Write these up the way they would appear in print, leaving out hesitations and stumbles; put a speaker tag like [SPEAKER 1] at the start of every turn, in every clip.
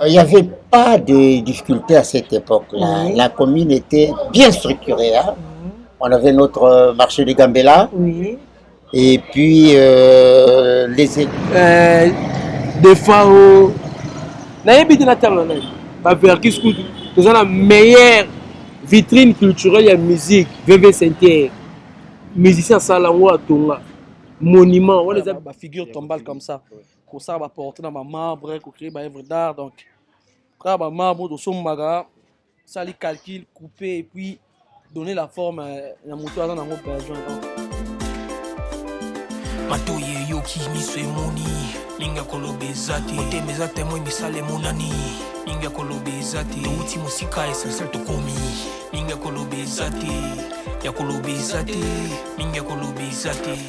[SPEAKER 1] Il n'y avait pas de difficulté à cette époque-là.
[SPEAKER 2] Oui.
[SPEAKER 1] La commune était bien structurée. Hein. On avait notre marché de Gambela.
[SPEAKER 2] Oui.
[SPEAKER 1] Et puis les
[SPEAKER 2] Des fois, nayebi na terre là, ba verkis kudu. Nous avons la meilleure vitrine culturelle et musique. VV Saint-Pierre. Musicien Salango Atonga. Monument. On les a ba figure tombale comme ça. Pour ça, va porter dans ma marbre, pour créer ma œuvre d'art. Donc, quand ma marbre de son maga, ça les calcule, couper et puis donner la forme à la moto dans mon besoin.
[SPEAKER 3] Matoye yoki miswe moni ninga kolobe zati ote mezate moi misale monani ninga kolobe zati uti musika esensel to komi ninga kolobe zati ya kolobe zati ninga kolobe zati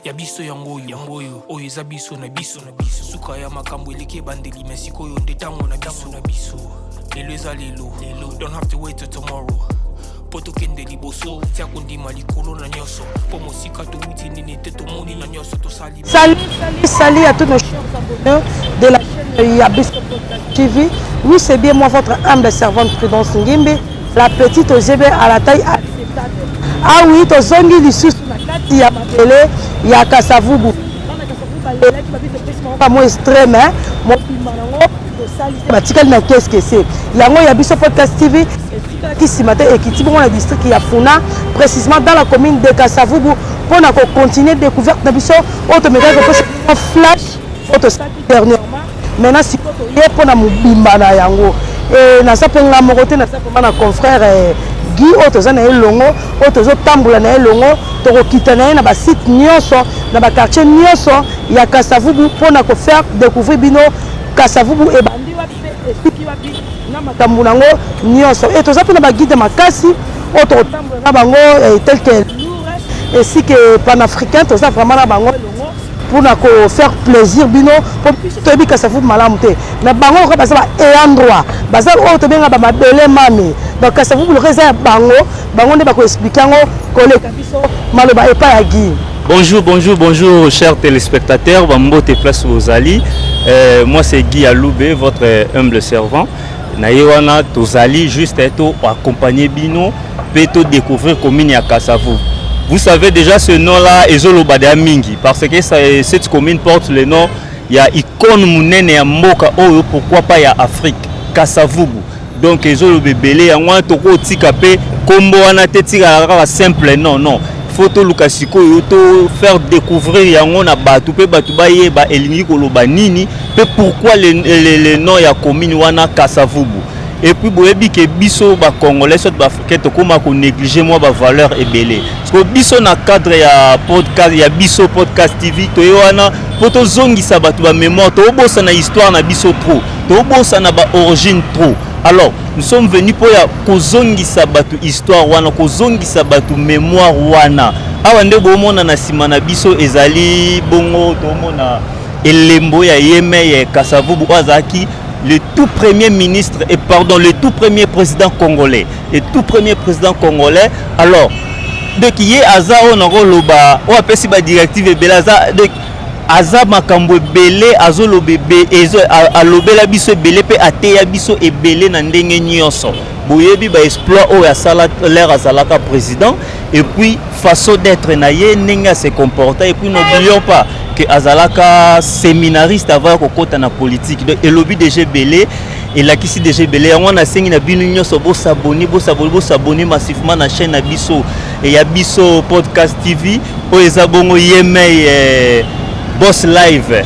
[SPEAKER 3] ya biso yangoyo oyo eza biso na biso suka ya makambo eleke bandeli mesiko yo ndetango na biso lelo eza lelo don't have to wait till tomorrow poto kende liboso tia kondima likolo na nyoso po mosika to wuti nini te to moni na nyoso to sali.
[SPEAKER 4] Salut à tous nos chers abonnés de la chaîne Yabisco Podcast TV. Oui, c'est bien moi votre humble servante Prudence Ngimbe, la petite au GB à la taille acceptable. Ah oui, to zongi lissus na kati ya mabele ya Kasavubu. Pas moi extrême hein, mon pimango to sali batikali na qu'est-ce que c'est. Yango Yabisco Podcast TV qui s'y matin et qui dans le district qui a Funa, précisément dans la commune de Kasavubu, pour continuer de découverte de biso auto méga ko flash auto dernièrement maintenant si pour mobimba na yango et na sa penga mokote na sa na confrère Guy auto za na elongo auto zo tambola na elongo to kokita na ba site nyonso na ba quartier nyonso ya Kasavubu pour ko faire découvrir bino Kasavubu et bandi wapi et wapi na makambo nango nyonso et to za pe na ba guide makasi auto tambola na bango tel que ainsi que panafricain, tout ça vraiment pour faire plaisir bino pour que Kasavubu malamu te na bango ko basa et endroit basa o to benga ba mabele mami donc Kasavubu le reza bango ne ba ko expliquer ngo koleka biso maloba epa ya Guy.
[SPEAKER 5] Bonjour chers téléspectateurs, Bambote place aux Ali. Moi c'est Guy Aloubé, votre humble servant. Nayewana tozali juste être accompagné bino peut découvrir commune ya Kasavubu. Vous savez déjà ce nom-là, Ezolobadea Mingi, parce que cette commune porte le nom, il y a icône Mounene ya Mboka, oh, pourquoi pas il y a Afrique, Kasavubu. Donc Ezolobebele, il y a un toko tikape, kombo anatetika la simple, non. Photo Lukasiko, faire découvrir, il y a un batu, pe batu baye, ba elingi koloba nini, pe pourquoi le nom ya commune wana Kasavubu. Et puis boyebi ke biso ba congolais soit ba africain to koma ko négliger moi ba valeur ebelé parce que biso na cadre ya podcast ya biso podcast TV to yoana poto zongi sabatu ba mémoire to bossa na histoire na biso trop to bossa na ba origine trop. Alors nous sommes venus pour ya ko zongi sabatu histoire wana ko zongi sabatu mémoire wana awa nde bomona na sima na biso ezali bongo to mona elembo ya yeme ya Kasavubu azaki le tout premier ministre et le tout premier président congolais. Alors, de qui est Aza on loba, on appelle si ba directive et belaza de Aza makambo belé azolo bébé ezo alobela biso belé pe ateya biso e belé na ndenge nyonso. Boyebi ba exploit o ya sala l'air azalaka président et puis façon d'être na ye nenga se comporter et puis n'oublions pas que azalaka séminariste avant kokota na politique donc elobi DG Belé et la kisi DG Belé on a sengi na bino nyonso bo s'abonner massivement na chaîne na biso et ya biso podcast TV o ezabongo yeme boss live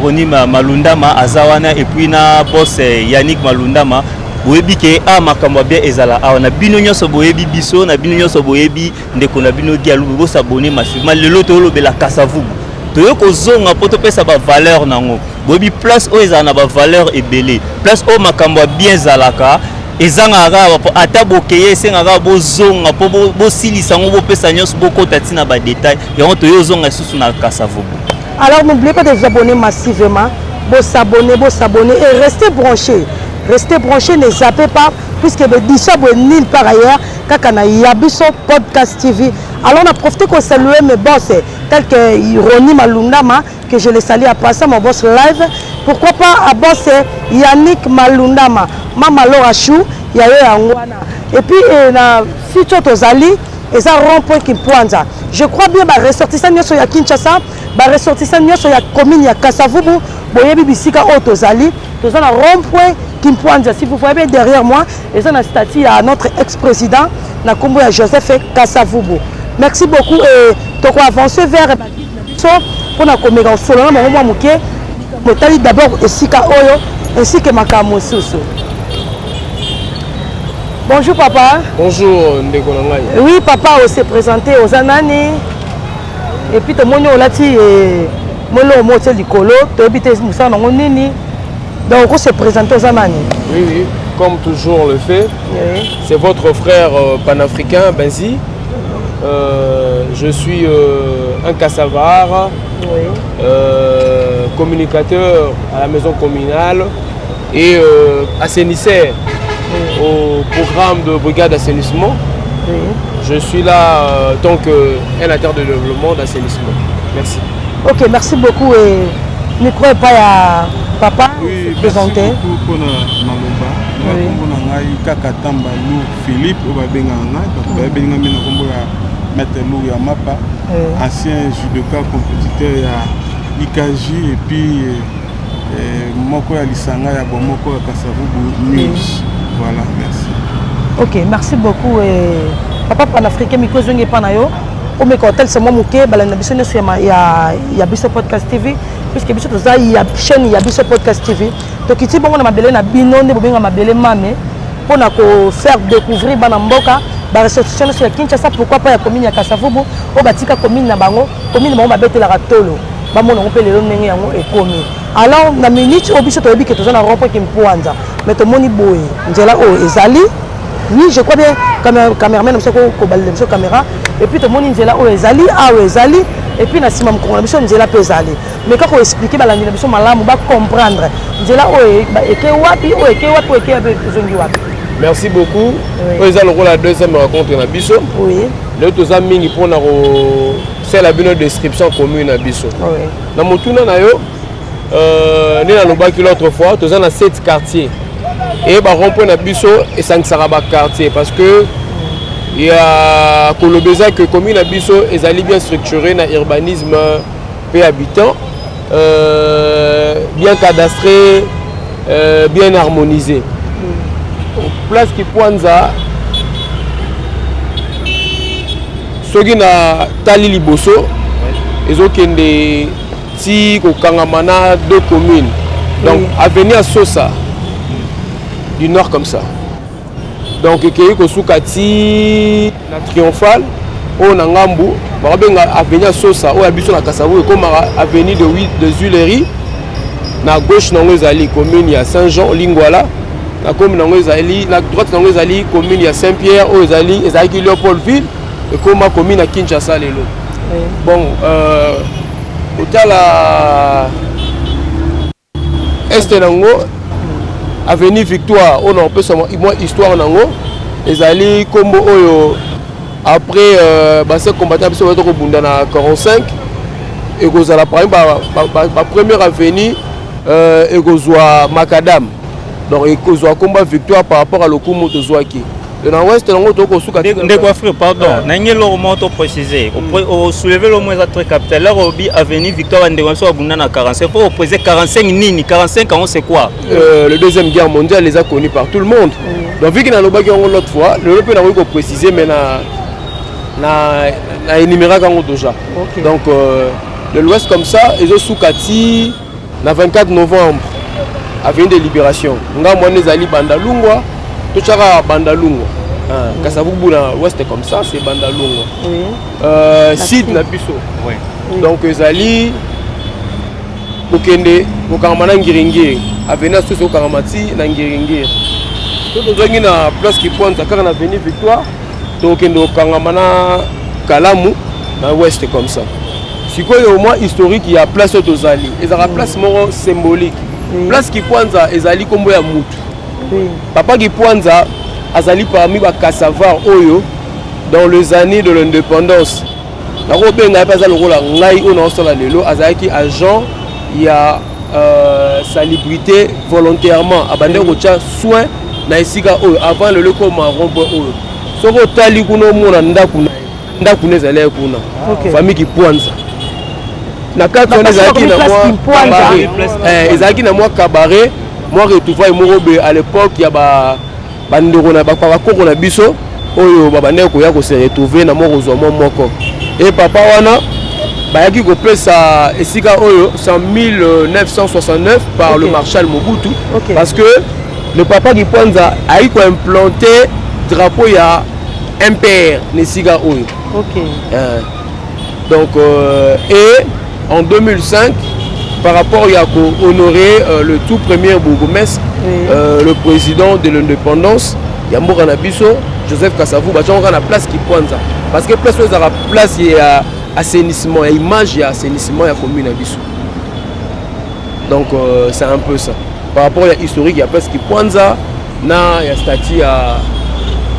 [SPEAKER 5] Roni Malundama azawana et puis na boss Yannick Malundama boyebi ke makambo bien ezala na bino nyonso boyebi biso na bino nyonso boyebi ndeko na bino dialu bo s'abonner massivement lelo to lobela Kasavubu toyo kozonga poto pesa ba valeur nango boyebi place o ezala na ba valeur ebele place o makambo bien zalaka ezanga raba po ata bokeye senga bozonga po bosilisa ngo bopesa nyonso bokota tina ba détail yango toyo zonga susu na Kasavubu.
[SPEAKER 4] Alors n'oubliez pas de vous abonner massivement, vous s'abonner et restez branchés. Restez branchés, ne zappez pas, puisque vous dites nulle part ailleurs, quand on a Yabisco Podcast TV. Alors on a profité qu'on salue mes boss, tels que Roni Malundama, que je les salue à passer, mon boss live, pourquoi pas à bosser Yannick Malundama Mama Laura Chou ya yo yangwana et puis na futur tozali et ça rond-point Kimpwanza je crois bien ba ressortissant nyoso ya Kinshasa ba ressortissant nyoso ya commune ya Kasavubu boyebi bisika o tozali tozana rond-point Kimpwanza si vous voyez bien derrière moi et ça na statue à notre ex-président na kombo ya Joseph Kasavubu merci beaucoup et toko avancer vers pour na komeka solo na mwa muke motali d'abord esika oyo ainsi que makambo susu. Bonjour papa.
[SPEAKER 2] Bonjour ndeko na ngai.
[SPEAKER 4] Oui papa on s'est présenté aux anani et puis to moni olati molo moto likolo to habite musa na nini donc on s'est présenté aux anani.
[SPEAKER 2] Oui comme toujours le fait. Oui. C'est votre frère panafricain Benzi. Je suis un Kassavar, oui. Communicateur à la maison communale et assainisseur oui. Au programme de brigade d'assainissement. Oui. Je suis là en tant qu'un acteur de développement d'assainissement. Merci. Ok, merci beaucoup. Et micro est pas à papa.
[SPEAKER 6] Oui, présenté. Merci beaucoup pour Maloba. Oui. Philippe, Maître Lou Yamapa, ancien judoka compétiteur à IKJ et puis Moko Alisanga ya Bomoko à Kasavubu News. Voilà, merci.
[SPEAKER 4] Ok, merci beaucoup. Papa panafricain, micro zonge panayo. Au mec hôtel c'est moi mouké, balana biso sur ya biso podcast TV puisque biso toza ya chaîne ya biso podcast TV. Donc ici bon on a mabele na bino ne bobenga mabele mame pour na ko faire découvrir bana mboka. La ressortissant sur la Kinshasa, pourquoi pas la commune ya Kasavubu, au batika commune na bango, commune bango babete la ratolo, bamon on peut le donner yango et commis. Alors na minute au biso toyebi que tous na rond-point Kimpwanza, mais to moni boy, nzela o ezali, oui je crois bien cameraman msoko ko balé msoko caméra, et puis to moni nzela o ezali, a o ezali, et puis na sima mkongo biso nzela pe ezali. Mais quand on expliquer balandi na biso malamu ba comprendre, nzela o eke wapi o eke wapi o eke zongi wapi.
[SPEAKER 2] Merci beaucoup. Oui. Vous allez la deuxième rencontre na biso. Oui. Le deuxième mingi pour na c'est la bonne description commune na biso. Oui. Na motuna na yo ni na lobaki l'autre fois, tous na 7 quartiers. Et ba rond-point na biso et ça sera ba quartier parce que il y a Kolobeza que commune na biso ezali bien structuré na urbanisme peu habitant bien cadastré bien harmonisé. Place Kimpwanza soki na tali liboso ezokende ti kokangamana deux communes donc oui. Avenue Sosa du nord comme ça donc ekei kosuka ti na triomphal oyo na ngambu bakobenga Avenue Sosa oyo abiso na Kasavubu ekomaka avenue de Zuilerie na gauche nango ezali commune ya Saint-Jean Lingwala la commune d'Angozali, la droite d'Angozali, commune de Saint-Pierre, Ozali, Ezaki Léopoldville, et comme la commune à Kinshasa. Oui. Bon, au la Est Nango, Avenue Victoire, on a un peu moi histoire Nango, Ezali Combo Oyo, après ces combattants qui sont au Bundana 45, et Gozala la première avenue, et Gozoa Macadam. Donc il y a un combat victoire par rapport à l'Okumo de Zouaki. Dans l'ouest, on a
[SPEAKER 5] pardon, on préciser. On soulever le moins à très capital. Là, on a avenue Victoire Ndéwanso à Bundana 45. Pour opposer 45 Nini, 45 ans, c'est quoi?
[SPEAKER 2] La Deuxième Guerre mondiale les a connus par tout le monde. Donc vu qu'il y a l'autre fois, le peut n'a préciser, mais na énuméré déjà. Donc de l'ouest comme ça, ils ont soukati le 24 novembre. Avenue de Libération. Nga mwana ezali Bandalungwa, tochaka Bandalungwa. Kasavubu na ouest comme ça, c'est Bandalungwa. Oui. Sud na biso. Oui. Donc ezali kokende kokamana Ngiringiri. Avenue Soso Karamati na Ngiringiri. Tout zongi na place Kimpwanza kaka na avenue Victoire, tokende kokamana Kalamu na ouest comme ça. Sikoyo au moins historique il y a place d'Ozali. Ezala place moro symbolique. Place Kimpwanza ezali kombo ya mutu. Papa Kimpwanza azali parmi ba Kassavar oyo dans les années de l'indépendance. Na ko benga pa za lokola ngai ona osala lelo azalaki agent ya salubrité volontairement abandé kotia soin na esika oyo avant le loko marron oyo soko tali kuno mona ndaku nezale kuna famille qui Kipwanza na kati on ezaki na moi ezaki na moi cabaret moi retrouvaille morobe à l'époque ya ba bandeko na ba koko na biso oyo babandeko koya ko se retrouver na moko zo moko et papa wana bayaki ko pesa esika oyo en 1969 par le marshal Mobutu parce que le papa Kipwanza a eu implanté drapeau ya MPR nesika oyo donc et en 2005 par rapport à honorer le tout premier bourgmestre le président de l'indépendance Yamboka Nabiso Joseph Kasavu bachonga na place Kipwanza parce que place où la place il y a assainissement et image il y a assainissement il y a commune Nabiso donc c'est un peu ça par rapport à historique il y a place Kipwanza na il y a statue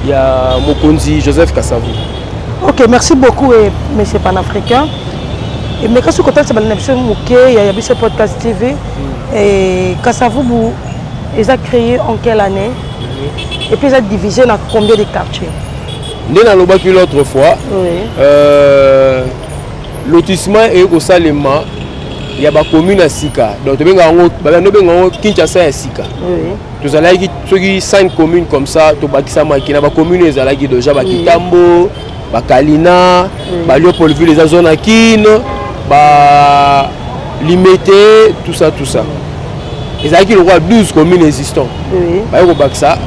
[SPEAKER 2] il y a Mokonzi Joseph Kasavu.
[SPEAKER 4] Ok, merci beaucoup monsieur panafricain. Et mais quand ce côté c'est balné monsieur Mouké, il y a monsieur podcast TV et Kasavu ils ont créé en quelle année et puis ils ont divisé dans combien de quartiers?
[SPEAKER 2] Né dans l'Obaki l'autre fois. Lotissement et au Salema il y a ba commune à Sika. Donc benga ngo Kinshasa à Sika. Tous allez qui 5 communes comme ça to bakisa makina ba commune ezalaki déjà ba Kitambo, ba Kalina, ba Léopoldville les zones à Kin, ba Limité, tout ça. Ils ont le roi 12 communes existantes. Ba ko bakisa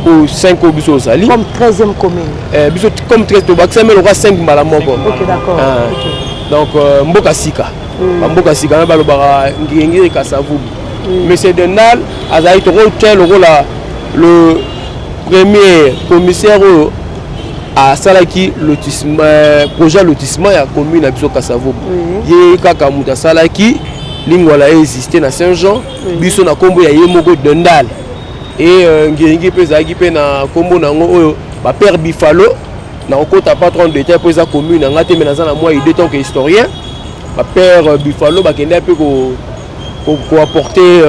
[SPEAKER 2] au 5 au biso sali.
[SPEAKER 4] Comme 13e commune.
[SPEAKER 2] Biso comme 13 to bakisa mais le roi 5 mbala moko.
[SPEAKER 4] OK, d'accord.
[SPEAKER 2] Donc Mboka Sika. Mboka Sika na balobaka ngengiri Kasavu. Monsieur Denal azali to le premier commissaire à Salaki lotissement projet lotissement ya commune à biso Kasavu. Ye kaka muta Salaki lingwala existé na Saint-Jean biso na kombo ya Yemoko Dendal et ngengiri pe zaki pe na kombo nango oyo ba père Bifalo na okota patron de terre pour sa commune ngate menaza na moi idée tant que historien ba père Bifalo ba kende pe ko apporter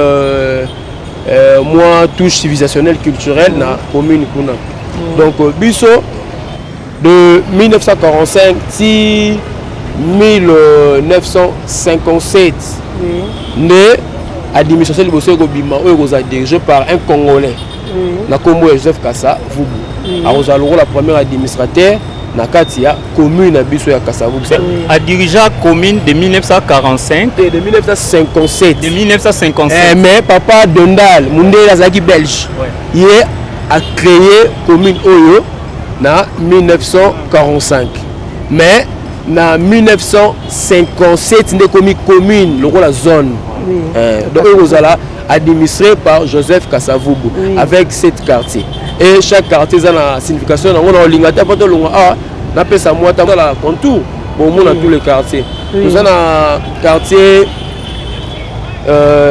[SPEAKER 2] moi touche civilisationnelle culturelle na commune kuna. Donc biso de 1945 si 1957 né administration liboso ko bima oyo ko dirigé par un Congolais na kombo Joseph Kasavu a la première administrateur na kati ya commune na biso ya Kasavu
[SPEAKER 5] a dirigé la commune de 1945
[SPEAKER 2] et de 1957
[SPEAKER 5] de 1957
[SPEAKER 2] mais papa Dendal Mundela Zaki belge il a créé commune oyo na 1945 mais na 1957 ndé commune le la zone donc vous allez administré par Joseph Kasavu avec 7 quartiers. Et chaque quartier a une signification. On a l'ingata pas de longa na pesa moi dans la contour pour moi dans tous les quartiers. Nous avons un quartier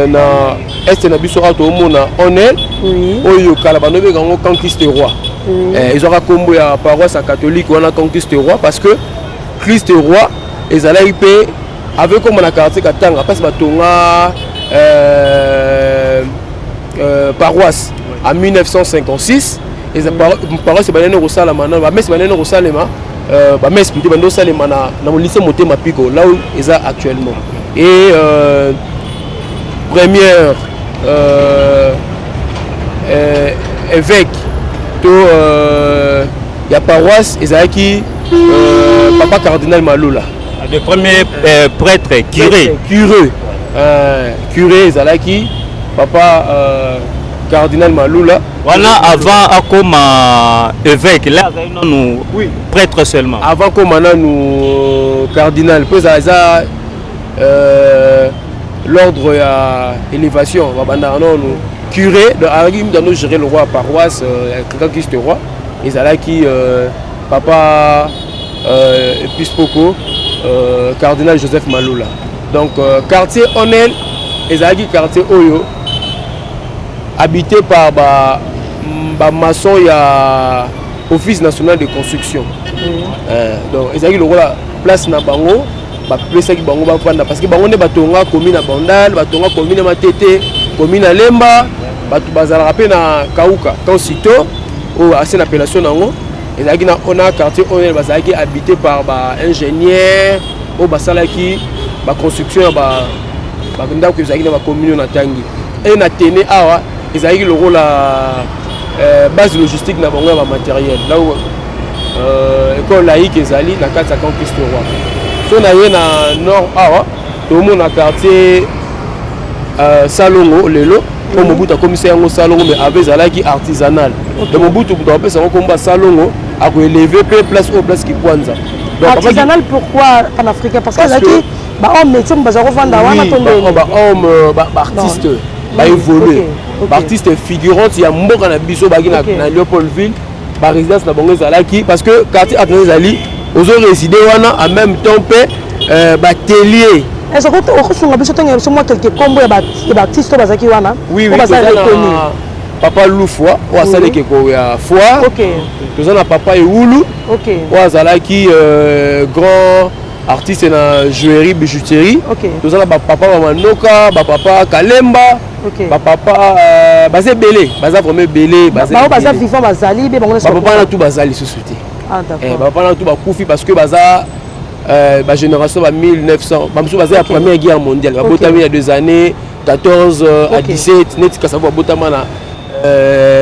[SPEAKER 2] na est na biso ato mona Onel oyo kala banobe gango conquiste roi. Ils aura combo ya paroisse catholique on a conquiste roi parce que Christ roi ils allaient payer avec comme na quartier katanga parce batonga paroisse en 1956 et paroisse banane rosala mana ba messe banane rosalema ba messe plutôt bando salema na lycée Motema Piko là où ils a actuellement et première évêque to ya paroisse ezaki papa cardinal Malula
[SPEAKER 5] le premier prêtre
[SPEAKER 2] curé ezalaki papa cardinal Malula
[SPEAKER 5] voilà avant comme évêque là nous prêtre seulement
[SPEAKER 2] avant comme nous cardinal puis ça l'ordre ya élévation babanda nous curé de argim dans nous gérer le roi paroisse Christ roi ezalaki papa épiscopo cardinal Joseph Malula. Donc quartier Onel ezalaki quartier oyo habité par ba maçon ya office national de construction. Donc ezalaki le roi place na bango bapesaki bango bafanda parce que bango nde batonga commune na Bandal, batonga commune na Matete, commune na Lemba, bato bazalaka pe na Kauka, Kansito, ou assez l'appellation nango. Ezalaki na ona quartier on bazalaki habité par ba ingénieur, ou basalaki ba construction ba ndako ezalaki na ba commune na Tangi. Et na tene awa ezalaki le rôle la base logistique na bango ya ba matériel. Là où école laïque ezali na kati ya campus Roi. So na ye na nord awa to mo na quartier Salongo lelo pour Mobutu commissaire yango Salongo mais avec ezalaki artisanal. De Mobutu to apesa ngo komba Salongo a ko élever place au place qui Kwanza.
[SPEAKER 4] Donc artisanal pourquoi panafricain parce que ezalaki ba homme métier baza ko vanda wana tondo
[SPEAKER 2] ba homme ba artiste ba évoluer. Ba artiste figurante ya mboka na biso baki na Léopoldville. Ba résidence na bango ezalaki parce que quartier artisanal ezali ozo résider wana en même temps pe batelier.
[SPEAKER 4] Est-ce que au fond biso tanga so moi quelques combo ya artiste bazaki wana
[SPEAKER 2] oui papa Loufwa ou asali ke ko ya foire OK tozana papa Eulu OK ou azalaki grand artiste na joaillerie bijouterie OK tozana papa Manoka papa Kalemba OK papa bazé belé baza vraiment belé
[SPEAKER 4] baza vivant bazali be bango
[SPEAKER 2] papa na tout bazali société
[SPEAKER 4] ah d'accord
[SPEAKER 2] papa na tout ba koufi parce que baza ba génération ba 1900 ba musu baza la première guerre mondiale ba botami il y a 2 années 14 à 17 net ka savoir botama na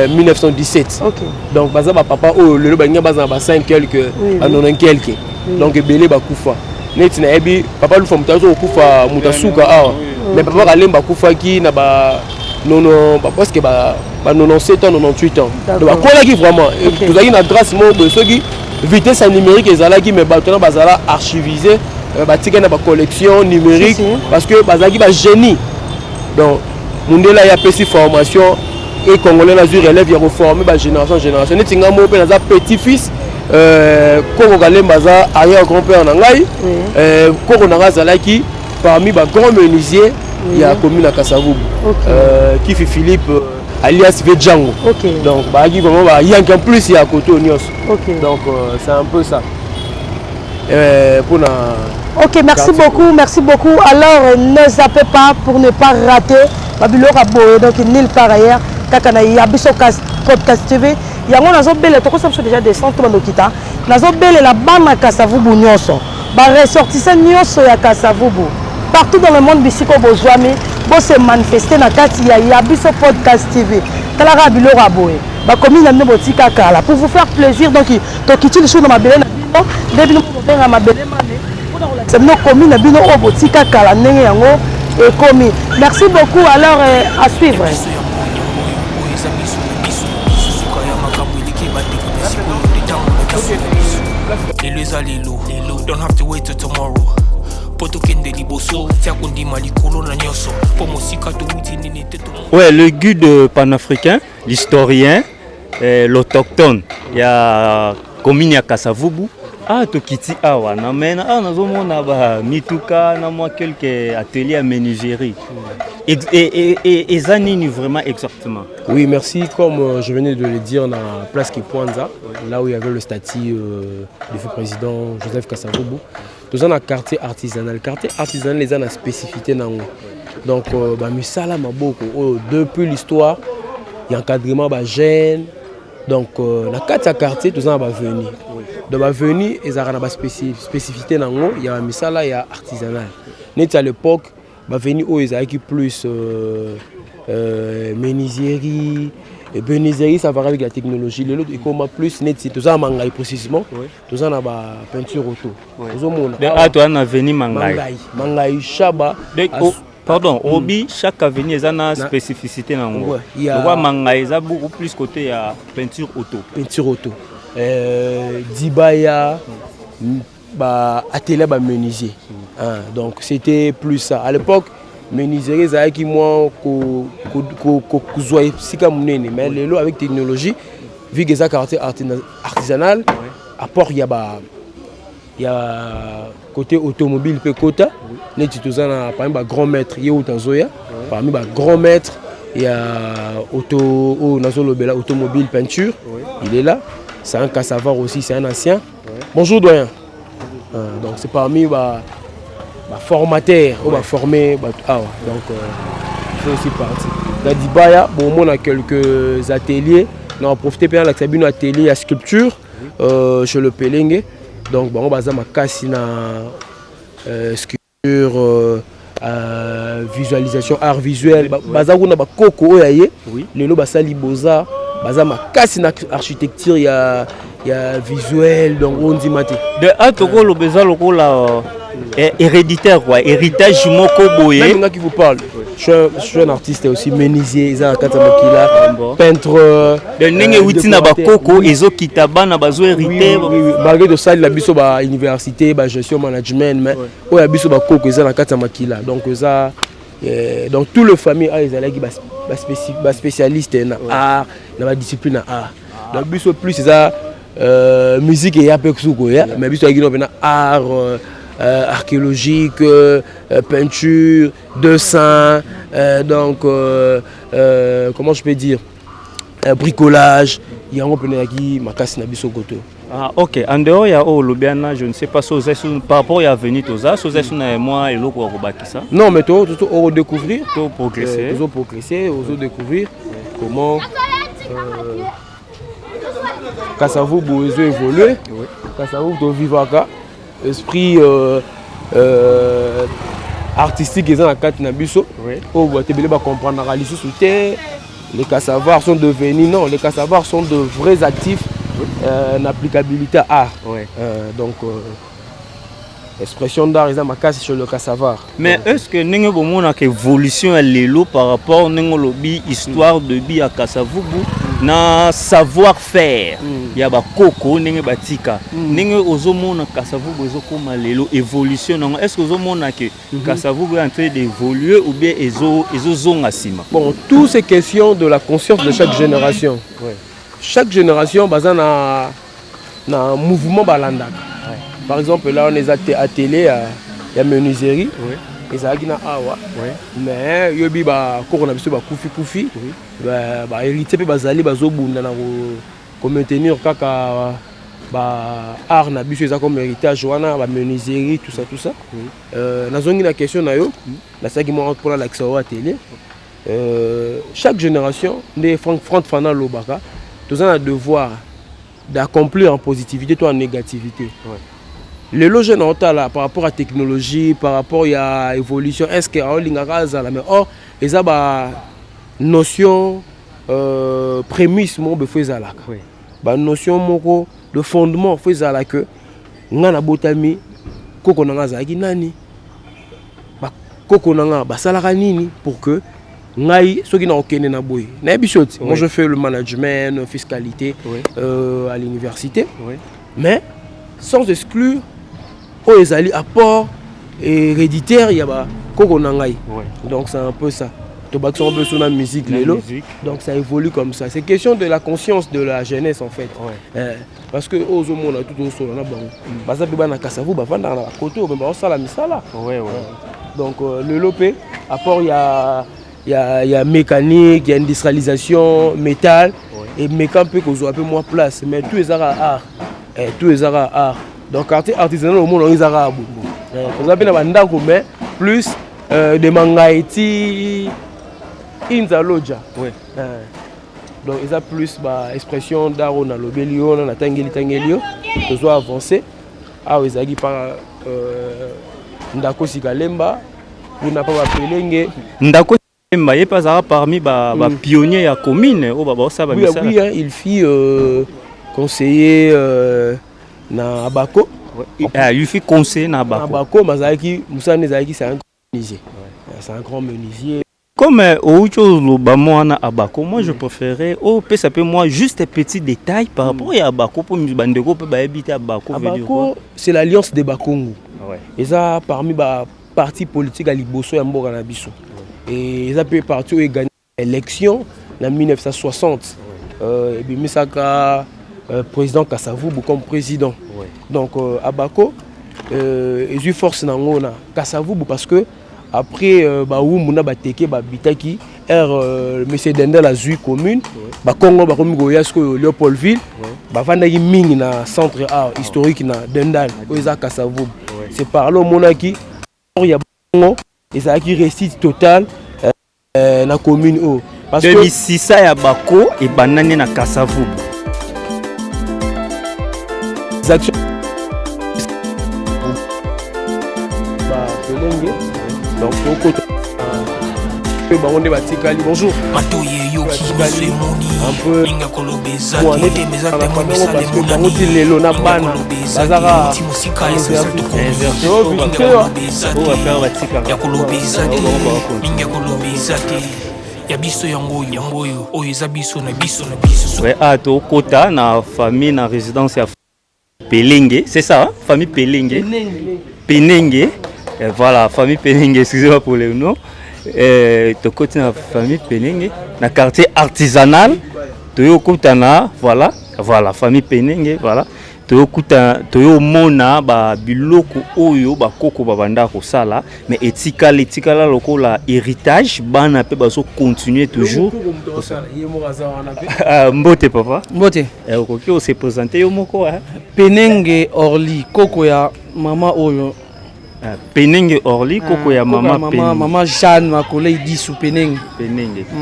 [SPEAKER 2] 1917
[SPEAKER 4] OK
[SPEAKER 2] donc baza ba papa o lelo ba ngia baza ba 5 quelques ba 90 quelques donc belé ba kufa net na ebi papa Lufa mutazo kufa mutasuka awa mais papa Kalemba kufa ki na ba non parce que ba 97 ans 98 ans donc akola ki vraiment tozaki na grâce mo besoki vitesse numérique ezalaki mais batona bazala archivisé batika na ba collection numérique parce que bazaki ba génie donc mundela ya pesi formation et congolais na zu relève ya reformer ba génération netinga mo pe na petit fils Koko Kalemba za arrière grand père na ngai Koko na zalaki parmi ba grand menuisier ya commune à Kasavubu Kifi Philippe alias Vedjango donc bah vraiment bah yank en plus il y a côté Onios donc c'est un peu ça pour la
[SPEAKER 4] OK merci beaucoup alors ne zappez pas pour ne pas rater Babylore Aboye donc nul par ailleurs kaka na yabiso podcast TV yango nazo belle to ko ça déjà descendre to bandokita nazo belle la bana Kasavubu nyonso ba ressortissant nyonso ya Kasavubu partout dans le monde bisiko bozwami bo se manifester na kati ya yabiso podcast TV kala Babylore Aboye ba komi na botika kala pour vous faire plaisir donc to kitili sur na mabele na bino debi no benga mabele mane pour dans la no komi na bino o botika kala ndenge yango et komi merci beaucoup alors à suivre
[SPEAKER 3] don't have to wait till tomorrow.
[SPEAKER 5] Ouais, le guide panafricain, l'historien, l'autochtone, il y a commune à Kasavubu. Ah, Tokiti Awa, Namen, ah, nous avons Mituka, nous avons quelques ateliers à menuiserie. Et Zanini vraiment exactement.
[SPEAKER 2] Oui, merci. Comme je venais de le dire, dans la place Kipwanza, là où il y avait le statut du feu président Joseph Kasavubu, nous avons un quartier artisanal. Le quartier artisanal, les a une spécificité. Donc, Misala Maboko, depuis l'histoire, il y a un encadrement gêne. Donc, dans le quartier, nous avons venu. Dans la venue, il y a une spécificité. Il y a un misala, il y a artisanal. À l'époque, il y a plus menuiserie. Et menuiserie, ça va avec la technologie. Le lot est plus net. Tout ça, mangai précisément. Tout ça, on a peinture auto.
[SPEAKER 5] Ah, tu as venu mangai.
[SPEAKER 2] Mangai, Chaba.
[SPEAKER 5] Pardon, Obi, chaque avenue a une spécificité. Il y a mangai, il y a beaucoup plus côté peinture auto.
[SPEAKER 2] Peinture auto. Dibaya, atelier menuisier. Donc c'était plus ça. À l'époque, menuiserie, c'est qui moi mais le lot avec technologie, vu que ça caractère artisanal, apport il y a côté automobile pe quota. Les titulaires par exemple grand maître, il y a parmi grand maître, il y a automobile peinture, il est là. C'est un Kassavar aussi, c'est un ancien. Bonjour doyen. Donc c'est parmi formateur, on va former. Donc, c'est aussi parti. Dans Dibaya, bon, on a quelques ateliers. On a profité de un atelier à sculpture chez le Pelenge. Donc, bon, on va faire une sculpture, visualisation, art visuel. On va faire coco, le basali boza, architecture, il y a visuel, donc on dit maté.
[SPEAKER 5] De atoko le beza la héréditaire quoi, héritage moko boye.
[SPEAKER 2] Même qui vous parle. Je suis un artiste aussi menuisier, peintre.
[SPEAKER 5] De nenge wuti na bakoko ezo kitaba na bazo hérité.
[SPEAKER 2] Malgré de ça, la biso ba université, ba gestion management, mais o ya biso bakoko eza na kata makila. Donc ça donc tout le famille a ezala ki ba spécialiste na art, na ba discipline art. Donc biso plus ça musique et apexuko ya, mais bisoaki no na art archéologique, peinture, dessin, donc comment je peux dire, bricolage. Il y a un peu de makasi na biso goto.
[SPEAKER 5] Ah ok, en dehors il y a Lobiana, je ne sais pas par rapport à venir aux as, moi et l'autre ça.
[SPEAKER 2] Non mais tout redécouvrir,
[SPEAKER 5] tout progresser,
[SPEAKER 2] découvrir comment Kasavubu évoluer, Kasavubu vivre esprit artistique dans la carte Nabiso. On va comprendre les Kassavars sont devenus non, les Kassavars sont de vrais actifs d'applicabilité art. Donc expression d'art ils ont ma casse sur le Kassavar.
[SPEAKER 5] Mais est-ce que n'engue bon a évolution à l'élo par rapport n'engue lobby histoire de bi à Kassavubu na savoir-faire il y a ba koko n'engue batika n'engue ozomona Kassavubu ezokoma l'élo évolution non est-ce que ozomona que Kassavubu est en train d'évoluer ou bien ezozonga sima.
[SPEAKER 2] Bon, tout c'est question de la conscience de chaque génération. Chaque génération bazana na mouvement balandaka. Par exemple, là, on est attelé il y a menuiserie. Et ça a awa. Mais il y a koufi. Hérité bazali bazobunda na ko maintenir kaka art na biso ça comme héritage wana ba menuiserie tout ça. Nazongi na question na yo, na ça qui moi pour l'accès au atelier. Chaque génération des front fana lobaka, tous a devoir d'accomplir en positivité ou en négativité. Le logement là par rapport à la technologie, par rapport à l'évolution, est-ce qu'il y a mais or, il y a une notion prémisse une notion de fondement que ngana botami koko nanga zaki nani ba koko nanga basalaka nini pour que ngai soki na okene na boy na ebisoti. Moi je fais le management, fiscalité à l'université, mais sans exclure les alliés apport héréditaire, il y a koko nangai. Donc c'est un peu ça. Tobak on peut sur la musique, donc ça évolue comme ça. C'est question de la conscience de la jeunesse en fait. Parce que aux hommes on a tout au sol on a bon. Baza biba na kasavu ba vanda na koto mais ba sala misala. Donc le lopé apport il y a mécanique, il y a industrialisation, métal et mécanique peut qu'on un peu moins place mais tous les arts art. Donc quartier artisanal au monde on les arabes. On a bien bandako mais plus de mangaiti inzaloja. Donc ils a plus expression d'art on a lobelio on a tangelio que soit avancé. Ah ils agi par ndako sikalemba on n'a pas Pelenge
[SPEAKER 5] ndako sikalemba il pas parmi pionniers à commune au baba ça
[SPEAKER 2] oui il fit conseiller na Abako.
[SPEAKER 5] Il fait conseiller na Abako.
[SPEAKER 2] Abako mazaki Moussane Zaki c'est un grand menuisier. C'est un grand menuisier.
[SPEAKER 5] Comme autre le bamona Abako, moi je préférais ça peut moi juste un petit détail par rapport à Abako pour me bandeko peut habiter Abako.
[SPEAKER 2] Abako c'est l'alliance des Bakongo. Et ça parmi parti politique à Liboso et Mboka na biso. Et ça peut partir et gagner l'élection en 1960. Et puis Misaka président Kassavubu comme président. Donc Abako ils force nangona Kassavubu parce que après Baoumuna bateke bitaki monsieur Dendel a zui commune Congo bakomi goyasko Léopoldville bavandaki mingi na centre art historique na Dendal oza Kassavubu. C'est par là monaki il y a bon et ça qui récite total la commune O.
[SPEAKER 5] Parce que si ça ya bako et banane na Kasavubu.
[SPEAKER 2] Les actions donc au côté bonjour. Un peu
[SPEAKER 5] ouais, à Tokota, na famille, na résidence à Pelenge, c'est ça, hein? Famille Pelenge. Penenge. Et voilà, famille Penenge, excusez-moi pour le nom. Tokota, na famille Penenge, na quartier artisanal. Tokota, na voilà, famille Penenge, voilà. Toyo mona ba biloko oyo ba koko ba banda ko sala mais etikala lokola héritage bana pe bazo continuer toujours mbote papa
[SPEAKER 4] mbote
[SPEAKER 5] okoki o se présenter yo moko
[SPEAKER 4] Penenge Orly koko ya mama oyo
[SPEAKER 5] Penenge Orly koko ya
[SPEAKER 4] mama Jeanne Makole Idisu Penenge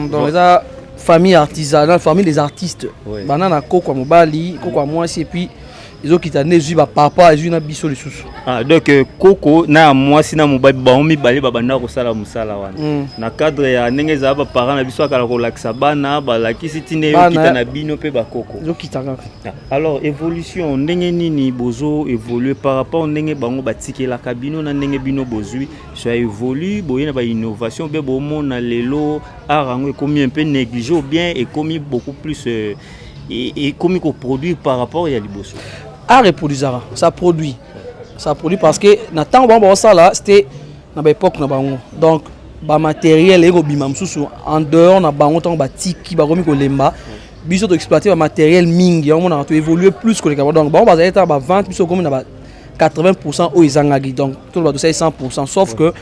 [SPEAKER 4] donc ça famille artisanale famille des artistes bana na koko mobali koko moi et puis ils ont quitté les yeux papa et une biso les sous.
[SPEAKER 5] Ah donc Coco na moi si na mobile ba omi balé babanda ko sala musala wana. Na cadre ya ndenge za ba parents na biso akala ko lakisa bana ba lakisi tine yo kita na bino pe ba Coco.
[SPEAKER 4] Ils ont quitté.
[SPEAKER 5] Alors évolution ndenge nini bozo évoluer par rapport ndenge bango batiki la cabino na ndenge bino bozui ça évolue boye na ba innovation be bo mona lelo arango comme un peu négligé ou bien et comme beaucoup plus et comme qu'on produit par rapport à Liboso.
[SPEAKER 4] À reproduire ça produit parce que na temps bon ça là c'était na ba époque na bango donc ba matériel et robimam sous en dehors na bango temps ba tiki ba komi ko lemba biso to exploiter ba matériel mingi on a évoluer plus que les donc bon ba être ba vente biso comme na ba 80% au izangagi donc tout le 100% sauf que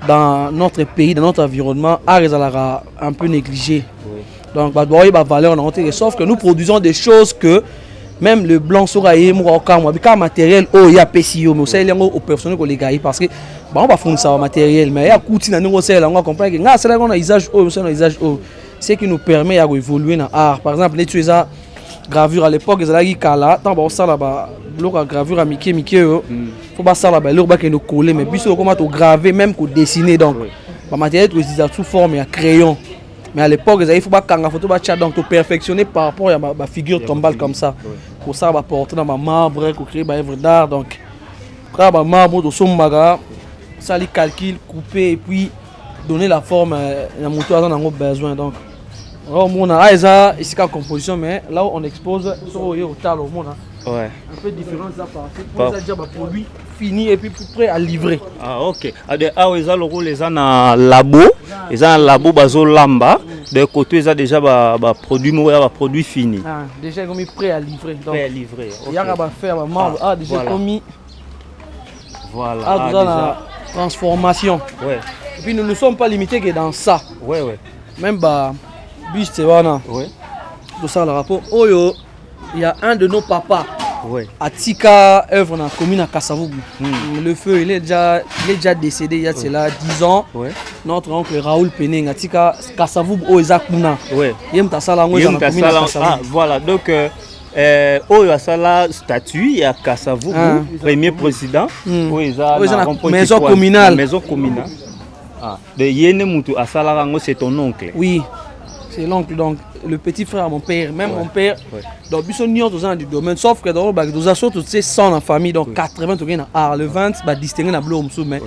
[SPEAKER 4] dans notre pays dans notre environnement a un peu négligé. Donc bah doit y avoir valeur en entier sauf que nous produisons des choses que même le blanc sera quand matériel oh il y a PCO mais ça il y a au personnel les gars parce que bah on va fournir ça matériel mais il y a coût na nous c'est là on comprend que c'est là qu'on a usage oh c'est un usage oh ce qui nous permet à évoluer dans art par exemple les tuesa gravure à l'époque ils allaient kala tant bah ça là bas bloc à gravure à Mickey faut pas ça là bas l'eau que nous coller mais puis comment to graver même qu'on dessiner donc bah matériel tu utilises sous forme à crayon. Mais à l'époque, il faut pas kanga photo donc to perfectionner par rapport à ma figure tombale comme ça. Pour ça, va porter dans ma marbre, pour créer ma œuvre d'art. Donc, quand ma marbre de son maga, ça les calcule, couper et puis donner la forme à mon toit dans besoin. Donc, alors on a ça ici en composition, mais là où on expose sur au tal au monde.
[SPEAKER 5] Ouais.
[SPEAKER 4] Un peu différent ça parce que pour ça produit fini et puis prêt à livrer.
[SPEAKER 5] Ah ok. Ah ils ont le rôle les en labo, ils ont un labo bazo lamba. De côté ils ont déjà ba produit ba produit fini.
[SPEAKER 4] Ah déjà comme prêt à livrer. Donc
[SPEAKER 5] prêt à livrer.
[SPEAKER 4] Il y a va faire ma marbre déjà comme
[SPEAKER 5] voilà.
[SPEAKER 4] Ah déjà la transformation.
[SPEAKER 5] Ouais.
[SPEAKER 4] Et puis nous ne sommes pas limités que dans ça.
[SPEAKER 5] Ouais ouais.
[SPEAKER 4] Même bah buste wana.
[SPEAKER 5] Ouais.
[SPEAKER 4] Tout ça le rapport. Oh yo, il y a un de nos papas.
[SPEAKER 5] Ouais.
[SPEAKER 4] Atika œuvre dans la commune à Kasavubu. Le feu il est déjà décédé il y a cela 10 ans.
[SPEAKER 5] Ouais.
[SPEAKER 4] Notre oncle Raoul Peneng Atika Kasavubu o Ezakuna.
[SPEAKER 5] Ouais.
[SPEAKER 4] Yem ta sala ngo dans la commune à Kasavubu.
[SPEAKER 5] Ah voilà donc oyo asala statut ya Kasavubu premier président oyo eza
[SPEAKER 4] maison communale.
[SPEAKER 5] Maison communale. Ah de yene mutu asala ngo c'est ton oncle.
[SPEAKER 4] Oui. C'est l'oncle donc le petit frère à mon père, même mon père. Donc, ils sont dans du domaine, sauf que dans les assos, toutes ces 100 en famille, donc 80 dans art, le 20, bah distinguer dans bleu, mais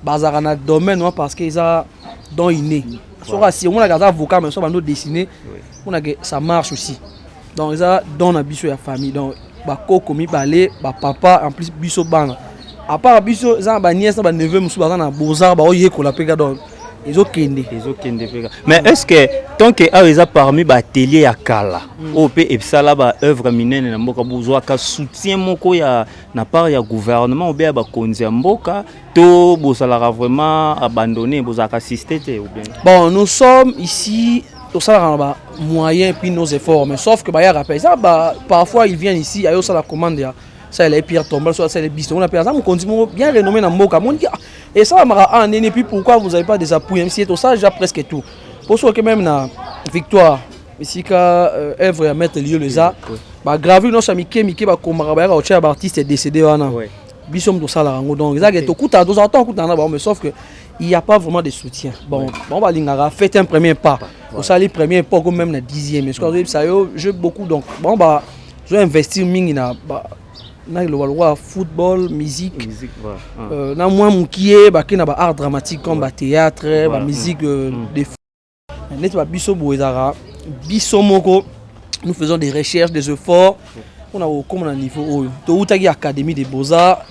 [SPEAKER 4] bazar dans le domaine, parce qu'ils ont dans inné. Si on a gardé avocat, mais ça va nous dessiner, on a ça marche aussi. Donc ils ont dans la biso la famille, donc bah coco mi balé, bah papa en plus biso bana. À part biso, ils ont bah nièce, bah neveu, monsieur bah dans beaux-arts, bah oye qu'on l'appelle donc. Ils ont kende.
[SPEAKER 5] Mais est-ce que tant que ils ont parmi l'atelier à Kala, OP et ça là œuvre minene na mboka buzwa ka soutien moko ya na part ya gouvernement ou bien ba konzi mboka to bosala vraiment abandonné bozaka assister ou bien.
[SPEAKER 4] Bon, nous sommes ici au salaire moyen puis nos efforts mais sauf que bah y a rappel ça bah parfois ils viennent ici ayo ça la commande ya
[SPEAKER 2] ça les Pierre Tombal, soit c'est les Bisson, on appelle ça, on continue bien renommé dans Mboka. On dit, et ça, et puis pourquoi vous n'avez pas des appuis, même si c'est ça, déjà presque tout. Pour ça que même dans Victoire, ici, quand œuvre à mettre lieu les arts, gravé nos amis qui va comme artiste est décédé. Bissom tout ça là, donc ça est au coup à 2 ans, mais sauf que il n'y a pas vraiment de soutien. Bon, on va faire un premier pas. Au ça les premiers pas comme même le 10e. Mais ce que ça je beaucoup donc bon bah je vais investir ming na le football, musique. Na moi mon qui est bah qui na art dramatique comme bah théâtre, bah musique des net ba biso boezara. Biso moko nous faisons des recherches, des efforts. On a au comme un niveau oyo. To utagi académie des beaux-arts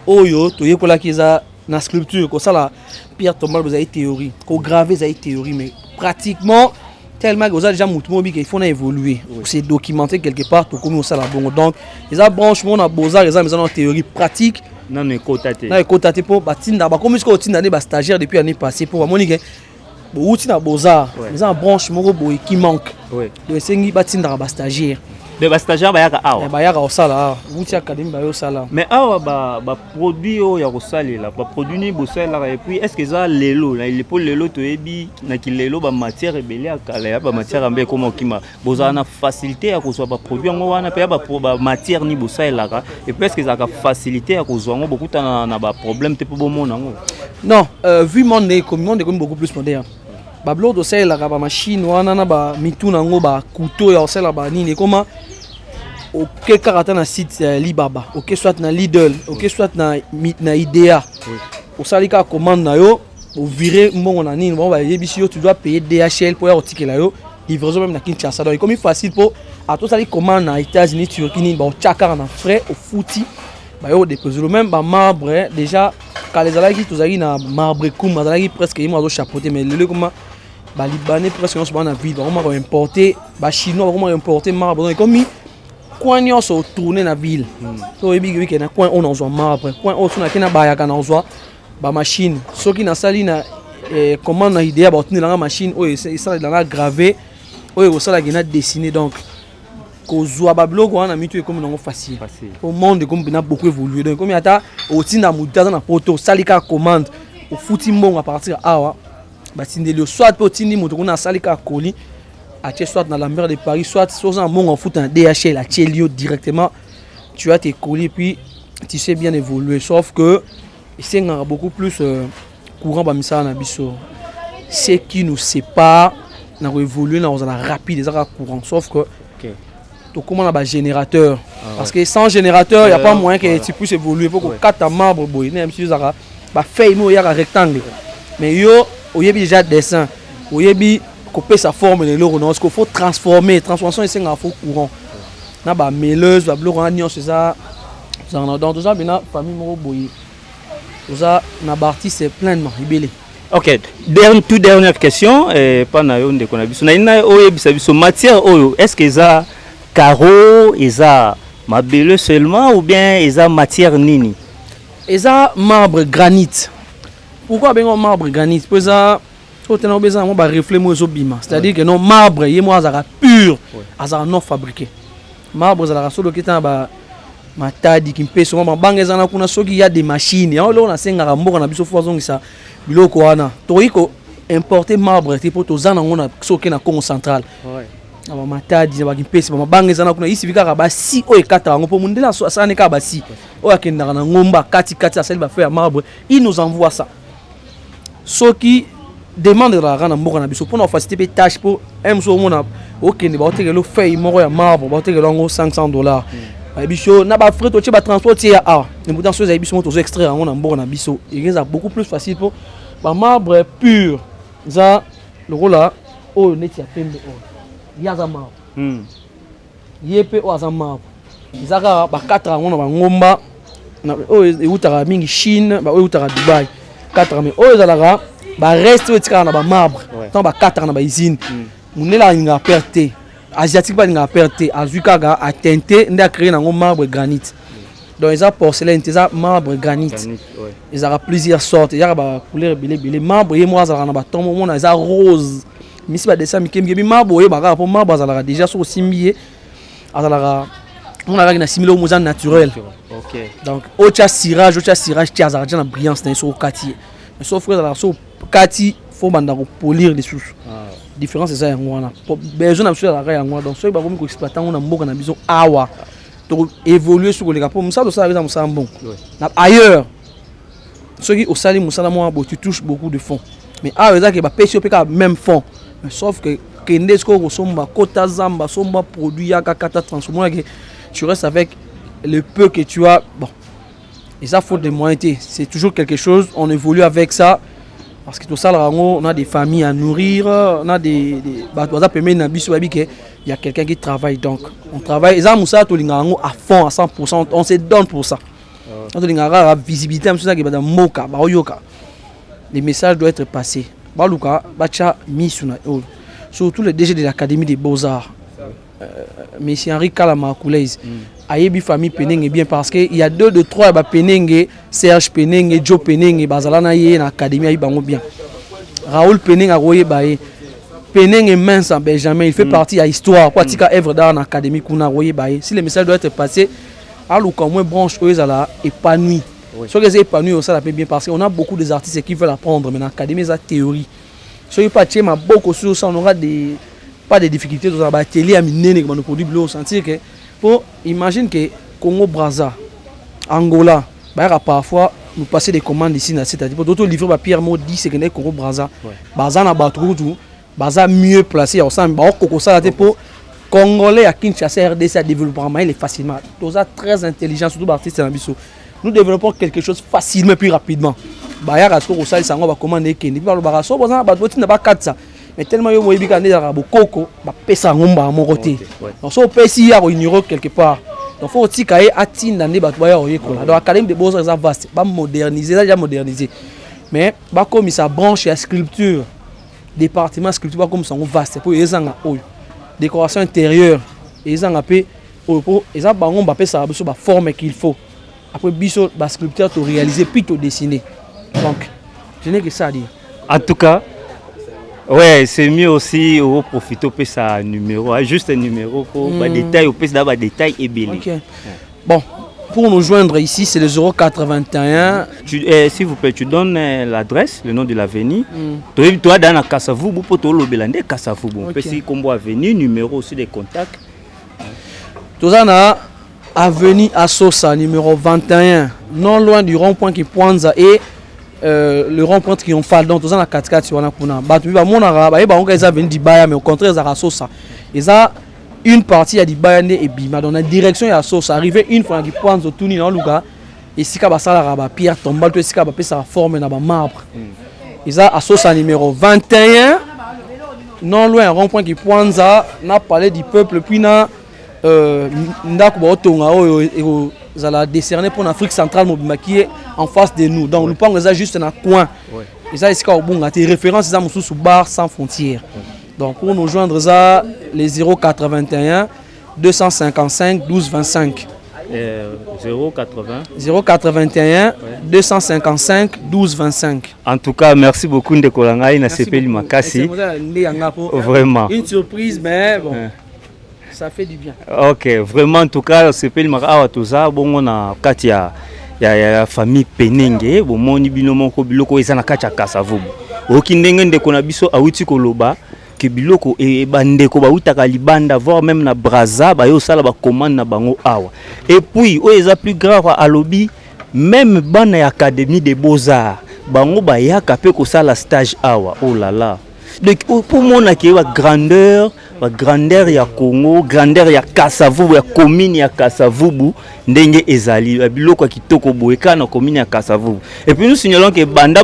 [SPEAKER 2] oyo to yekola kiza na sculpture comme ça la Pierre Tombal vous avez théorie, ko graver vous avez théorie mais pratiquement tellement que vous avez déjà moutmobi qu'il faut évoluer. C'est documenté quelque part to comme ça la bon donc les a branchement na beaux-arts les a mais en théorie pratique
[SPEAKER 5] non écotate.
[SPEAKER 2] Na écotate pour batinda ba comme ce que tinda ne ba stagiaire depuis l'année passée pour monique outil na beaux-arts les a branchement boy qui manque. Donc c'est batinda ba stagiaire.
[SPEAKER 5] De stagiaire bayaka awa
[SPEAKER 2] bayaka osala outil académie bayo sala
[SPEAKER 5] mais awa ba produit o ya kosalela ba produit ni bosala et puis est-ce que ça lelo là il pour lelo to ebi na ki lelo ba matière ebele akala ya ba matière ambe comme okima bozana na facilité ya kozwa ba produit ngo wana pe ba matière ni bosala et puis est-ce que ça ka facilité ya kozwa ngo beaucoup na ba problème te pour bomona ngo
[SPEAKER 2] non vu monde comme beaucoup plus moderne ba bloc de sel la ba machine wana na ba mitu na ngo ba couteau ya sel la ba nini comment OK karata na site Libaba OK soit na Lidl OK soit na Idea au salika commande na yo au virer mbongo na nini bon ba yebisi yo tu dois payer DHL pour ya ticket la yo livraison même na Kinshasa donc comme facile pour à tout ça commande na États-Unis Turquie ni ba chaka na frais au fouti ba yo déposer le même ba marbre déjà quand les alaki tous ali na marbre comme alaki presque ils m'ont chapeauté mais le comment ba libanais presque on se bat na ville on va importer ba chinois on va importer marbre donc comme coin nyos au tourner na ville so ebi ki na coin on en marbre coin on na kina ba ya kana on ba machine so ki na sali na comment na idée ba tenir la machine o ça la graver o ça la gina dessiner donc ko zoa ba blog on a mis tout comme non facile au monde comme na beaucoup évolué donc comme ata o tina muta na poto salika commande au fouti mbong à partir awa ba tindeli soit po tindi moto ko na salika koli à soit dans la mer de Paris, soit sur un monde en foot un DHL à Tchelio directement, tu as tes colis puis tu sais bien évoluer. Sauf que c'est beaucoup plus courant dans Bisso. Ce qui nous sépare, nous évoluer dans la rapide, des courant. Sauf que tu comment on a un générateur. Parce que sans générateur, il n'y a pas moyen que tu puisses évoluer. Il faut que 4 marbre, même si tu as un rectangle. Mais yo, il y a déjà dessin. Il y a couper sa forme de l'eau, non, ce qu'il faut transformer, transformation c'est un faux courant. Na ba mêleuse, ba bleu on c'est ça. Dans tout ça bien famille mo boyi. Tout ça na partie c'est pleinement libellé.
[SPEAKER 5] OK, toute dernière question pas na yo ndeko na biso. Na ina oyo bisa biso matière oyo, est-ce que ça carreau, ça mabele seulement ou bien ça matière nini?
[SPEAKER 2] Ça marbre granit. Pourquoi bien marbre granit? Parce que c'est-à-dire que non marbre est moi pur, azara non fabriqué. Marbre azara solo qui est ba matadi qui peut souvent banga zana kuna soki ya des machines. Ya on a senga mboka na biso fozongi sa biloko wana. Toiko importer marbre te pour tozana ngona soki na Congo central. Na ba matadi ba qui peut ba banga zana kuna isi bika ba si o ekata ngo po mundela so asane ka ba si. O akenda na ngomba kati asali ba faire marbre. Il nous envoie ça. Soki demande la rana mboka na biso pour nous faciliter tâche pour emso mona okende ba otekelo feuille moko ya marbre ba otekelo ngo $500 ba biso na ba frais to ba transport ya ne pourtant so za biso to extraire ngo na mboka na biso il est beaucoup plus facile pour ba marbre pur za le rola o neti ya pembe o ya za marbre yepe o za marbre izaka ba 4 ngo na ba ngomba na o utara mingi Chine ba o utara Dubai 4 mais o za ba reste etika na ba marbre tant ba 4 na ba usine munela nga perte asiatique ba nga perte azuka ga atente nda créer na marbre granit donc ils a porcelaine ils a marbre granit ils a plusieurs sortes il y a ba couleur belé marbre et moi ça na ba tombe mon ils a rose misi ba dessin mi kembi marbre et ba pour marbre ça déjà so simbié azala
[SPEAKER 4] on a un assimilé au mosan naturel. Donc au cirage tu as la brillance dans ce quartier. Mais sauf que dans le quartier faut polir les sous. Différence c'est ça on a besoin d'absolument la donc ceux qui vont exploiter on a beaucoup na besoin awa donc évoluer sur les capos ça ça bon ailleurs ceux qui au sali musala moi tu touches beaucoup de fonds mais ça que ba pêcher même fond mais sauf que Kendesko somba kota zamba somba produit ya kata transformer que tu restes avec le peu que tu as bon et ça faut des moyens c'est toujours quelque chose on évolue avec ça. Parce que tout ça, on a des familles à nourrir, on a il y a quelqu'un qui travaille donc. On travaille, à fond, à 100%, on se donne pour ça. On a visibilité, les messages doivent être passés. Surtout le DG de l'Académie des Beaux-Arts, M. Henri Kalama-Koulez. Ayebi famille Peneng bien parce que il y a 2 de 3 ba Peneng, Serge Peneng, Joe Peneng, bazalana yé na académie ayi bango bien. Raoul Peneng a royé baé. Peneng est mince en Benjamin, il fait partie à histoire. Quoi tika œuvre d'art en académie qu'on a royé baé. Si le message doit être passé, alors qu'au moins branche eux ala épanoui. Soit que c'est épanoui ça la peut bien parce qu'on a beaucoup des artistes qui veulent apprendre mais dans l'académie ça théorie. Soit pas tiens ma beaucoup sur ça on aura des pas de difficultés dans la atelier à miner que nous produit bleu sentir que pour imagine que Congo Brazza, Angola, parfois nous passer des commandes ici, c'est-à-dire pour d'autres livrer Pierre Maud 10 c'est que Congo Brazza, Brazza na batru tout, Brazza mieux placé au sein Koko ça pour Congolais à Kinshasa RDC développement il est facilement. Tout ça très intelligent surtout artistes en biso. Nous développons quelque chose facilement plus rapidement. Bayara to ça ça on va commander Kenya. Puis le baraso Brazza batru n'a pas 4 ça. Mais tellement yo moyebi kande za bokoko ba pesa ngomba à mon côté. Donc so pesi ya ignorer quelque part. Donc faut aussi kaye atinda ne ba toya oyekola. Donc académie de beaux-arts ça vaste, ba moderniser, ça déjà moderniser. Mais ba comme ça branche à sculpture. Département sculpture ba comme ça vaste pour ezanga oyo. Décoration intérieure, ezanga pe pour ezanga bango ba pesa biso ba forme qu'il faut. Après biso ba sculpteur to réaliser puis to dessiner. Donc je n'ai que ça à dire.
[SPEAKER 5] En tout cas ouais, c'est mieux aussi de profiter de sa numéro, juste un numéro pour des détails, au plus d'avoir des détails et bien.
[SPEAKER 4] Okay. Bon, pour nous joindre ici, c'est le 081.
[SPEAKER 5] S'il vous plaît, tu donnes l'adresse, le nom de l'avenue. Toi, dans la Kassavoubou, pour toi, le Kassavoubou. On peut essayer combo avenue, numéro aussi des contacts.
[SPEAKER 4] Tout ça, na avenue Assosa, numéro 21, non loin du rond-point qui pointe et le rond-point triomphal donc dans la 4x4 sur la kuna batu ba monara ba on ka venu d'Ibaya mais au contraire ça Sosa et ça une partie à d'Ibaya et bima dans la direction ya Sosa arrivé une fois qui pointe au tourner dans luka et si ka ba sala ba pierre tombale to si ka ba pesa forme na ba marbre et ça à Sosa numéro 21 non loin rond-point qui pointe ça n'a parlé du peuple puis na ndako ba otonga oyo la décerner pour l'Afrique centrale qui est en face de nous. Donc, nous prenons ça juste dans un coin. Et ça, c'est des références sous bar sans frontières. Donc, pour nous joindre, ça, les 081 255 12 25. 081 255 12 25.
[SPEAKER 5] En tout cas, merci beaucoup de Kolangaï na CP Limakasi. Vraiment.
[SPEAKER 4] Une surprise, mais bon. Ça fait du bien.
[SPEAKER 5] Ok, vraiment en tout cas, c'est pas le mara tout ça. Bon, on a Katia, il y a famille Penenge, bon, mon ibinomo ko biloko ezana Katia Kasavubu. Okindenge de konabiso awuti koloba ke biloko e bande ko ba utaka libanda voire même na Brazza ba yo sala ba commande na bango awa. Et puis, o eza plus grave à lobby, même ban na académie des beaux-arts, bango ba yaka pe ko sala stage awa. Oh là là. Donc pour moi, la grandeur ya Congo, grandeur ya Kasavubu, ya commune ya Kasavubu, ndenge ezali, biloko kitoko boeka na commune ya Kasavubu. Et puis nous signalons que banda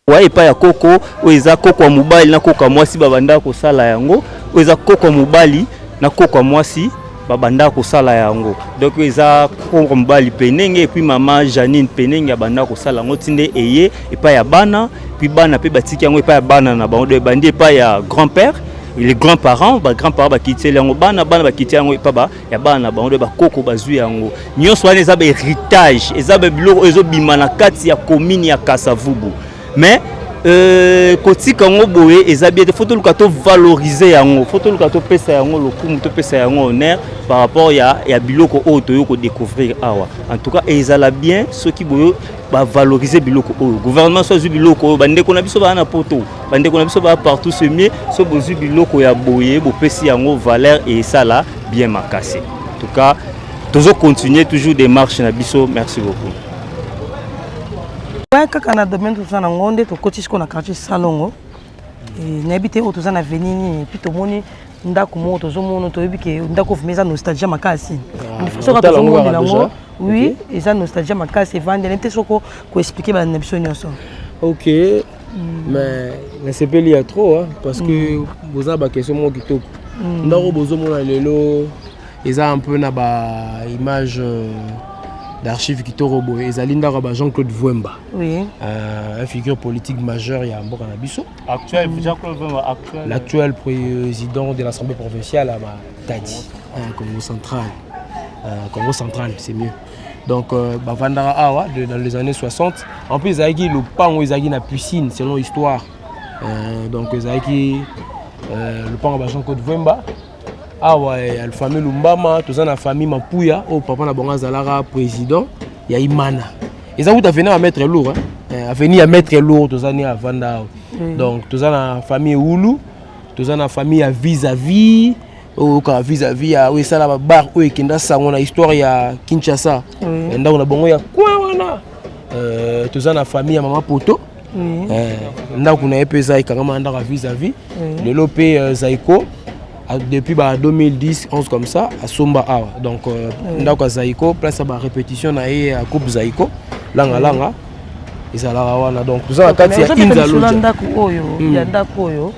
[SPEAKER 5] ouais pas ya koko, oeza koko wa mobile na koko mwasi babanda ko sala yango, oeza koko mobile na koko mwasi babanda ko sala yango. Donc oeza koko mobile Penenge et puis maman Janine Penenge babanda ko sala yango tinde eye et pas ya bana. Puis bana pe batiki yango pa bana na bande bandi pa ya grand-père les grands-parents ba kiti yango bana ba kiti yango pa ba ya bana bande ba koko bazui yango nyonso wana eza ba héritage eza ba biloko ezo bima na kati ya commune ya Kasavubu mais kotika yango boye eza bien te faut toluka to valoriser yango faut toluka to pesa yango lokumu to pesa yango honneur par rapport ya biloko oyo toyo ko découvrir awa en tout cas ezala bien ceux qui boye ba valoriser biloko oyo gouvernement so zu biloko oyo bande ko na biso ba na poto bande ko na biso ba partout c'est mieux so bozu biloko ya boye bo pesi yango valeur et ça là bien makasi en tout cas toujours continuer toujours des marches na biso merci beaucoup.
[SPEAKER 4] Kaka na domaine toza na ngonde tokoti siko na quartier Salongo nayebi te oyo toza na veni nini puis tomoni ndako moko tozomona toyebi ke ndako vumeza nostalgie makasi soka tozomona yango oui eza nostalgie makasi evande nayebi te soko koexplike bana na biso nyonso.
[SPEAKER 2] Ok mais nasepeli ya trop parce que boza bakestion moko kitoko ndako bozomona lelo eza un peu na baimage d'archives qui torobo ezali ndako ba Jean-Claude Vwemba.
[SPEAKER 4] Oui.
[SPEAKER 2] Un figure politique majeure ya mboka na biso.
[SPEAKER 5] Actuel Jean-Claude Vwemba actuel.
[SPEAKER 2] L'actuel président de l'Assemblée provinciale à Matadi, Congo central. Congo central, c'est mieux. Donc bavandara awa dans les années 60. En plus ezaki le pango ezaki na piscine selon l'histoire. Donc ezaki le pango ba Jean-Claude Vwemba. Ah ouais, la famille Lumbama, tout ça la famille Mapuya, au papa na bonga zalara président, il y a Imana. Et ça vous a venu à mettre lourd, à venir à mettre lourd tout ça ni à Vanda. Donc tout ça la famille Oulu, tout ça la famille à vis-à-vis, au cas vis-à-vis à où ça la bar où kinda ça on a histoire ya Kinshasa. Et là on a bongo ya quoi wana. Tout ça la famille à Mama Poto. Là on a épésé quand même à vis-à-vis. Le lopé Zaiko. Depuis 2010, 11 comme ça, à Somba Awa. Donc, ndako Zaiko, place à la répétition à la Coupe Zaiko, langa langa. Et ça là, donc, nous avons quatre
[SPEAKER 4] Inza Loja. Il y a ndako yo.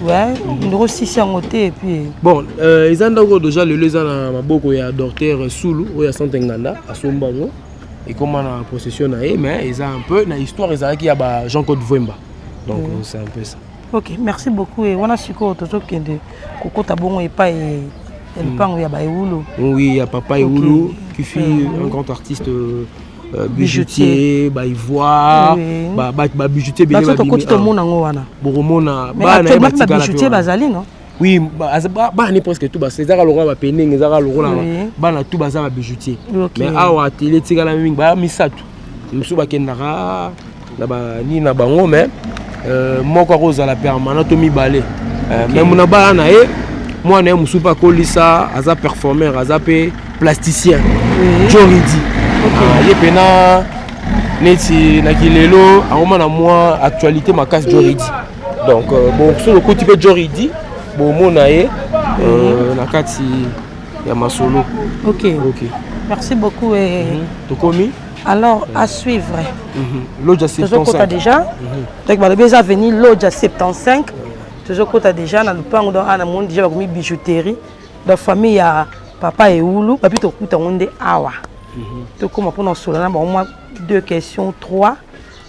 [SPEAKER 4] Ouais, nous aussi en côté et puis.
[SPEAKER 2] Bon, ils ont déjà le les ans à beaucoup il y a docteur Soulou, il y a Santenganda à Somba ngo. Et comment la procession mais ils ont un peu la histoire ils ont qui a Jean-Claude Vwemba. Donc, c'est un peu ça.
[SPEAKER 4] Ok, merci beaucoup. Et on a su que Koko Tabongo et pas et le ya Baïoulou.
[SPEAKER 2] Oui, il y a Papa Eoulou qui fait un grand artiste bijoutier, ivoire, bijoutier bien
[SPEAKER 4] sûr. Bah, tout le monde en wana.
[SPEAKER 2] Boromona,
[SPEAKER 4] bijoutier bazali non?
[SPEAKER 2] Oui, ni presque tout. C'est ça le roi pening, c'est ça le roi là. Na tout bazar bijoutier. Mais awa télé tigala ming ba misatu. Musuba kendara, na ba ni na bango mais moko roza la permanent tomi balé mais mon abala na e moi na musupa kolisa aza performeur aza pe plasticien Joridi ye pena neti na kilelo aroma na moi actualité makasi Joridi donc bon sur le côté de Joridi bon mona e na kati ya masolo.
[SPEAKER 4] OK merci beaucoup et
[SPEAKER 2] tokomi.
[SPEAKER 4] Alors, à suivre.
[SPEAKER 2] Lodja 75.
[SPEAKER 4] Déjà. Donc, il va venir Lodja 75. Toujours côté déjà dans le plan dans un monde déjà comme bijouterie. Dans la famille il y a papa et Oulu. Papi to kuta onde awa. Donc comment pour nous solana au moins 2 questions 3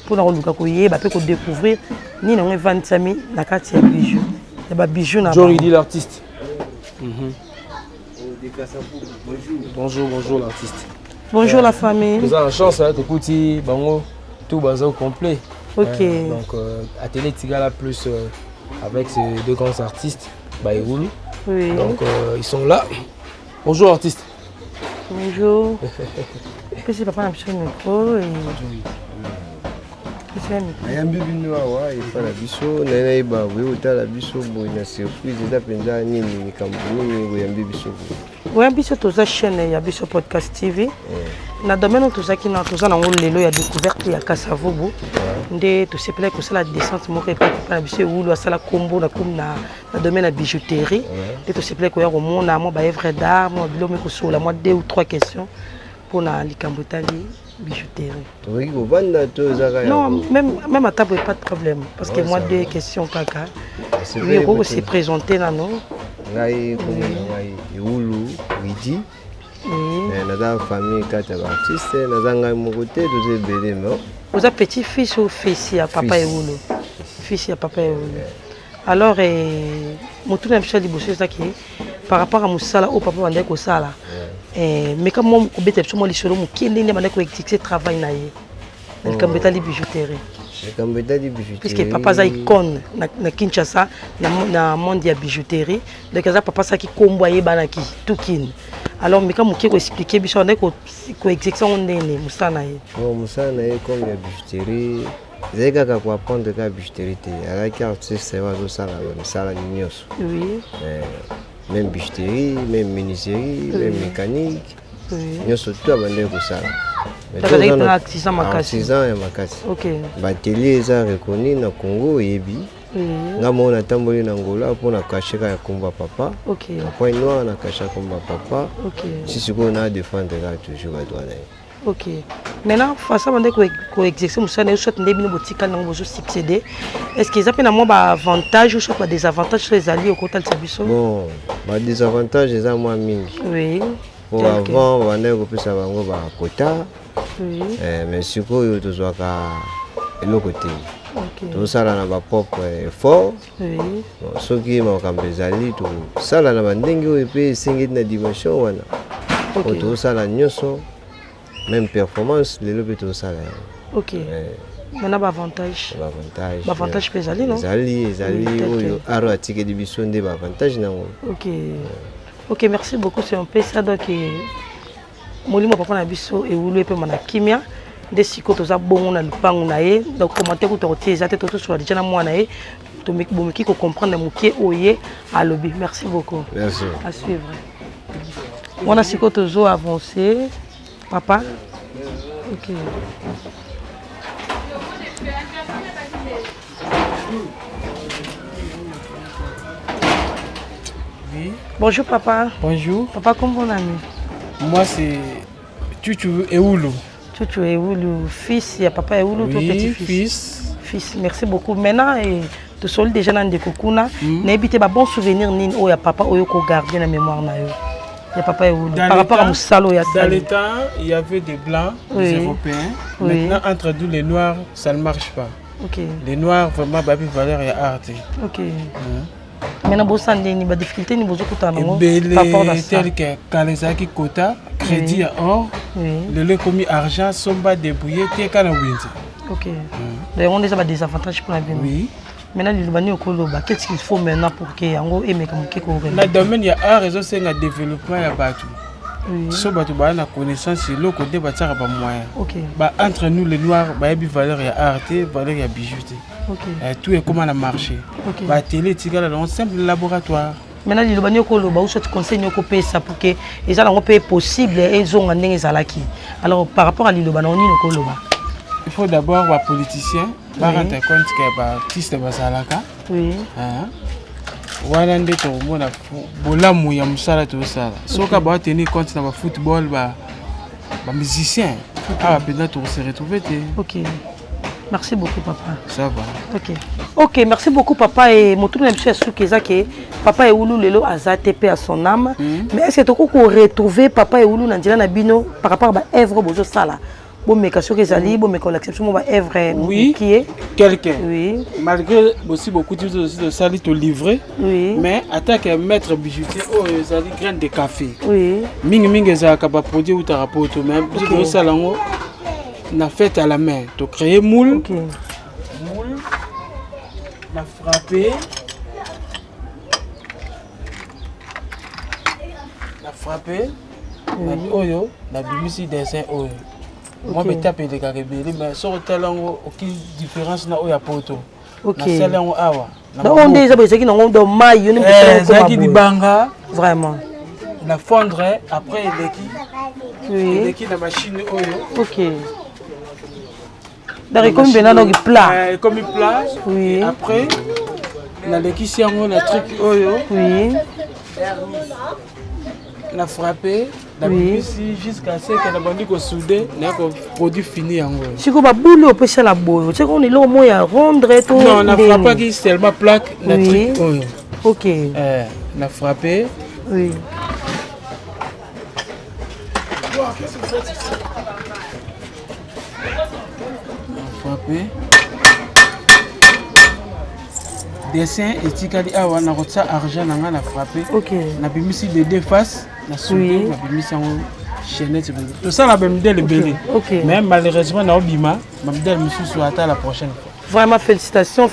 [SPEAKER 4] pour nous luka koyé ba peut découvrir ni na 25 000 na carte ya bijoux. Il y a bijoux na.
[SPEAKER 2] Joridi l'artiste. Bonjour l'artiste.
[SPEAKER 4] Bonjour la famille.
[SPEAKER 2] Vous avez la chance d'écouter tout bazar complet.
[SPEAKER 4] Ok.
[SPEAKER 2] Donc atelier Tigala plus avec ces deux grands artistes, Baïroulou.
[SPEAKER 4] Oui.
[SPEAKER 2] Donc ils sont là. Bonjour artiste.
[SPEAKER 4] Bonjour. C'est papa n'a pas micro et.
[SPEAKER 7] Ayambi bino awa ifala biso nena iba we utala biso boina surprise eza penza nini nikambo nini oyambi biso.
[SPEAKER 4] Ouais, biso toza chaîne ya biso podcast TV. Na domaine toza ki na toza na lelo ya découverte ya Kasavubu. Nde to sepela ko sala descente moko pa na biso wulu asala combo na comme na domaine ya bijouterie. Nde to sepela ko ya ko mona mo ba œuvre d'art, mo bilo me ko sola mo 2 ou 3 questions pour na likambo tali bijouterie. Non, même à table pas de problème parce que moi 2 questions kaka. Oui, on s'est présenté là non.
[SPEAKER 7] Ngai comme ngai Eoulou Widi naza famille 4 artistes naza ngai moko te toze belé mais
[SPEAKER 4] vous êtes petit fils ou fils à papa Eoulou fils à papa Eoulou alors motu na mshali bosso ça qui par rapport à musala au papa bande ko sala mais comme moi ko bete mo lisolo mo kende ne bande ko exécuter travail na ye na likambo etali bijouterie.
[SPEAKER 7] likambo etali bijouterie
[SPEAKER 4] puisque papa aza icône na Kinshasa na monde ya bijouterie, donc aza papa asaki kombo ayebanaki tukine. Alors meka moke koexplike biso ande koexecution ndene mosala na ye.
[SPEAKER 7] mosala na ye kombo ya bijouterie ezali kaka koapprendre kaka bijouterie te, azalaki artiste bazosala misala nyonso. Même bijouterie, même menuiserie, même mécanique, nyonso tu abandaki kosala. artisan ya makasi. Batelier eza reconnu na Congo eyebi. Nga moko natamboli na Angola mpona kashe kaka komba papa. Point noir na kashe komba papa. Si sikoyo na défendre kaka toujours badroit na ye.
[SPEAKER 4] Ok. Maintenant, face à ce qu'on exerce, nous sommes succéder. Est-ce qu'ils appellent à moi avantage ou soit désavantage sur les alliés au côté de Sabiso?
[SPEAKER 7] Bon, désavantage c'est à moi mingi.
[SPEAKER 4] Oui.
[SPEAKER 7] Pour avant, on a coupé ça bango ba quota.
[SPEAKER 4] Oui.
[SPEAKER 7] Mais si quoi il te soit à l'autre côté. Tout ça là na propre effort. Oui. Ce qui m'a campé zali tout ça là na bandengo et puis singi na dimension wana. Tout ça là nyoso. Même performance, les lobes tout ça.
[SPEAKER 4] Ok. Maintenant, avantage. Avantage peut aller, non?
[SPEAKER 7] Les alliés, aro attiqué de bisson des avantages, non?
[SPEAKER 4] Ok. Ok, merci beaucoup. C'est un peu ça donc. Molimo papa na biso et vous lui peut mana kimia. Des sikoto za bon na lupango na ye. Donc commentaire que tu as été sur déjà na moi na ye. To make bomiki ko comprendre mokie oye à lobby. Merci beaucoup.
[SPEAKER 7] Merci.
[SPEAKER 4] À suivre. On a sikoto zo avancé. Papa? Ok.
[SPEAKER 2] Oui.
[SPEAKER 4] Bonjour papa.
[SPEAKER 2] Bonjour.
[SPEAKER 4] Papa, comme bon ami?
[SPEAKER 2] Moi c'est Tutu Eoulou.
[SPEAKER 4] Tutu Eoulou, fils, il y a papa Eoulou,
[SPEAKER 2] oui,
[SPEAKER 4] toi petit-fils. Fils, merci beaucoup. Maintenant, tu soldes déjà dans des cocoonas. N'habitez pas bon souvenir ni où il y a papa où il faut garder la mémoire na yo. Il y a papa Eoulou. Par rapport à Moussalo, il y a
[SPEAKER 2] dans le temps, il y avait des blancs, des Européens. Maintenant, entre nous les noirs, ça ne marche pas.
[SPEAKER 4] Okay.
[SPEAKER 2] Les noirs, vraiment, babi valeur et art.
[SPEAKER 4] Ok. Maintenant, vous avez des difficultés, vous
[SPEAKER 2] avez des tels que quand les acquis quota, crédit à or, le commis argent, somba débrouillé, t'es qu'à la winter.
[SPEAKER 4] Ok. D'ailleurs, on a des avantages pour la vie.
[SPEAKER 2] Oui.
[SPEAKER 4] Maintenant, qu'est-ce qu'il faut maintenant pour que Yango ait
[SPEAKER 2] dans le domaine, il y a un réseau qui a développé à Batou. Si on a la connaissance, c'est l'autre côté, il y a moyen. Entre nous, les noirs, il y a valeur et art, valeur et bijouterie. Tout est comment ça marche. La télé, c'est un simple laboratoire.
[SPEAKER 4] Maintenant, il y a des conseils pour ça pour que les gens puissent possible et ils ont un zalaki. Alors, par rapport à l'île,
[SPEAKER 2] il faut d'abord les politiciens rendre compte que les artistes sont oui. Wana nde to mona bolamu ya musala to sala. Soka ba tenir compte na football ba musicien. Ah peut-être on se retrouver.
[SPEAKER 4] OK. Merci beaucoup papa.
[SPEAKER 2] Ça va.
[SPEAKER 4] OK. OK, merci beaucoup papa et motu na monsieur Soukeza que papa Eoulou lelo azate paix à son âme. Mais est-ce que tu peux retrouver papa Eoulou na ndila na bino par rapport à œuvre bozo sala? Bon, mais quand bon, mais quand l'acception va œuvre
[SPEAKER 2] oui,
[SPEAKER 4] qui est
[SPEAKER 2] quelqu'un.
[SPEAKER 4] Oui.
[SPEAKER 2] Malgré aussi beaucoup de salis te livrer.
[SPEAKER 4] Oui.
[SPEAKER 2] Mais attaque un maître bijoutier oh sali graine de café.
[SPEAKER 4] Oui.
[SPEAKER 2] Mingi za capable produire ou ta rapport même. Parce que ça là on a fait à la main. Tu créer moule.
[SPEAKER 4] OK.
[SPEAKER 2] Moule. La frapper. La frapper. Oyo, la bimisi dessin oyo. Moi je tape des caribéries mais sur tel aucune différence na oya poto.
[SPEAKER 4] OK.
[SPEAKER 2] Na celle on awa.
[SPEAKER 4] Donc on dit ça qui n'ont de maille, on
[SPEAKER 2] ça qui di banga
[SPEAKER 4] vraiment.
[SPEAKER 2] La fondre après
[SPEAKER 4] oui.
[SPEAKER 2] la machine oyo.
[SPEAKER 4] OK. D'accord, comme bien dans le plat.
[SPEAKER 2] Comme le plat.
[SPEAKER 4] Oui.
[SPEAKER 2] Après na leki si on la truc oyo.
[SPEAKER 4] Oui.
[SPEAKER 2] La frapper, la bimisi jusqu'à ce que la bandi ko soudé, na ko produit fini en gros.
[SPEAKER 4] Si ko ba boule on peut ça la boule. C'est qu'on est là au moins à rendre tout.
[SPEAKER 2] Non, la frapper qui seulement plaque la truc oyo.
[SPEAKER 4] OK.
[SPEAKER 2] La frapper.
[SPEAKER 4] Oui.
[SPEAKER 2] Frapper. Dessin et tikali awa na rotsa argent na nga na frapper.
[SPEAKER 4] OK.
[SPEAKER 2] Na bimisi de deux faces na soudé na bimisi en chaînette tout ça la modèle belé mais malheureusement na obima modèle monsieur soit à la prochaine fois.
[SPEAKER 4] Vraiment félicitations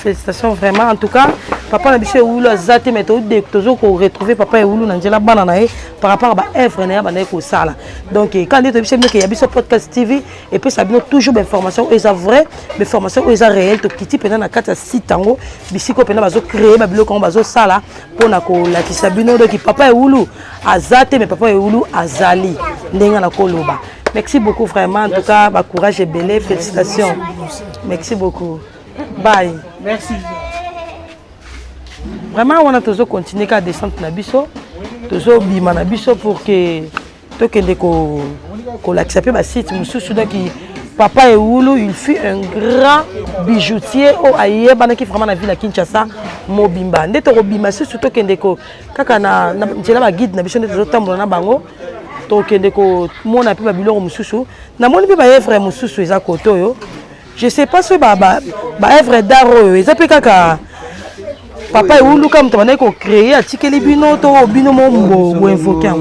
[SPEAKER 4] vraiment en tout cas papa na biso Eulu azate mais toujours ko retrouver papa Eulu na njela bana na par rapport à œuvre na bana ko sala donc quand on biso que ya biso podcast TV et puis ça bino toujours des informations et ça vrai des informations et ça réel to kiti pena na kata site tango bisiko pena bazo créer ba biloko bazo sala pona ko lakisa bino donc papa Eulu azate mais papa Eulu azali ndenga na koloba. Merci beaucoup vraiment en tout cas ba courage et belle félicitations. Merci beaucoup. Bye.
[SPEAKER 2] Merci.
[SPEAKER 4] Vraiment, on a toujours continué à descendre na biso, toujours bima na biso pour que to kende ko l'accepter ba site monsieur donc papa Eulu il fut un grand bijoutier au aye bana ki vraiment na ville à Kinshasa mobimba. Ndeto ko bima surtout kende ko kaka na njela ba guide na biso ndeto tambola na bango. To kende ko mona pe ba biloko mususu na moni pe ba œuvre mususu eza koto yo. Je sais pas si ba œuvre d'art eza pe kaka papa Eulu comme tu vas créer article bino to bino mo invoquer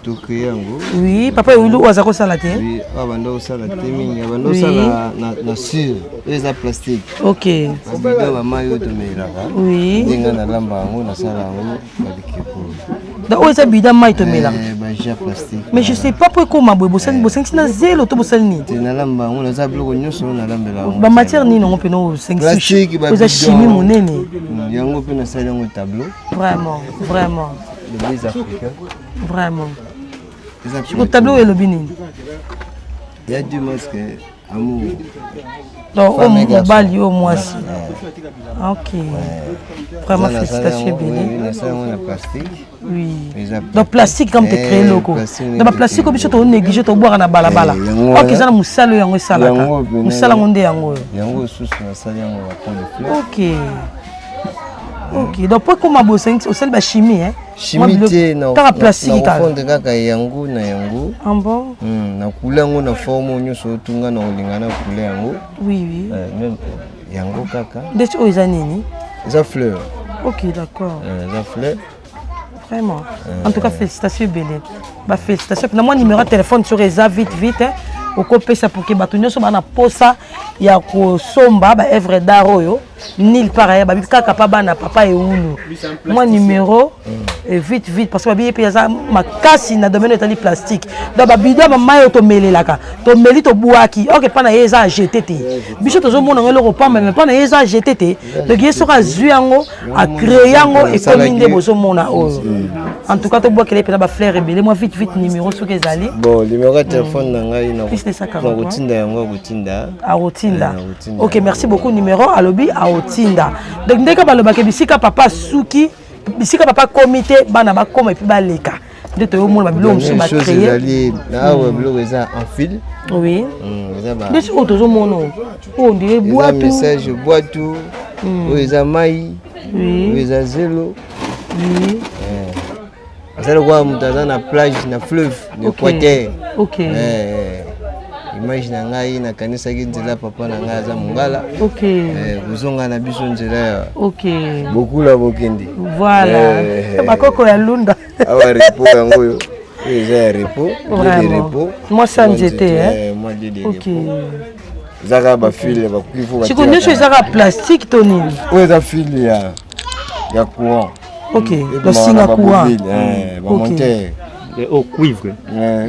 [SPEAKER 7] to créer ngo
[SPEAKER 4] oui papa Eulu ozako sala te
[SPEAKER 7] oui abando sala te mingi abando sala na sur eza plastique
[SPEAKER 4] OK
[SPEAKER 7] abando ba mayo to melaka
[SPEAKER 4] oui
[SPEAKER 7] dinga na lamba ngo na sala ngo badikeko
[SPEAKER 4] da oza bida mai to melaka
[SPEAKER 7] ba ja plastique
[SPEAKER 4] mais je sais pas pourquoi bo bosani na zelo to bosani ni
[SPEAKER 7] te na lamba ngo na za biloko nyonso na lambela ngo
[SPEAKER 4] ba matière ni ngo pe no 5
[SPEAKER 7] plastique ba
[SPEAKER 4] oza chimie monene
[SPEAKER 7] yango pe na sala ngo tableau
[SPEAKER 4] vraiment
[SPEAKER 7] les africains
[SPEAKER 4] vraiment le tableau est le bini
[SPEAKER 7] il y a du masque amour
[SPEAKER 4] donc au mobile au moins OK vraiment félicitations bien oui donc plastique comme tu crées loco donc plastique comme tu négliger to boire na balabala OK ça na musalo yango sala musala ngonde yango
[SPEAKER 7] susu na sala yango ba
[SPEAKER 4] OK donc pour comment bosser au sel ba chimie hein
[SPEAKER 7] chimie
[SPEAKER 4] non plastique
[SPEAKER 7] ka fond kaka yango na yango
[SPEAKER 4] ah bon
[SPEAKER 7] na couleur yango na forme nyonso tunga na olingana couleur yango
[SPEAKER 4] oui
[SPEAKER 7] même yango kaka
[SPEAKER 4] des choses nini
[SPEAKER 7] eza fleur
[SPEAKER 4] OK d'accord
[SPEAKER 7] eza fleur
[SPEAKER 4] vraiment en tout cas félicitations belé ba félicitations na moi numéro de téléphone sur eza vite hein okopesa pour que bato nyonso bana posa ya kosomba ba œuvre d'art oyo nil pareil ba kaka pa bana papa Eulu moi numéro vite parce que ba bien ça makasi na domaine etali plastique donc ba bido ba mayo to melelaka to meli to buaki OK pa na yeza jeter te biso tozo mona ngelo ko pa mais pa na yeza jeter te donc yeso ka zu yango a créer yango et comme inde bozo mona oyo en tout cas to boakele pe na ba fleur ebele moi vite numéro sur ezali
[SPEAKER 7] bon numéro de téléphone na ngai na
[SPEAKER 4] rotinda
[SPEAKER 7] yango rotinda
[SPEAKER 4] OK merci beaucoup numéro alobi a rotinda donc ndeka balobaka bisika papa suki bisika papa comité bana ba koma et puis ba leka ndeto yo mona ba biloko musu ba créer
[SPEAKER 7] na wa biloko eza en fil
[SPEAKER 4] oui
[SPEAKER 7] eza ba
[SPEAKER 4] des autres zo mono on dirait boîte
[SPEAKER 7] message boîte eza mai eza zelo
[SPEAKER 4] oui
[SPEAKER 7] azali kwa mutaza na plage na fleuve de Poitiers
[SPEAKER 4] OK
[SPEAKER 7] image na ngai na kanisa ki nzela papa na ngai aza mongala kuzonga na biso nzela
[SPEAKER 4] OK
[SPEAKER 7] beaucoup la bokende
[SPEAKER 4] voilà bakoko ya lunda
[SPEAKER 7] awa repo yango yo eza repo de repo
[SPEAKER 4] moi ça nzete hein
[SPEAKER 7] moi de
[SPEAKER 4] OK
[SPEAKER 7] zaka ba fil ba kifo ba
[SPEAKER 4] tu connais chose zaka plastique tonini
[SPEAKER 7] eza fil ya courant
[SPEAKER 4] OK le singa courant
[SPEAKER 7] ba monter
[SPEAKER 5] au cuivre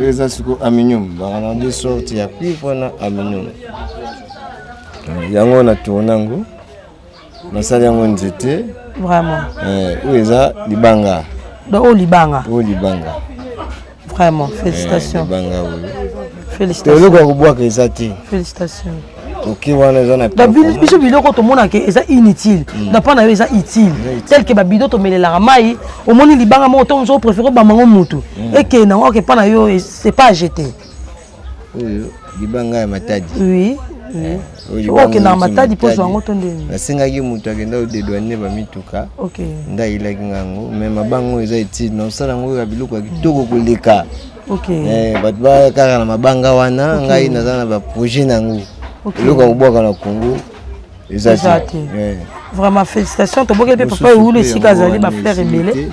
[SPEAKER 7] eza siko aluminium bana de sorte ya cuivre na aluminium yango na tournango na sala yango nzete
[SPEAKER 4] vraiment
[SPEAKER 7] eza libanga
[SPEAKER 4] do libanga vraiment félicitations
[SPEAKER 7] libanga
[SPEAKER 4] félicitations
[SPEAKER 7] to ko boaka eza te
[SPEAKER 4] félicitations
[SPEAKER 7] OK wana eza na
[SPEAKER 4] biso biloko to mona ke eza inutile na pa na yo eza utile tel que ba bido to melela mai au moni libanga mo to on préfère ba mango mutu et que na OK pa na yo c'est pas à jeter
[SPEAKER 7] libanga ya matadi
[SPEAKER 4] oui OK na matadi poso yango to ndeni
[SPEAKER 7] nasengaki mutu akenda odedwane ba mituka
[SPEAKER 4] OK
[SPEAKER 7] ndailaki ngango mais mabango eza utile na osala ngo ya biloko ya kitoko koleka
[SPEAKER 4] OK
[SPEAKER 7] bato ba kaka na mabanga wana ngai naza na ba projet nango eloko koboka na Congo ezati
[SPEAKER 4] vraiment félicitations to boke pe papa Eulu esika azali ba frère ebele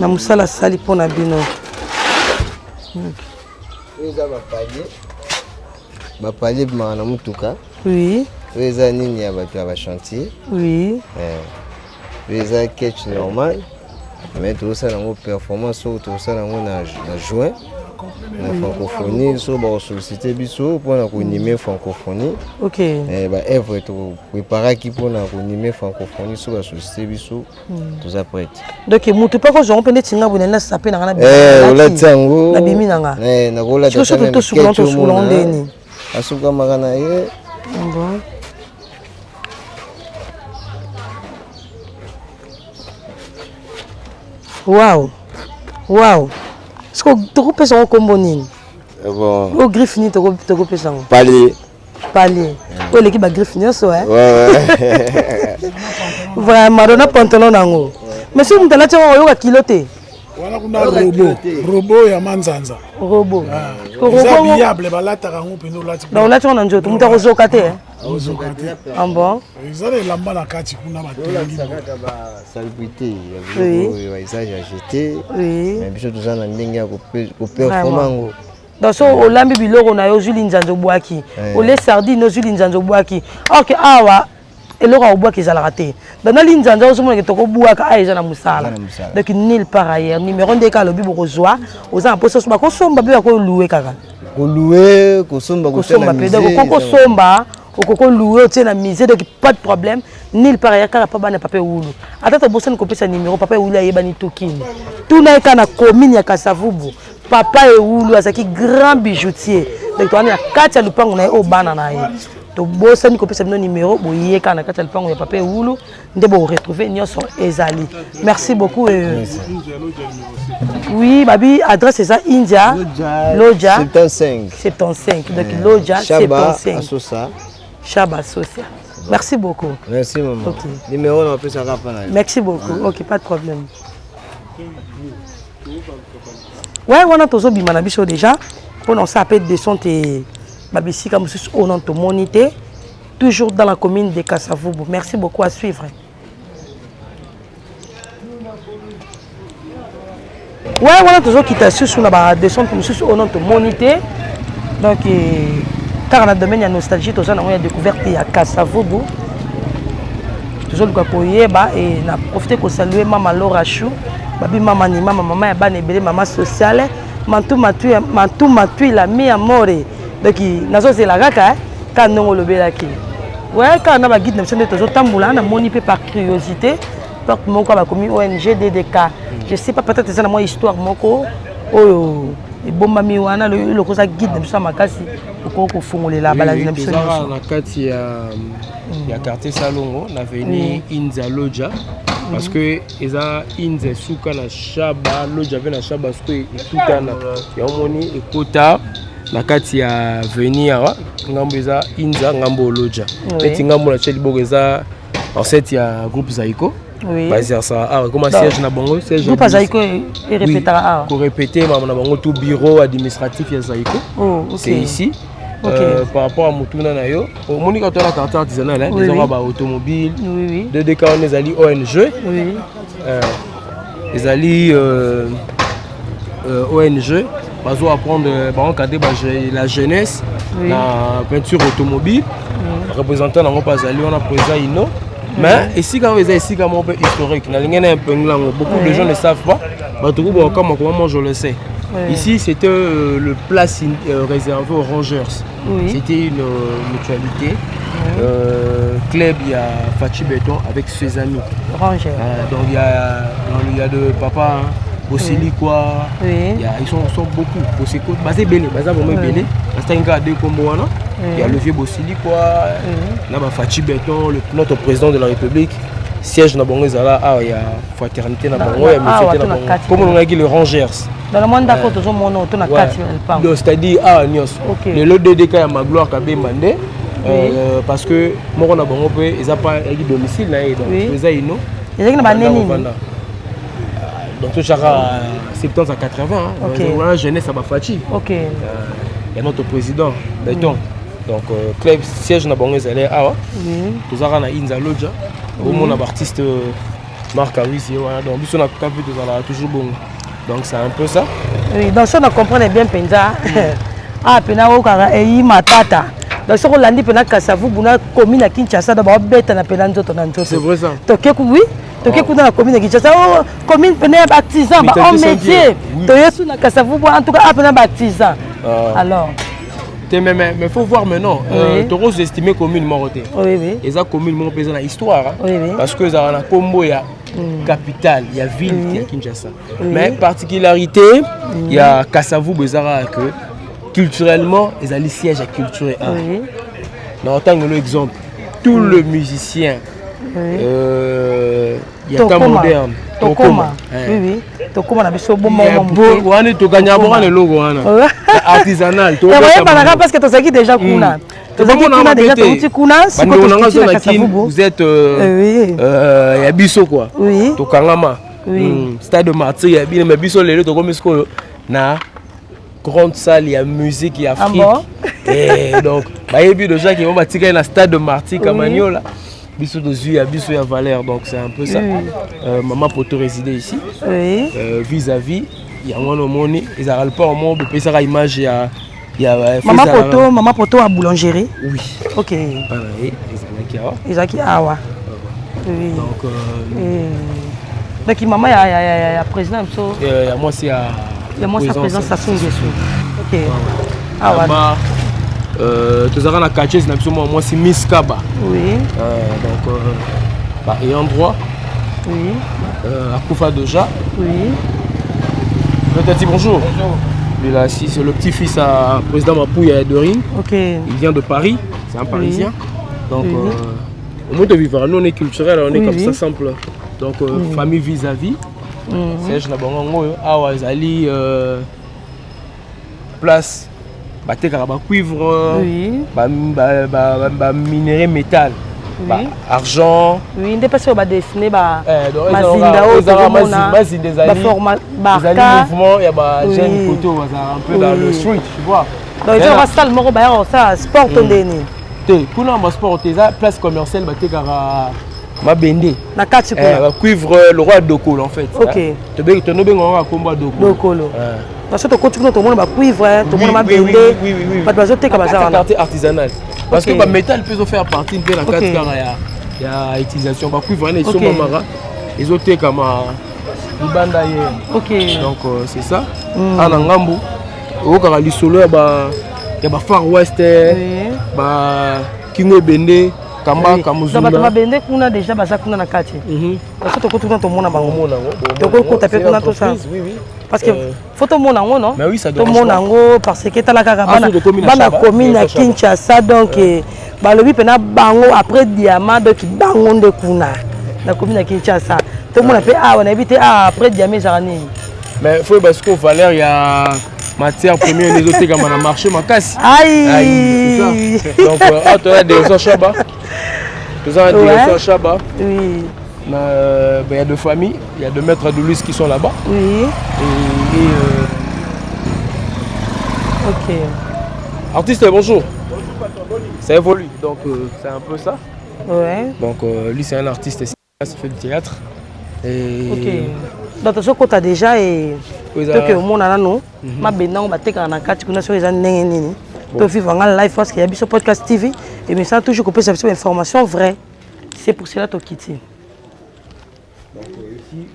[SPEAKER 4] na musala sali pona bino
[SPEAKER 7] eza bapalier bimaka na mutuka
[SPEAKER 4] Oui.
[SPEAKER 7] oyo eza nini ya bato ya bachantier
[SPEAKER 4] Oui.
[SPEAKER 7] oyo eza catch normal mais tozosala yango performance oyo tozosala yango na juin na francophonie so bakosollicite biso mpona konime francophonie baevre topreparaki mpona konime francophonie so basollicite biso toza prête
[SPEAKER 4] donc motu mpe kozwango mpe neti nga bonena sape na nga
[SPEAKER 7] olati yango
[SPEAKER 4] nabimi na nga
[SPEAKER 7] nakolatosukulao ndeni asukamaka na ye
[SPEAKER 4] wow siko tokopesa yango kombo nini o griffe nini tokopesa yango palier oyo eleki bagriffe nyonso vraiment dona pantalon nango mais soki moto alati yango oyoka kilo te
[SPEAKER 8] wana kuna robo ya manzanza
[SPEAKER 4] robo
[SPEAKER 8] eza biable balataka yango mpenza olati
[SPEAKER 4] yango na nzoto moto akozoka te bon
[SPEAKER 8] eza na elamba na kati kuna
[SPEAKER 7] basalbrité ya baisage ya jeté mais biso toza na ndenge ya koperforma yango
[SPEAKER 4] donc so olambi biloko na yo ozwi linzanza obwaki olie sardine ozwi linzanza obwaki orke awa eloko akobwaka ezalaka te donc na linzanza ozomonake tokobwaka a eza na mosala donc nil par ailleurs numéro ndeka alobi bokozwa oza na mposa so bakosomba mpe bakoluwe kaka
[SPEAKER 7] koluwe kosomba
[SPEAKER 4] mpe donc okokosomba okokoluwe otie na musée donc pas de problème nil par ailleurs kaka pa bana papa ewulu ata tobosani kopesa numéro papa ewulu ayebani tokini tuna ye kaka na commune ya Kasavubu papa ewulu azalaki grand bijoutier donc toani na kati ya lupango na ye oyo bana na ye tobosani kopesa bino numéro boye kaka na kati ya lupango ya papa ewulu nde boretrouve nyonso ezali merci beaucoup oui babi adresse eza India Lodja 75 donc Lodja 75 Chaba Sosia. Merci beaucoup.
[SPEAKER 7] Merci maman. Numéro on peut savoir pas.
[SPEAKER 4] Merci beaucoup. OK, pas de problème. Ouais, on a toujours bima na biso déjà. Pour nous s'appeler de son te babisi comme sous au nom de monité toujours dans la commune de Kasavubu. Merci beaucoup à suivre. Ouais, on a toujours quitté sous na descente comme sous au nom de monité. Donc car dans le domaine de la nostalgie, nous avons découvert qu'il y a Kasavubu. Nous avons koyeba et na profité pour saluer maman Laura Chou, babi maman ni maman ya bana ebele maman sociale, mantu matu la mi amore. Donc nazo zela kaka ka ndongo lobelaki. Ouais, quand na ba guide na biso ndeto zotambola na moni pe par curiosité, porte moko ba komi ONG DDK. Je sais pas peut-être ça na moi histoire moko oyo ebomba mi wana le koza guide na biso makasi okoko fongolela baladi na biso
[SPEAKER 2] na kati ya quartier Salongo na veni Inza Lodja parce que eza Inza suka na Shaba Lodja ve na Shaba suka etutana ya omoni ekota na kati ya venir ngambo eza Inza ngambo Lodja peti ngambo na cheli bogo eza enceinte ya groupe Zaiko.
[SPEAKER 4] Oui.
[SPEAKER 2] Basé ça comment siège na bango siège
[SPEAKER 4] groupe Zaiko et répétera ah
[SPEAKER 2] pour répéter na bango tout bureau administratif ya Zaiko.
[SPEAKER 4] Oh, OK.
[SPEAKER 2] C'est ici. Par rapport à Mutuna na yo omoni ka to la carte artisanale ils ont ba automobile de déca on ezali ONG ezali ONG bazo apprendre ba encadrer la jeunesse na peinture automobile représentant na pas ali on a président Ino. Mais ici quand vous êtes ici comme un peu historique, beaucoup de gens ne savent pas. Comme moi je le sais. Ici c'était le place réservé aux rangers. C'était une mutualité. Club il y a Fachi Béton avec ses amis.
[SPEAKER 4] Rangers.
[SPEAKER 2] Donc il y a de papa Bossili quoi. Ils sont beaucoup. Bossili basé belé, basé vraiment belé. Parce qu'il y a deux combos là. Il y a le vieux Bossili quoi. Là Fachi Béton, notre président de la République. Siège na bango ezala ah il y a fraternité na bango ya métier na bango. Comme on a dit le Rangers.
[SPEAKER 4] Dans le monde d'accord toujours mon auto na 4
[SPEAKER 2] pas. Donc c'est-à-dire ah nyos. Le lot DDK ya Magloire Kabé Mandé. Parce que moi on a bango pe ils a pas domicile là donc les aïno.
[SPEAKER 4] Ils na baneni.
[SPEAKER 2] Donc tout chara 70 à 80 on a jeunesse à Bafachi.
[SPEAKER 4] OK.
[SPEAKER 2] Il y a notre président Béton. Donc club siège na bango ezala ah. Tous ara na Inza Lodja. Au monde artiste Marc Awisi voilà donc biso na capé tous ala toujours bon. Donc c'est un peu ça.
[SPEAKER 4] Oui, donc ça on comprend bien Penza. ah pena okara eyi matata donc soko landi pena Kasavubu na commune à Kinshasa da ba beta na pena nzoto na nzoto.
[SPEAKER 2] C'est vrai ça.
[SPEAKER 4] Toke oui toke kuna na commune à Kinshasa oh commune pena artisan ba en métier to yesu na Kasavubu en tout cas ah pena artisan alors
[SPEAKER 2] mais faut voir maintenant toro estimé commune Moroté.
[SPEAKER 4] Oui.
[SPEAKER 2] Et ça commune mon présent dans histoire
[SPEAKER 4] oui.
[SPEAKER 2] Parce que ça na combo ya capitale, il y a ville qui est Kinshasa. Mais particularité, il y a Kasavubu Bezara que culturellement, ils ont le siège à culture. Dans autant que l'exemple, tout le musicien, il y a temps moderne.
[SPEAKER 4] Tokoma. Oui. Tokoma na biso bon moment.
[SPEAKER 2] On est au Ganyabora le logo artisanal.
[SPEAKER 4] Parce que tu as déjà kuna.
[SPEAKER 2] Vous êtes Yabiso quoi.
[SPEAKER 4] Oui.
[SPEAKER 2] Tokangama. Stade de Martyr, il y a Biso Lelo, Tokomisko na grande salle, il y a musique, il y a Afrique. Et donc, il y a des gens qui vont bâtir un stade de Martyr comme Agnola. Biso de Zuya, Biso ya Valère, donc c'est un peu ça. Maman pour te résider ici. Vis-à-vis, il y a un moment, ils n'arrêtent pas au monde, ils peuvent image.
[SPEAKER 4] Maman Poto à boulangerie.
[SPEAKER 2] Oui.
[SPEAKER 4] Ok.
[SPEAKER 2] Isaki
[SPEAKER 4] Awa. Oui. Donc maman il y a président
[SPEAKER 2] moi c'est à
[SPEAKER 4] président Sassou Nguesso. Ok.
[SPEAKER 2] Awa. Tu as la quartier moi c'est Miss Kaba.
[SPEAKER 4] Oui.
[SPEAKER 2] Donc ayant droit.
[SPEAKER 4] Oui.
[SPEAKER 2] À Koufa Doja.
[SPEAKER 4] Oui.
[SPEAKER 2] Peut-être bonjour. Là, si c'est le petit-fils à président Mapouya Dorine.
[SPEAKER 4] Ok.
[SPEAKER 2] Il vient de Paris, c'est un Parisien. Donc, au moins de vivre, nous on est culturel, on est comme ça simple. Donc, famille vis-à-vis. C'est je n'ai pas Ali place, cuivre, minerai métal. Argent.
[SPEAKER 4] Oui, il dépasse au dessiné
[SPEAKER 2] Mazinda mouvement, il y a des jeunes photos un peu dans le street, tu vois.
[SPEAKER 4] Donc il y a salle moro ça sport ndeni.
[SPEAKER 2] Kuna ma sport place commerciale ma bende.
[SPEAKER 4] Na kati
[SPEAKER 2] cuivre le roi Dokolo en fait.
[SPEAKER 4] OK.
[SPEAKER 2] Tu no benga combat
[SPEAKER 4] Dokolo. Parce que tu continue tout le monde cuivre, tout le monde ma bende. Pas besoin de bazar
[SPEAKER 2] artisanal. Parce que le métal peut faire partie de la 4 il y a utilisation ba cuivre et so mamara. Ils ont comme libanda hier.
[SPEAKER 4] OK.
[SPEAKER 2] Donc c'est ça. En ngambu. Au kara lisolo ba Far West ba Kingo Bende Kamba Kamuzunda.
[SPEAKER 4] Donc ba bende kuna déjà baza kuna na kati. Parce que tu continue tout le monde bango. Donc ko taper kuna tout ça.
[SPEAKER 2] Oui.
[SPEAKER 4] Parce que photo mon ango non.
[SPEAKER 2] Mais oui ça doit.
[SPEAKER 4] Tout mon ango parce que ta la karabana bana commune à Kinshasa donc balobi pena bango après diamant donc bango de kuna la commune à Kinshasa. Tout le monde fait on habite après diamant jarani.
[SPEAKER 2] Mais faut parce qu'au Valère il y a matière première les autres comme on a marché ma casse.
[SPEAKER 4] Aïe.
[SPEAKER 2] C'est ça. Donc tu as des Chaba. Tu as des Chaba.
[SPEAKER 4] Oui.
[SPEAKER 2] Il y a deux familles, il y a deux maîtres de Luis qui sont là-bas.
[SPEAKER 4] Oui. Ok.
[SPEAKER 2] Artiste, bonjour. Ça évolue, donc c'est un peu ça.
[SPEAKER 4] Ouais.
[SPEAKER 2] Donc lui c'est un artiste, ça fait du théâtre. Et...
[SPEAKER 4] Ok. Donc ce que tu as déjà et donc au monde non, ma bena on va te kana kati kuna sur les années nini. To vivre en live parce qu'il y a sur podcast TV et mais ça toujours couper cette information vraie. C'est pour cela to quitter.
[SPEAKER 2] Donc ici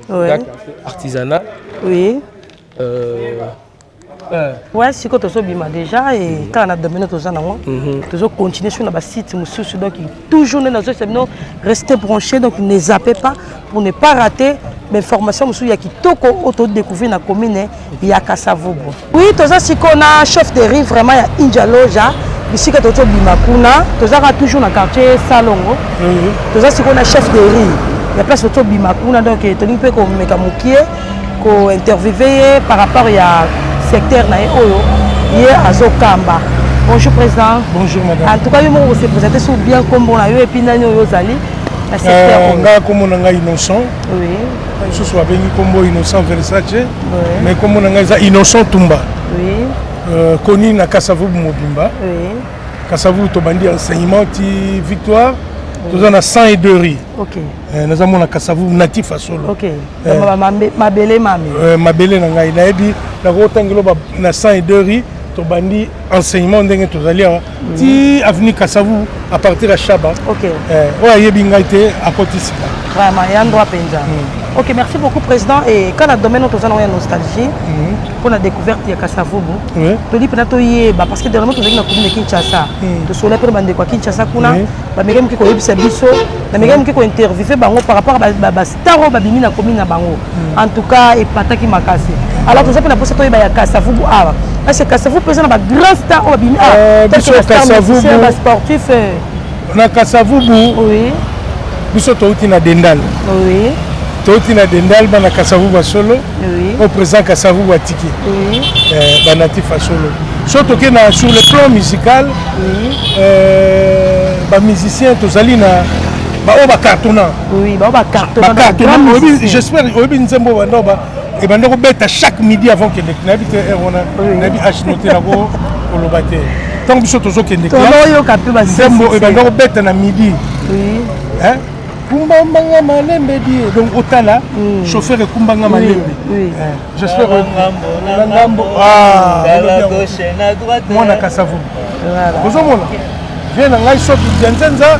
[SPEAKER 2] vous voyez, c'est artisanal.
[SPEAKER 4] Oui. Ouais, c'est que tu as bima déjà et quand on a dominé tout ça, tu as continué sur le site, donc toujours dans notre séminaire, restez branchés, donc ne zappez pas pour ne pas rater l'information qui est auto-découvert dans la commune, il y a Kasavubu. Oui, tout ça, c'est qu'on a chef de riz, vraiment, il y a Indjaloja, ici que tu as bima kuna, tout ça toujours dans le quartier Salongo, tout ça, c'est qu'on a chef de riz, il y a place de bima kuna, donc tu as peu comme Mekamoukier, qu'on interviewer par rapport à secteur na oyo hier azokamba. Bonjour président.
[SPEAKER 8] Bonjour madame.
[SPEAKER 4] En tout cas, vous se présentez sur bien comme on a eu et puis nani oyo zali la secteur.
[SPEAKER 8] Nga comme on a innocent.
[SPEAKER 4] Oui.
[SPEAKER 8] Ce soit bien comme innocent Versace. Mais comme on a innocent Tumba.
[SPEAKER 4] Oui.
[SPEAKER 8] Connu na Kasavubu Mobimba.
[SPEAKER 4] Oui.
[SPEAKER 8] Kasavubu to bandi enseignement ti victoire. Nous avons 102 riz.
[SPEAKER 4] OK.
[SPEAKER 8] Nous avons un Kasavubu natif à solo.
[SPEAKER 4] OK. Mabele mami.
[SPEAKER 8] Mabele na ngai na ebi na rotangelo na 102 riz tobandi enseignement ndenge tozali awa ti avenue Kasavu à partir à Chaba.
[SPEAKER 4] OK.
[SPEAKER 8] Ouais, yebinga été à côté sika.
[SPEAKER 4] Vraiment, il y a un droit penja. OK, merci beaucoup président et quand la domaine nous avons une nostalgie pour la découverte de Kasavu. Tu dis peut-être yeba parce que dernièrement tu as na commune de Kinshasa. Tu soulèves pour bande quoi Kinshasa kuna ba megam ki ko yebisa biso, na megam ki ko interviewer bango par rapport à ba staro ba bimi na commune na bango. En tout cas et pataki makasi. Alors tu sais que na posa to yeba ya Kasavu awa. Parce que Kasavu présent ba grand star au bimi ah.
[SPEAKER 8] Biso Kasavu
[SPEAKER 4] ba sportif.
[SPEAKER 8] Na Kasavu
[SPEAKER 4] oui.
[SPEAKER 8] Biso to uti na Dendal.
[SPEAKER 4] Oui.
[SPEAKER 8] Toti na Dendal bana Kasavu ba solo.
[SPEAKER 4] Oui.
[SPEAKER 8] Au présent Kasavu ba tiki.
[SPEAKER 4] Oui.
[SPEAKER 8] Ba natif a solo. Surtout que sur le plan musical,
[SPEAKER 4] oui.
[SPEAKER 8] Ba musicien tozali na ba o ba cartonnant.
[SPEAKER 4] Oui, ba cartonnant.
[SPEAKER 8] J'espère obi nzembo bando ba et bando ko beta chaque midi avant que les nabite on a nabi achnoté na go kolobate. Tant biso tozo kende
[SPEAKER 4] kla. Tozo yo kapé ba
[SPEAKER 8] nzembo e bando ko beta na midi.
[SPEAKER 4] Oui.
[SPEAKER 8] Hein? Kumbanga malembe di donc otala chauffeur et kumbanga malembe.
[SPEAKER 4] Oui.
[SPEAKER 8] J'espère na ngambo na gauche na droite. Moi na Kasavu. Voilà. Kozomona. Viens na ngai soki janzenza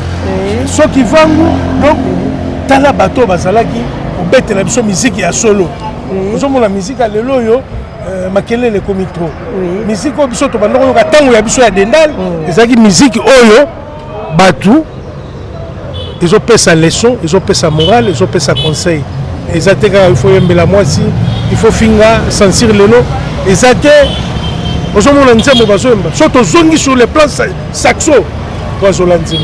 [SPEAKER 8] soki vangu donc tala bato bazalaki obetela biso musique ya solo. Kozomona musique ya lelo yo makelele komi trop. Musique o biso to bandoko yoka tango ya biso ya Dendal ezaki musique oyo batu ils ont fait sa leçon, ils ont fait sa morale, ils ont fait sa conseil. Ils ont dit qu'il faut aimer la moitié, il faut finir, sentir le lot. Ils ont dit, ils ont dit, surtout sur le plan saxo, ils ont dit,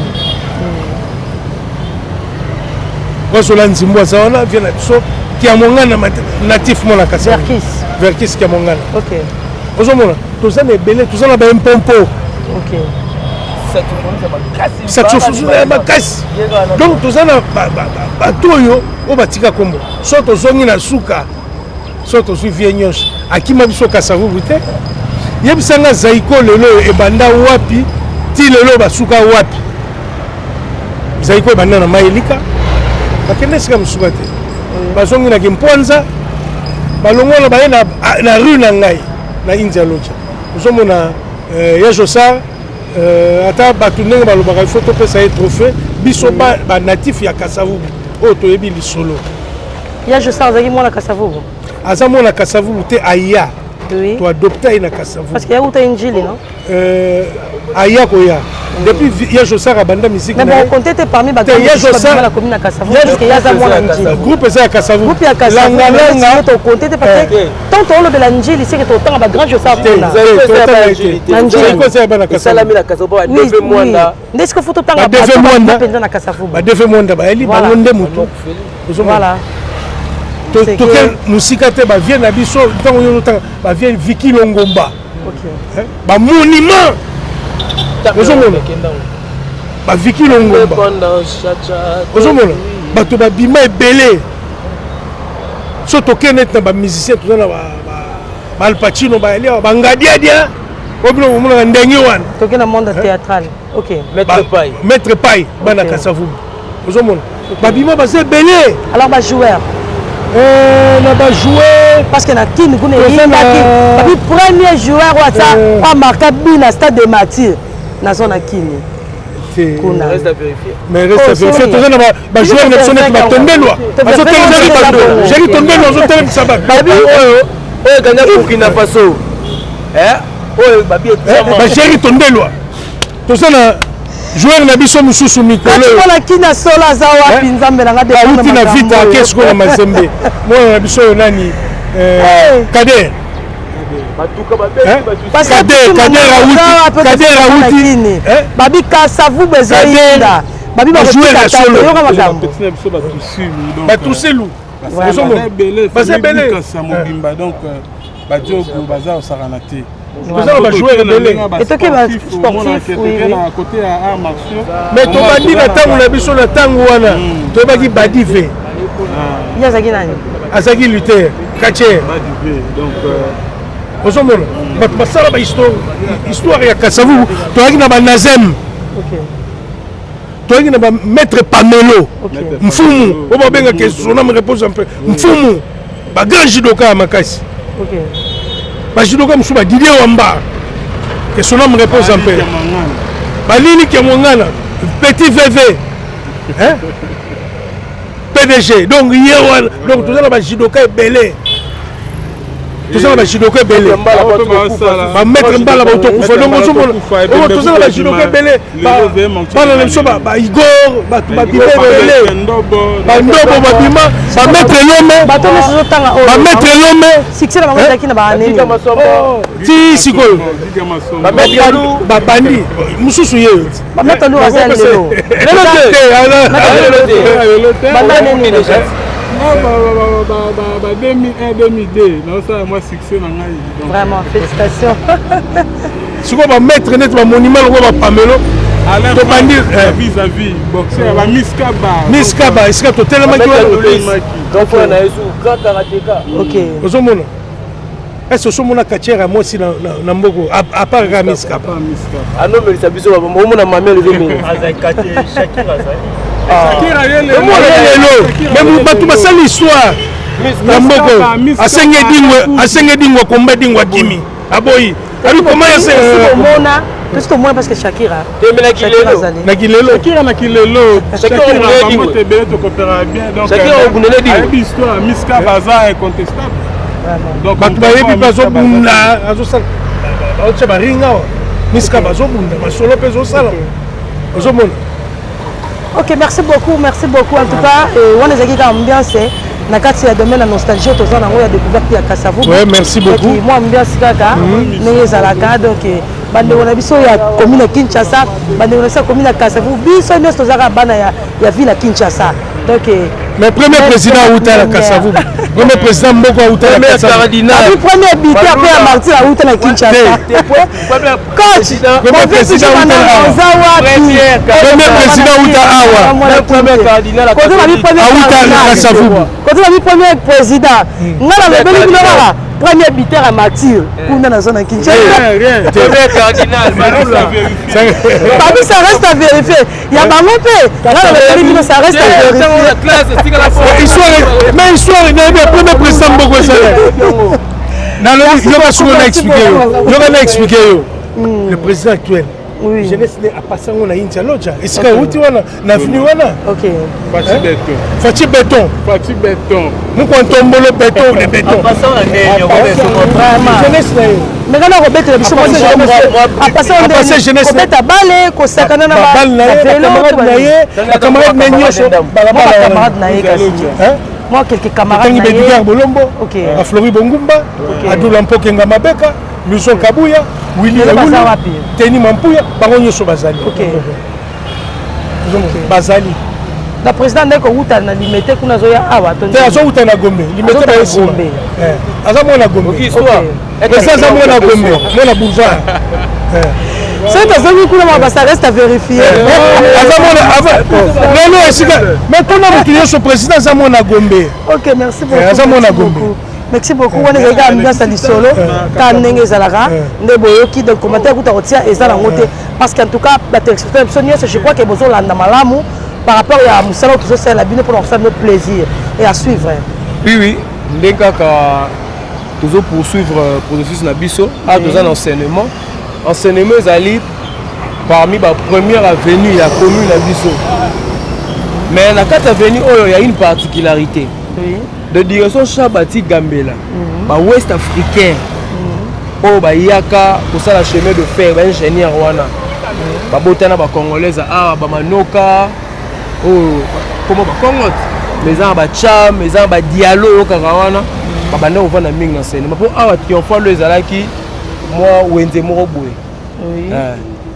[SPEAKER 8] qui a mon gana nativement la casse. Verkis qui a mon gana.
[SPEAKER 4] Ok.
[SPEAKER 8] Ils ont dit, tous les belés, tous les un pompo.
[SPEAKER 4] Ok.
[SPEAKER 8] saxophone makasi donc toza na bato oyo oyo batika kombo so tozongi na suka so tozwi vie nyonso akima biso Kasavu te yebisanga Zaiko lelo ebanda wapi ti lelo basuka wapi Zaiko ebanda na Maelika bakende sika mosuka te bazongi na Kimpwanza balongola baye na rue na ngai na India Loja ozomona Yajosar ata bato ndenge balobaka ifo topesa ye trophée biso ba natif ya Kasavu oyo toyebi lisolo
[SPEAKER 4] ya Josar azalaki mwana Kasavu
[SPEAKER 8] aza mwana Kasavu te aya to adopta ye na Kasavu
[SPEAKER 4] parce que yakuta injili non
[SPEAKER 8] aya koya depuis ya Josar abanda musique
[SPEAKER 4] mais bon compté te parmi ba la commune na Kasavu parce que yaza mwana injili
[SPEAKER 8] groupe eza ya Kasavu
[SPEAKER 4] groupe ya Kasavu langa to compté te parce que tant on le de l'injili c'est que to tanga ba grand Josar tena
[SPEAKER 8] injili ko c'est bana Kasavu
[SPEAKER 2] salami na Kasavu ba deve mwanda
[SPEAKER 4] n'est-ce que faut to tanga
[SPEAKER 8] ba deve mwanda
[SPEAKER 4] penza na Kasavu
[SPEAKER 8] ba deve mwanda ba eli ba londe mutu
[SPEAKER 4] voilà
[SPEAKER 8] toke musika te ba vient na biso tango yo tanga ba vient Viki Longomba
[SPEAKER 4] OK
[SPEAKER 8] ba monument ozomona ba Viki Longomba ozomona bato babima ebele so tokende na ba musicien toza na ba Al Pacino ba elia ba ngadiadia obino omona ndenge wana
[SPEAKER 4] tokende monde théâtral OK
[SPEAKER 8] maître Pai bana Kasavu ozomona babima ba ebele
[SPEAKER 4] alors ba joueur
[SPEAKER 8] na ba joueur
[SPEAKER 4] parce que na kini kuna babi premier joueur wa marqué but na stade de Martyr na zone kini
[SPEAKER 8] kuna reste à vérifier mais reste à vérifier toza na ba joueur na sonne ba tombelwa bazo tombelwa j'ai tombelwa zo tele sabak
[SPEAKER 2] babi oyo ganya Burkina Faso oyo babi
[SPEAKER 8] ba j'ai tombelwa toza na joueur na biso mususu mikolo
[SPEAKER 4] na kina solo aza wapi nzambe na ngade
[SPEAKER 8] uti na vita kesko na mazembe mwana na biso yo nani Kader
[SPEAKER 4] babi Kasavu bezoyinda babi bakoyoka makambo
[SPEAKER 8] batuselu
[SPEAKER 6] bazebele mobimba donc badiogo baza osakana te
[SPEAKER 8] toza ba joueur ebele
[SPEAKER 4] etoke ba sportif
[SPEAKER 6] à côté à arts martiaux
[SPEAKER 8] mais tobandi na ntango na biso na ntango wana toyebaki Badive
[SPEAKER 4] yazaki nani
[SPEAKER 8] azaki lutteur Kacher
[SPEAKER 6] donc
[SPEAKER 8] ozomona bato basala bahistoire ya Kasavu toyaki na banazem toyaki na bamaître Pamelo mfumu oyo babengaka sona me repose un peu mfumu bagrand judoka ya makasi bajudoka mosusu badidier wamba Que son nom me repose un peu. Balini Kemongana, petit VV. Hein? PDG. Donc, donc tout ça, là, Jidoka est belé. Tout ça, là, Jidoka est belé. Va mettre un bal à votre coup. Donc, tout ça, là, Jidoka est belé. Igor, Babibé belé. Bandobo, Babima, va mettre l'homme. Va mettre l'homme.
[SPEAKER 4] Succès, la maman qui n'a pas année.
[SPEAKER 8] Si, si, quoi. Babandi. Moussou, yé.
[SPEAKER 4] Va mettre l'eau à zèle.
[SPEAKER 6] Bah 2001 2002 non ça moi succès na ngai
[SPEAKER 4] vraiment félicitations
[SPEAKER 8] si quoi va mettre net ba monument ko ba pamelo
[SPEAKER 6] Alain to bandir vis-à-vis boxer ba miskaba
[SPEAKER 8] iska to tellement ki
[SPEAKER 2] donc on a yesu grand karatéka
[SPEAKER 8] OK ozomona est-ce que somona kachera moi si na mboko à part ga miskaba
[SPEAKER 2] ano melisa biso ba mona mamelo vemi
[SPEAKER 5] azakate Shakira ça
[SPEAKER 8] Shakira yele mais batu basali histoire na mboko asenge dingwa komba dingwa kimi aboyi ali comment yase
[SPEAKER 4] mona parce que moi parce que Shakira
[SPEAKER 8] na kilelo
[SPEAKER 6] Shakira ba mote bele to coopérer bien donc
[SPEAKER 2] Shakira obunele
[SPEAKER 6] di histoire miska baza incontestable
[SPEAKER 8] donc batu bayebi bazo bunda azosala oche baringa miska bazo bunda masolo pezo sala ozomona.
[SPEAKER 4] Ok, merci beaucoup en tout cas. On est aquí dans l'ambiance. Nakati ya domaine la nostalgie, tous on a découvert qu'il y a Kasavubu.
[SPEAKER 8] Ouais, merci beaucoup.
[SPEAKER 4] Moi, ambiance kaka, n'est zalaka donc bande on a biso ya commune Kinshasa, bande on a commune Kasavubu. Biso n'est tous zaka bana ya ville Kinshasa. Donc
[SPEAKER 8] mais premier président Outa Kasavubu. Premier président Mboko Outa Kasavubu.
[SPEAKER 4] Le premier bité après Martin Outa na Kinshasa. Coach,
[SPEAKER 8] premier président Outa premier président Outa Awa.
[SPEAKER 2] Premier cardinal
[SPEAKER 8] Outa Kasavubu.
[SPEAKER 4] Quand on a vu premier président, on a le premier biteur à Mathieu. On a la zone à Kinshasa.
[SPEAKER 2] Premier cardinal.
[SPEAKER 4] Ça reste à vérifier. Il y a pas monté. Ça reste à vérifier.
[SPEAKER 8] Mais histoire, il y a le premier président Mboko Sala. Il y a expliqué. Le président actuel.
[SPEAKER 4] Oui.
[SPEAKER 8] Jeunesse a passé on a India Lodja. Est-ce que vous wana na fini wana?
[SPEAKER 4] OK.
[SPEAKER 8] Fati béton. Nous quand tombolo béton le béton.
[SPEAKER 2] Passant la
[SPEAKER 8] jeunesse là.
[SPEAKER 4] Mais quand on rebête biso moi a passé jeunesse. On bête à balé ko sakana na
[SPEAKER 8] balle na camarade na nyoso
[SPEAKER 4] camarade na ye kasi. Moi quelques camarades na ye.
[SPEAKER 8] Bolombo.
[SPEAKER 4] OK.
[SPEAKER 8] A Flori Bongumba, a Dulampo Kenga Mabeka, Luson Kabuya. Willy Teni Mampuya, Baronio Sobazali.
[SPEAKER 4] Ok.
[SPEAKER 8] Bazali.
[SPEAKER 4] Le président Ndeko Outa na limité kuna zoya awa.
[SPEAKER 8] Te Outa na Gombe, limité na Gombe. Aza na Gombe.
[SPEAKER 2] Histoire.
[SPEAKER 8] Est-ce ça na Gombe, na boulevard.
[SPEAKER 4] C'est ta zone kuna ça reste à vérifier.
[SPEAKER 8] Non, mais quand on a client ce président ça na Gombe.
[SPEAKER 4] OK, merci beaucoup. Merci beaucoup. On est gars ambiance à l'isolo. Quand ndenge zalaka, ndebo qui donc commentaire kuta rotia ezala ngote parce qu'en tout cas la téléspectateur je crois que besoin landa malamu par rapport à musala tout ça la bine pour nous faire notre plaisir et à suivre.
[SPEAKER 2] Oui, ndeka ka toujours poursuivre processus na biso à deux ans enseignement ezali parmi la première avenue la commune na biso. Mais na kata avenue oyo il y a une particularité.
[SPEAKER 4] Oui.
[SPEAKER 2] De direction Chabati Gambela, ouest africain, yaka pour la chemin de fer, ingénieur wana, botana ba congolais ah ba manoka, comment ba Congo, mais en ba cham, mais en ba dialogue karawana, banda ovana mingi na scène. Mais pour awa triomphant le zalaki, moi Wenze Moroboé.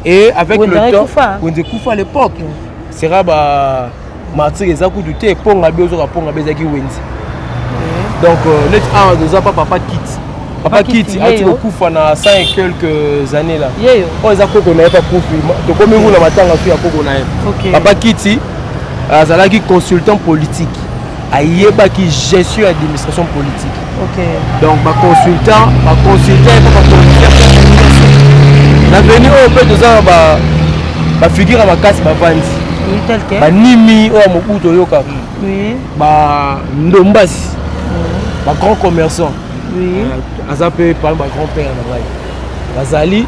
[SPEAKER 2] Et avec le temps, Wenze Koufa à l'époque, sera ba Martin Ezakou du thé, ponga biozo ponga bezaki Wenze. Donc, notre âme de papa quitte. Papa quitte, a été au coup pendant 5 et quelques années là. On les a pas donc, comme vous, papa quitte, Zalaki consultant politique. Ayeba qui gestion administration politique. Donc, ma consultant, l'avenir au peu de ça, ma figure à ma casse, ma vente. Ma nimi, oh mon couteau yoka. Ma ndombasi. Ma grand commerçant.
[SPEAKER 4] Oui.
[SPEAKER 2] Azapé par ma grand-père. Bazali,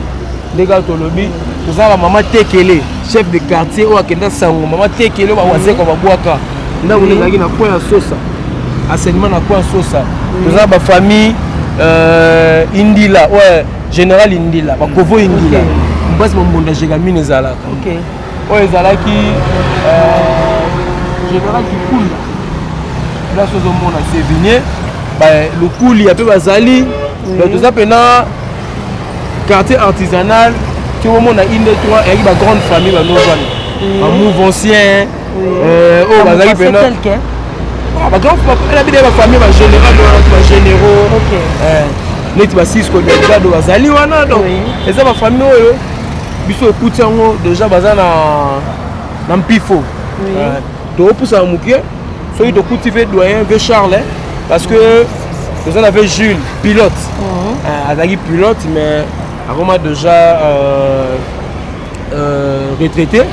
[SPEAKER 2] ndeka tolobi tozala maman Tekele chef de quartier oyo akenda sango maman Tekele oyo bawazeka babwaka ndako ndengaki na coin ya sosa enseignement na coin ya sosa tozala bafamille Indila ouais général Indila bakovo Indila mbasi mombonda jegamine ezalaka oyo ezalaki général Kikunda place ozomona Sévigné lokuli ya mpe bazali toza mpena quartier artisanal ti omona inde 3 eyaki bagrande famille banovana bamouvancien oyo bazalaki mpena bide bafamille bagénéral bagénéraux neti basisco delgado bazali wana donc eza bafamille oyo biso ekuti yango déjà baza na mpifo toopusaka moke soki tokuti ve doyen ve Charles parce que nous avons Jules, pilote. Azaki pilote, mais avant déjà retraité.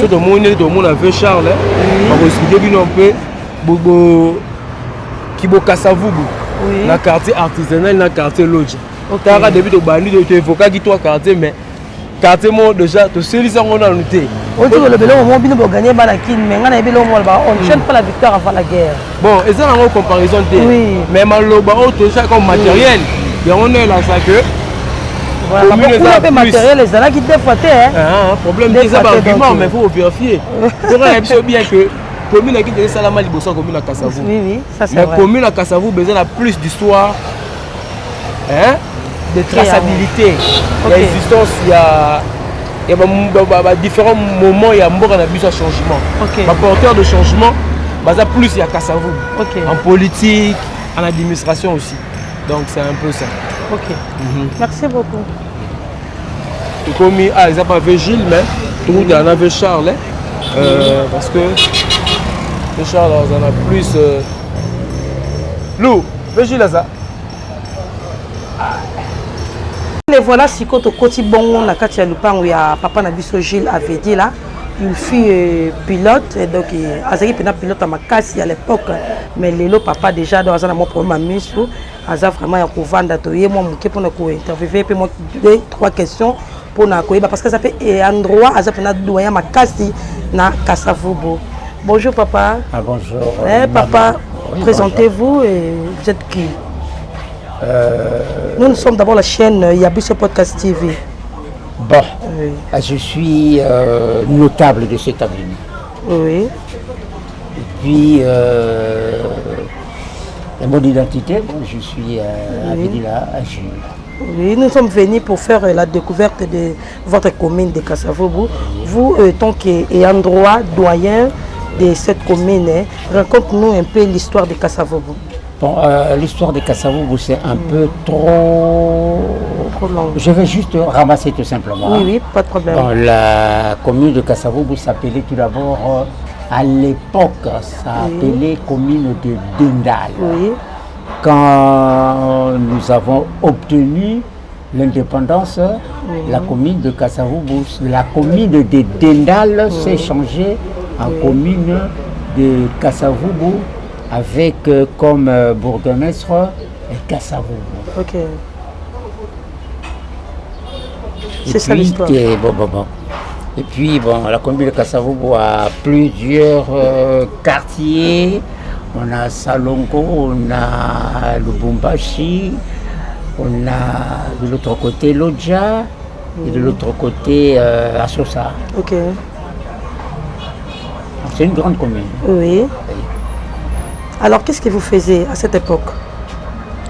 [SPEAKER 2] Tout le monde avait Charles. On va expliquer un peu Kibo Kasavubu, dans le quartier artisanal, dans le quartier lodge. Tu as depuis le bandi, tu évoques qui toi quartier, mais quartier moi déjà, tu sais les gens on a noté.
[SPEAKER 4] On dit que le belo on vient de gagner Balakin, mais on a belo on cherche pas la victoire avant la guerre.
[SPEAKER 2] Bon, et ça en comparaison de mais maloba autre ça comme matériel. Et on est là ça que
[SPEAKER 4] voilà, beaucoup de matériel les gens qui défaité hein.
[SPEAKER 2] Problème des arguments mais faut vérifier. Pour être bien que commune qui était Salama Liboso commune à Kassavou.
[SPEAKER 4] Oui, ça c'est vrai.
[SPEAKER 2] Mais commune à Kassavou besoin de plus d'histoire. Hein? De traçabilité. Il y a existence, il y a différents moments, il y a un changement. Porteur de changement, plus il y a Kassavou. En politique, en administration aussi. Donc c'est un peu ça.
[SPEAKER 4] Merci beaucoup.
[SPEAKER 2] Comme ils n'ont pas vu Gilles, mais tout le monde en avait Charles. Parce que Charles en a plus. Lou, Gilles ça.
[SPEAKER 4] Et voilà, si quand au quotidien bon, on a quand il y a le pan où il y a papa Nabiso Gilles avait dit là, une fille pilote, et donc Azaki pena pilote à ma casse à l'époque, mais le papa déjà dans un moment pour ma mise, Azaf vraiment il y a pour vendre d'atoyer moi mon pour nous interviewer puis moi 2-3 questions pour nous accueillir parce que ça fait un endroit Azaf pena doyen ma casse na Kasavubu. Bonjour papa.
[SPEAKER 1] Ah bonjour.
[SPEAKER 4] Papa, oui, présentez-vous et vous êtes qui? Nous sommes d'abord la chaîne Yabiso Podcast TV.
[SPEAKER 1] Bon, je suis notable de cette avenue.
[SPEAKER 4] Oui.
[SPEAKER 1] Et puis, mon identité, bon, je suis Abidila Agile.
[SPEAKER 4] Oui, nous sommes venus pour faire la découverte de votre commune de Kasavubu. Vous, tant qu'ayant droit, doyen de cette commune, raconte-nous un peu l'histoire de Kasavubu.
[SPEAKER 1] Bon, l'histoire de Kasavubu, c'est un peu trop long. Je vais juste ramasser tout simplement.
[SPEAKER 4] Oui, pas de problème.
[SPEAKER 1] Bon, la commune de Kasavubu s'appelait tout d'abord, à l'époque, ça s'appelait commune de Dendal.
[SPEAKER 4] Oui.
[SPEAKER 1] Quand nous avons obtenu l'indépendance, la commune de Kasavubu, la commune de Dendal s'est changée en commune de Kasavubu, avec comme bourgmestre Kasavubu.
[SPEAKER 4] Ok. C'est ça l'histoire.
[SPEAKER 1] Et puis, bon, la commune de Kasavubu a plusieurs quartiers. On a Salongo, on a Lubumbashi, on a de l'autre côté Lodja et de l'autre côté Asosa.
[SPEAKER 4] Ok.
[SPEAKER 1] C'est une grande commune.
[SPEAKER 4] Oui. Alors, qu'est-ce que vous faisiez à cette époque?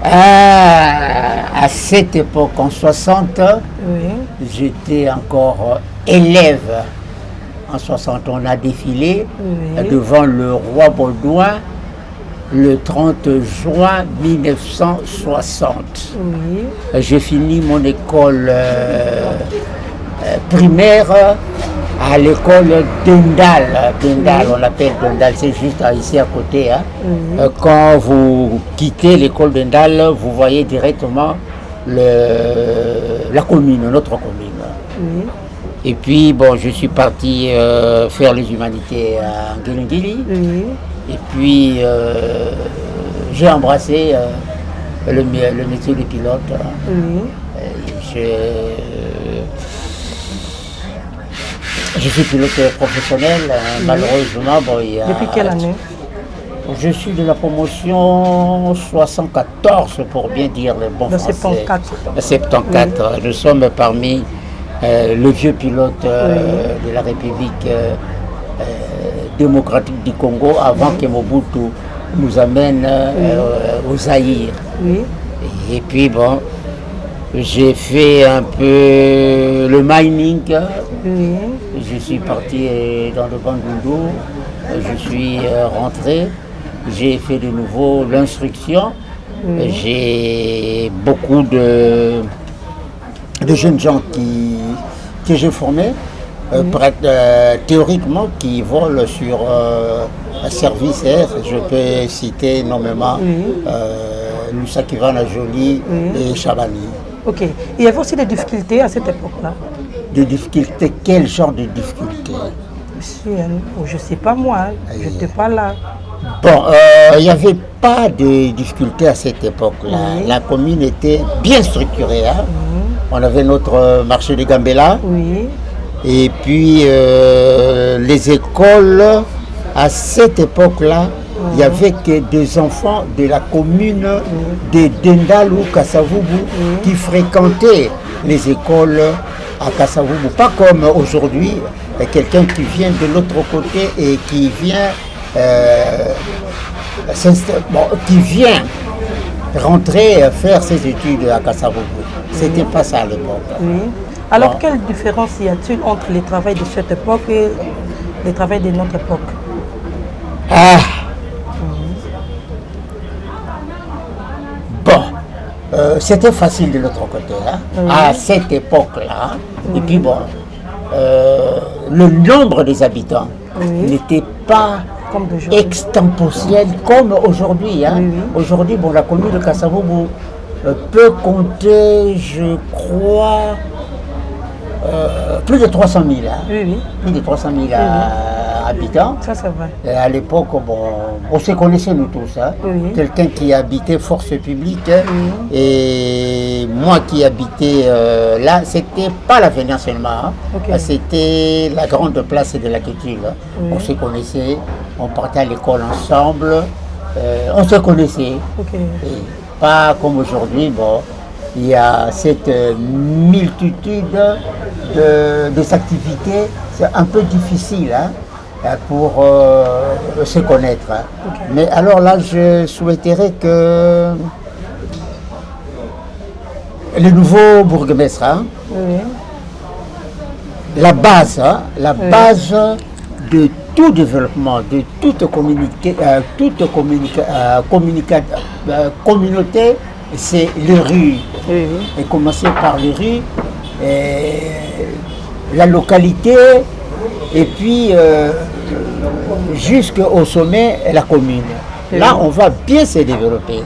[SPEAKER 1] À cette époque, en 60, j'étais encore élève. En 60, on a défilé devant le roi Baudouin le 30 juin 1960. J'ai fini mon école primaire à l'école Dendal. Dendal, on l'appelle Dendal, c'est juste ici à côté. Hein. Quand vous quittez l'école Dendal, vous voyez directement la commune, notre commune. Et puis, bon, je suis parti faire les humanités à Ngilingili. Et puis, j'ai embrassé le métier de pilote. Je suis pilote professionnel, malheureusement. Bon,
[SPEAKER 4] Depuis quelle année?
[SPEAKER 1] Je suis de la promotion 74, pour bien dire le bon français.
[SPEAKER 4] 74.
[SPEAKER 1] 74. Nous sommes parmi le vieux pilote de la République démocratique du Congo avant que Mobutu nous amène au Zaïre.
[SPEAKER 4] Oui.
[SPEAKER 1] Et puis bon, j'ai fait un peu le mining.
[SPEAKER 4] Oui.
[SPEAKER 1] Je suis parti dans le Bandundu. Je suis rentré. J'ai fait de nouveau l'instruction. J'ai beaucoup de jeunes gens que j'ai formés, théoriquement, qui volent sur un service air. Je peux citer nommément Lusa Kivana Jolie et Chabani.
[SPEAKER 4] Ok. Il y avait aussi des difficultés à cette époque-là.
[SPEAKER 1] Des difficultés? Quel genre de difficultés?
[SPEAKER 4] Je ne sais pas moi, je n'étais pas là.
[SPEAKER 1] Bon, il n'y avait pas de difficultés à cette époque-là. La commune était bien structurée. Hein. On avait notre marché de Gambela.
[SPEAKER 4] Oui.
[SPEAKER 1] Et puis les écoles, à cette époque-là, il n'y avait que des enfants de la commune de Dendal ou Kasavubu qui fréquentaient les écoles à Kasavubu. Pas comme aujourd'hui, quelqu'un qui vient de l'autre côté et qui vient rentrer faire ses études à Kasavubu. C'était pas ça à l'époque.
[SPEAKER 4] Oui. Alors, quelle différence y a-t-il entre les travaux de cette époque et les travaux de notre époque?
[SPEAKER 1] Bon, c'était facile de l'autre côté, hein, à cette époque-là. Et puis bon, le nombre des habitants n'était pas extemporel comme aujourd'hui. Hein. Aujourd'hui, bon, la commune de Kasavubu peut compter, je crois, plus de 300 000. Hein. Plus de 300 000 habitants.
[SPEAKER 4] Ça, c'est vrai.
[SPEAKER 1] Et à l'époque, bon, on se connaissait nous tous. Hein. Quelqu'un qui habitait Force Publique et moi qui habitais là, c'était pas l'avenir seulement. Hein. C'était la grande place de la culture. Hein. On se connaissait, on partait à l'école ensemble, on se connaissait. Et pas comme aujourd'hui, bon, il y a cette multitude de activités, c'est un peu difficile hein, pour se connaître. Hein. Mais alors là, je souhaiterais que le nouveau bourgmestre, hein, la base de tout développement, de toute communauté, c'est les rues. Et commencer par les rues, la localité, et puis jusqu'au sommet, la commune. Là, on va bien se développer.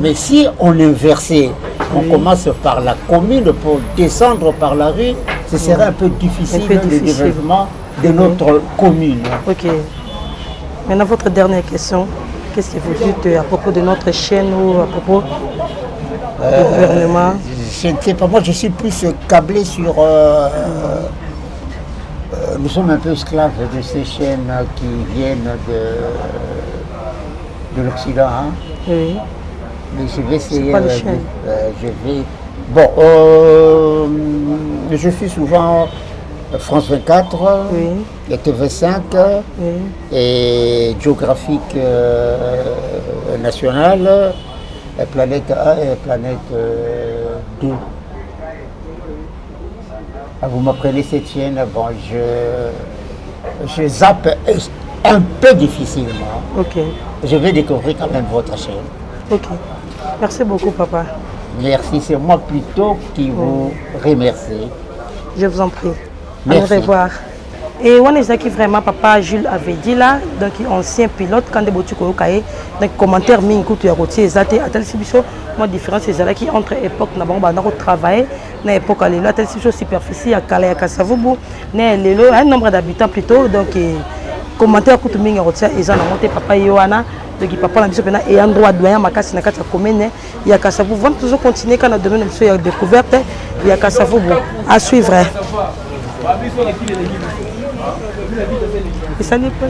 [SPEAKER 1] Mais si on inversait, on commence par la commune pour descendre par la rue, ce serait un peu difficile le développement de notre commune.
[SPEAKER 4] Ok. Maintenant, votre dernière question. Qu'est-ce que vous dites à propos de notre chaîne ou à propos du gouvernement?
[SPEAKER 1] Je ne sais pas, moi je suis plus câblé sur... nous sommes un peu esclaves de ces chaînes qui viennent de l'Occident. Hein.
[SPEAKER 4] Oui.
[SPEAKER 1] Mais je vais essayer... je suis souvent... France 24, et TV5 et Géographique Nationale, Planète 1 et Planète 2. Vous m'apprenez cette chaîne, bon, je zappe un peu difficilement. Je vais découvrir quand même votre chaîne.
[SPEAKER 4] Ok. Merci beaucoup, papa.
[SPEAKER 1] Merci, c'est moi plutôt qui vous remercie.
[SPEAKER 4] Je vous en prie.
[SPEAKER 1] Merci.
[SPEAKER 4] Au revoir. Et on est qui vraiment papa Jules avait dit là, donc ancien pilote quand des boutiques au cahier, donc commentaire mis écoute à côté exact à tel situation, moi différence c'est là qui entre époque n'a bon bah travailler na époque aller là tel situation superficie à Calais à Kasavubu, né un nombre d'habitants plutôt donc commentaire écoute mis à côté ils en ont monté papa Yohana donc papa na biso pena et endroit doyen makasi na kati ya commune ya Kasavubu. Vont toujours continuer quand on domaine biso ya découverte ya Kasavubu à suivre. Et ça n'est pas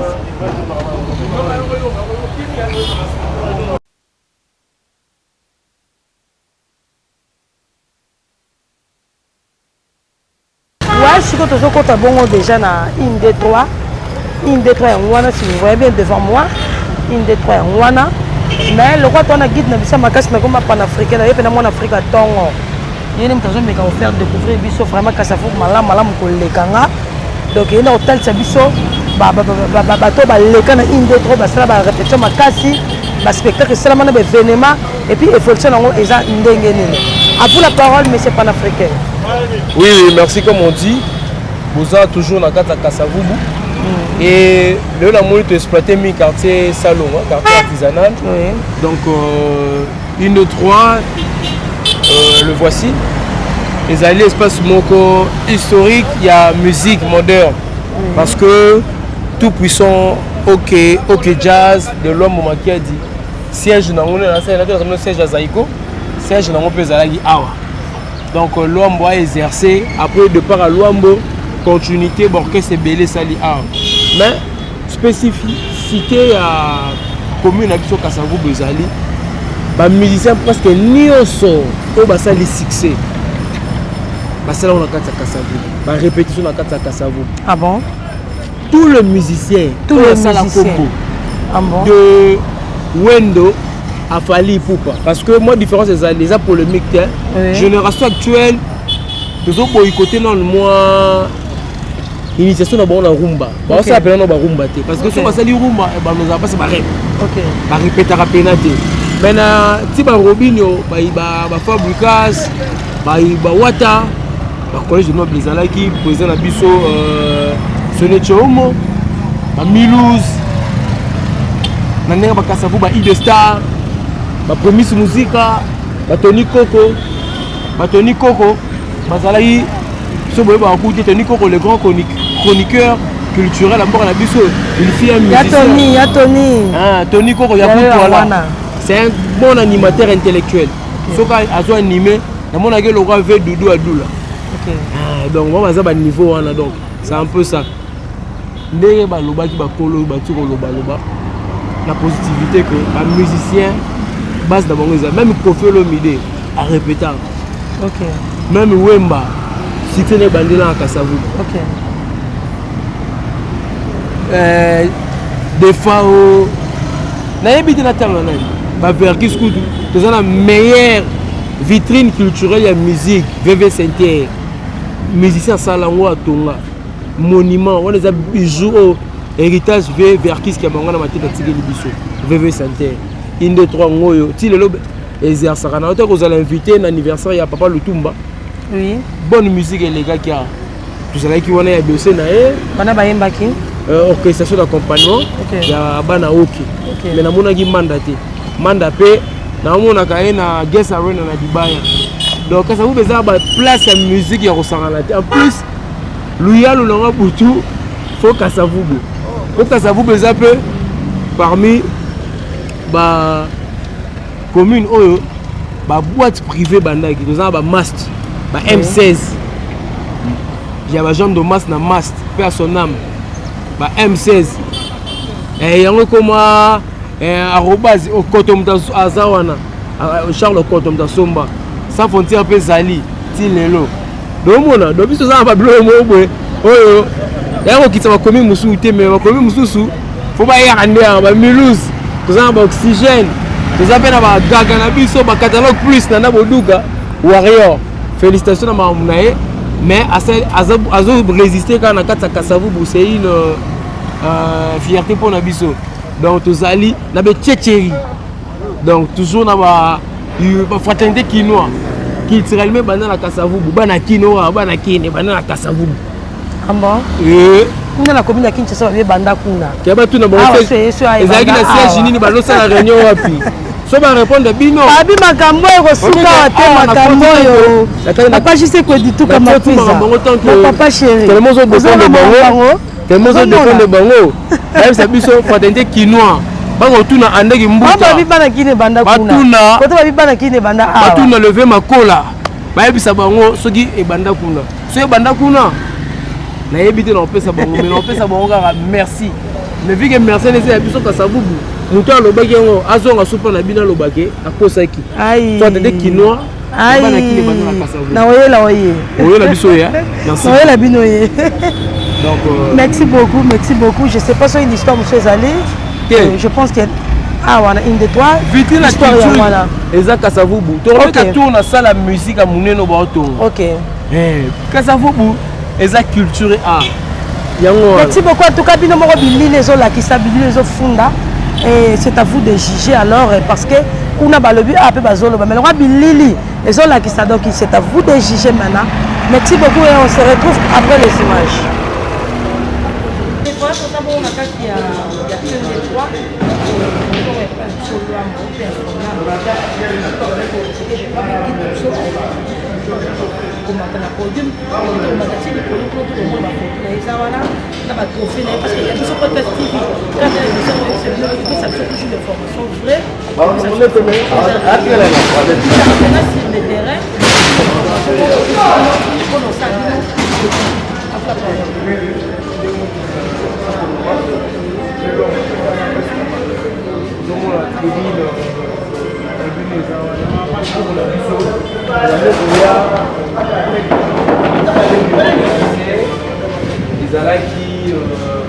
[SPEAKER 4] si quand on compte bon déjà na une des trois si vous voyez bien devant moi une des trois mais le roi on a guide na bisa makasi na comme panafricain na yepena mon Afrique tongo yene mtazo meka faire découvrir biso vraiment Kasavubu malam ko lekanga donc il y a hôtel ça biso bato baleka na une des trois basala ba répétition makasi ba spectacle c'est la événement et puis évolution nango eza ndenge nini. À vous la parole monsieur panafricain.
[SPEAKER 2] Oui, merci comme on dit. Vous êtes toujours dans la Kasavubu. Et là, on a exploité mes quartiers salon, quartier artisanal.
[SPEAKER 4] Oui.
[SPEAKER 2] Donc, une de trois, le voici. Les alliés espace moko historique, il y a musique moderne. Parce que tout puissant, ok jazz, de l'homme qui a dit siège dans le siège à Zaïko, siège dans le Zalagi Awa. Donc l'homme va exercer, après de part à l'homme, continuité, orchestre belé sali Awa. Mais spécificité à commune à Kasavubu Bezali, les musiciens presque ni au son, au basali succès. Parce que là on a Kasavubu, la répétition à Kasavubu.
[SPEAKER 4] Ah bon?
[SPEAKER 2] Tous les musiciens,
[SPEAKER 4] tous les musiciens.
[SPEAKER 2] Ah bon? De Wendo à Fali Poupa. Parce que moi, différence des polémiques, oui. Génération actuelle, nous avons boycotté dans le mois initiation de la rumba. On s'appelle la rumba. Parce que si on a dit rumba, nous avons passé par rep. Par répéter à pénalité. Maintenant, si on a Robinho, Fabricas, Wata, le collège de Noble Zalaki, président de Bisso, Sonet Chomo, Milouz, Naner Kasavubu, Idestar, Promis Musica, Tony Coco, Bazalaï, Tony Coco, le grand chroniqueur culturel à bord de la Bisso. Il fait un musicien. Tony Coco, c'est un bon animateur intellectuel. Sauf qu'il a animé, il a le roi V Doudou Adoula. Donc, on va avoir un niveau. C'est un peu ça. La positivité que les musiciens base d'abord même Kofi Olomide à répéter. Même Wemba si tu n'es pas bandé à Kasavubu. Des fois n'habite la terre là vers qui scout c'est la meilleure vitrine culturelle et musique VV Saint-Pierre musicien salango à Tonga monument on les a bijoux héritage vers qui qui a mangé na matete tigeli biso VV Saint-Pierre une de trois ngoyo ti lelo exercer na auto vous allez inviter un anniversaire ya papa Lutumba.
[SPEAKER 4] Oui,
[SPEAKER 2] bonne musique les gars qui a tout ça qui on a dossier na
[SPEAKER 4] bana bayemba ki
[SPEAKER 2] orchestration d'accompagnement ya bana oki mais na mona ki manda pe na mona ka na guest arena na Dibaya donc ça vous besoin ba place ya musique ya kosangana en plus Louya Lulonga Boutou faut Kasavubu besoin peu parmi ba commune oyo ba boîte privée banda qui nous a ba mast ba M16 il y a ba jambe de mast na mast pe à son âme ba M16 et yango koma arobase au kotomta azawana Charles kotomta somba sans frontière pe zali ti lelo do mona do biso za ba blo mo boy oyo yango kitsa ba commune musu te mais ba commune mususu faut ba ya ande ba Milouz tout ça ba oxygène tout ça pena ba gaga na biso ba catalogue plus na boduka warrior félicitations à Mamunaye mais azo résister quand na kata Kasavubu c'est une fierté pour na biso donc tout zali na be tchétchéri donc toujours na ba fraternité quinoa culturellement bana na Kasavubu bana quinoa bana kine bana na Kasavubu.
[SPEAKER 4] Ah bon? Kuna la commune ya Kinshasa ba banda kuna.
[SPEAKER 2] Keba tu na ba ezaki na siège nini ba losa la réunion wapi? So ba répondre bino.
[SPEAKER 4] Abi makambo eko suka te makambo yo. Papa je sais que du tout comme pizza. Papa chéri.
[SPEAKER 2] Tellement zo défendre bango. Tellement zo défendre bango. Même ça biso fraternité quinoa. bakotuna andeki mbuta
[SPEAKER 4] babibana kine banda kuna kote babibana kine banda awa
[SPEAKER 2] batuna lever makola bayebisa bango soki ebanda kuna so ebanda kuna nayebi te na opesa bango mais na opesa bango kaka merci mais vu que merci neza ya biso Kasavubu moto alobaki yango azonga supa na bino alobaki akosaki so atende kinois bana kine banda na Kasavubu
[SPEAKER 4] na oyela oye
[SPEAKER 2] oyela biso ya merci
[SPEAKER 4] oyela bino ye
[SPEAKER 2] donc
[SPEAKER 4] merci beaucoup je sais pas si une histoire monsieur Zali je pense que voilà une de toi
[SPEAKER 2] vitrine histoire ya eza Kasavubu to ka tour na salle la musique à muneno ba otongo
[SPEAKER 4] OK
[SPEAKER 2] Kasavubu eza culture art
[SPEAKER 4] yango merci beaucoup en tout cas bino moko bilili ezolakisa bilili ezofunda et c'est à vous de juger alors parce que kuna balobi ape bazoloba mais le bilili ezolakisa donc c'est à vous de juger maintenant merci beaucoup et on se retrouve après les images. Voilà pour ça bon on a quatre il y a plein de trois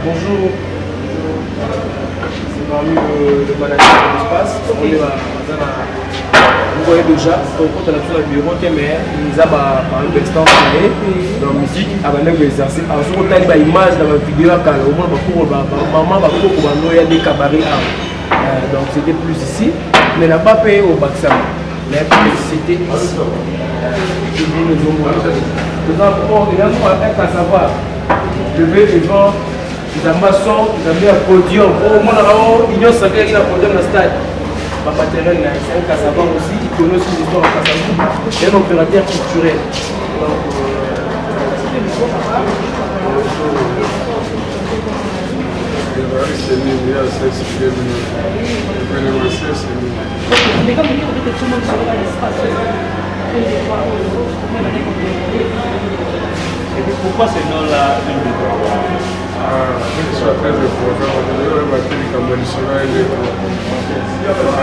[SPEAKER 2] Bonjour, c'est parmi le manager de l'espace. On est vous voyez déjà, on compte la bureau mais ils ont par exemple l'extérieur dans la musique, avant d'exercer. Alors, si on a une image dans la vidéo, au moins, maman va il y a des cabarets. Donc, c'était plus ici, mais n'a pas payé au Baxam. Mais c'était ici. Nous avons à savoir, je vais devant les amassons, ils ont mis un podium. Au moins, ils ont sacré un podium dans le stade. Papa Terren, c'est un Kassava aussi, il connaît aussi l'histoire de Kassava. C'est un opérateur culturel. Donc,
[SPEAKER 5] et puis pourquoi ce nom-là,
[SPEAKER 6] c'est très important.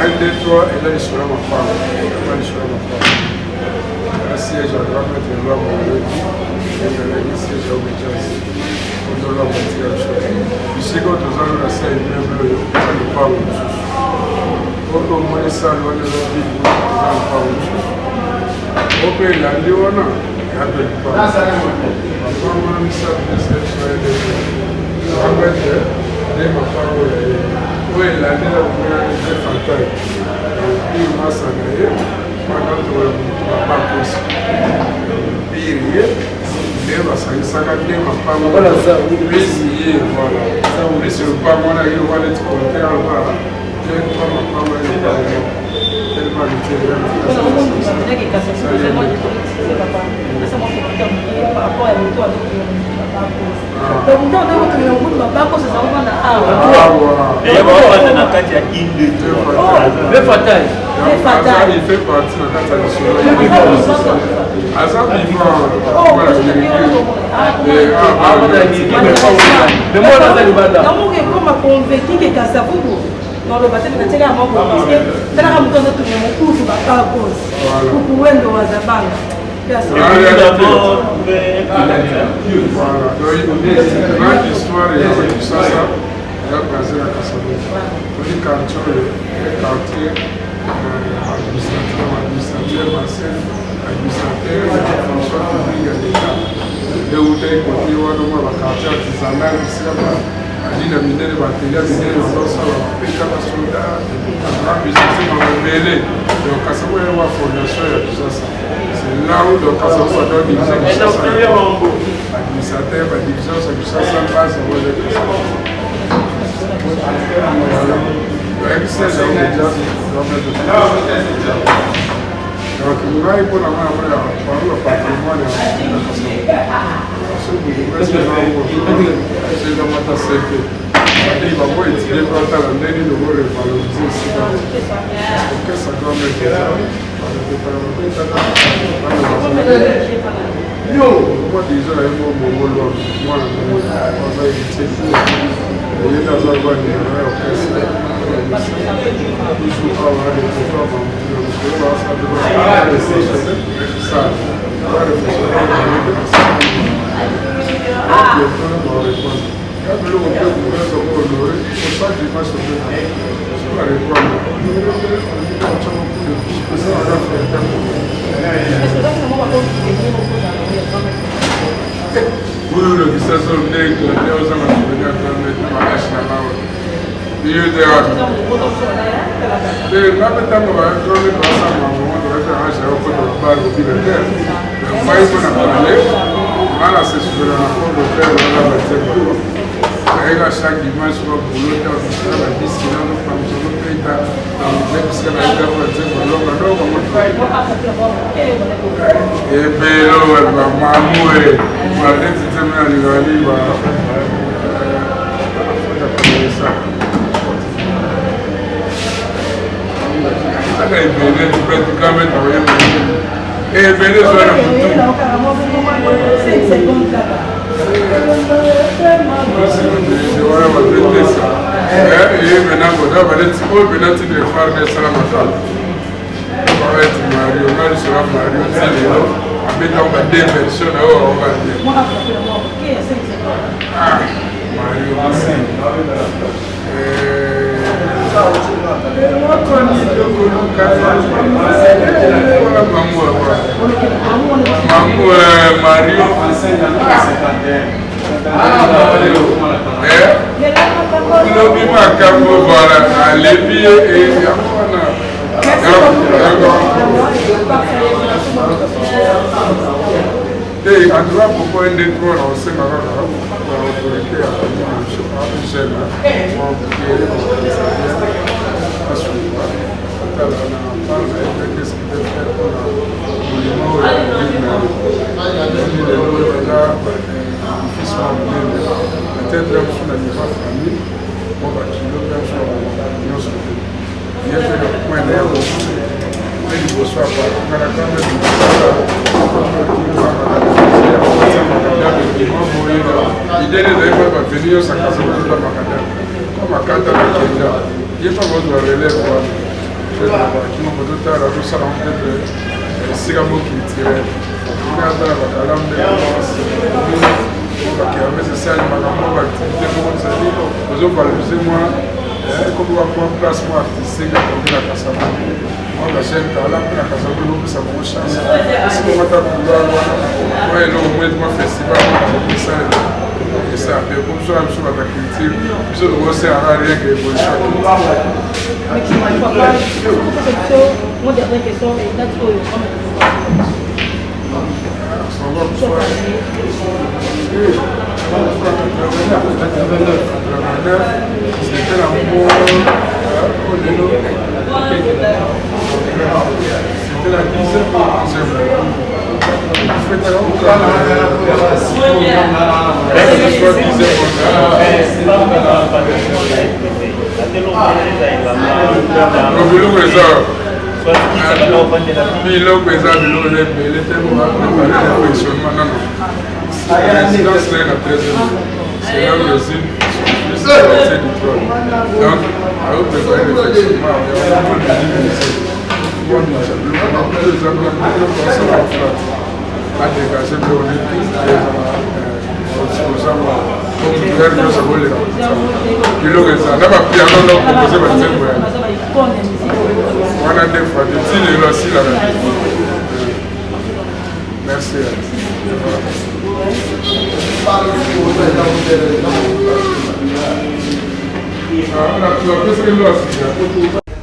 [SPEAKER 6] Un des trois, il a l'histoire de ma femme. Un siège à droite, il y a un siège à Obédience. On doit l'amener à la chose. Ici, quand nous allons à ça, il y a un bleu, ça ne parle pas. Quand on voit ça, on est dans la ville, on ne parle pas. Au pays, il y a un lieu, on a un peu de parole. On a ça, c'est oui, l'année là, on a été fantastique. Puis, on a s'en pendant que on n'a pas possible. Puis, il y a ça a été ma femme. Voilà, ça, oui, voilà. Ça, oui, c'est le pas, on a eu le être compté en bas. J'ai pas ma femme, elle est pas tellement il fait partie de la
[SPEAKER 4] dans le baptême de Tchèque, parce que c'est la rampe de tout le monde, pour la cause, pour pouvoir nous azabanga.
[SPEAKER 6] L'histoire est ça, il a basé à Kassavo. Pour les quartiers, administrateur, François Public d'État. Les hôtels côté le quartier artisanal, Adina minere batteria minere ndosa peka basoda na business dans le mêlé donc Kassavo est la fondation ya tout ça c'est là où le Kassavo doit diriger administrateur la division c'est tout ça base au de Kassavo donc nous va pour la parole patrimoine c'est dans ma tasse. Il va voir étudier pour la l'année, il va revaloriser aussi. Ok, ça doit mettre ça. Moi déjà, il faut mon rôle. Moi, on va éviter. Il est dans un bon niveau, ok, c'est il faut avoir des programmes. Ça, on va réfléchir. Chaque dimanche, on va boulot dans la disque, on va faire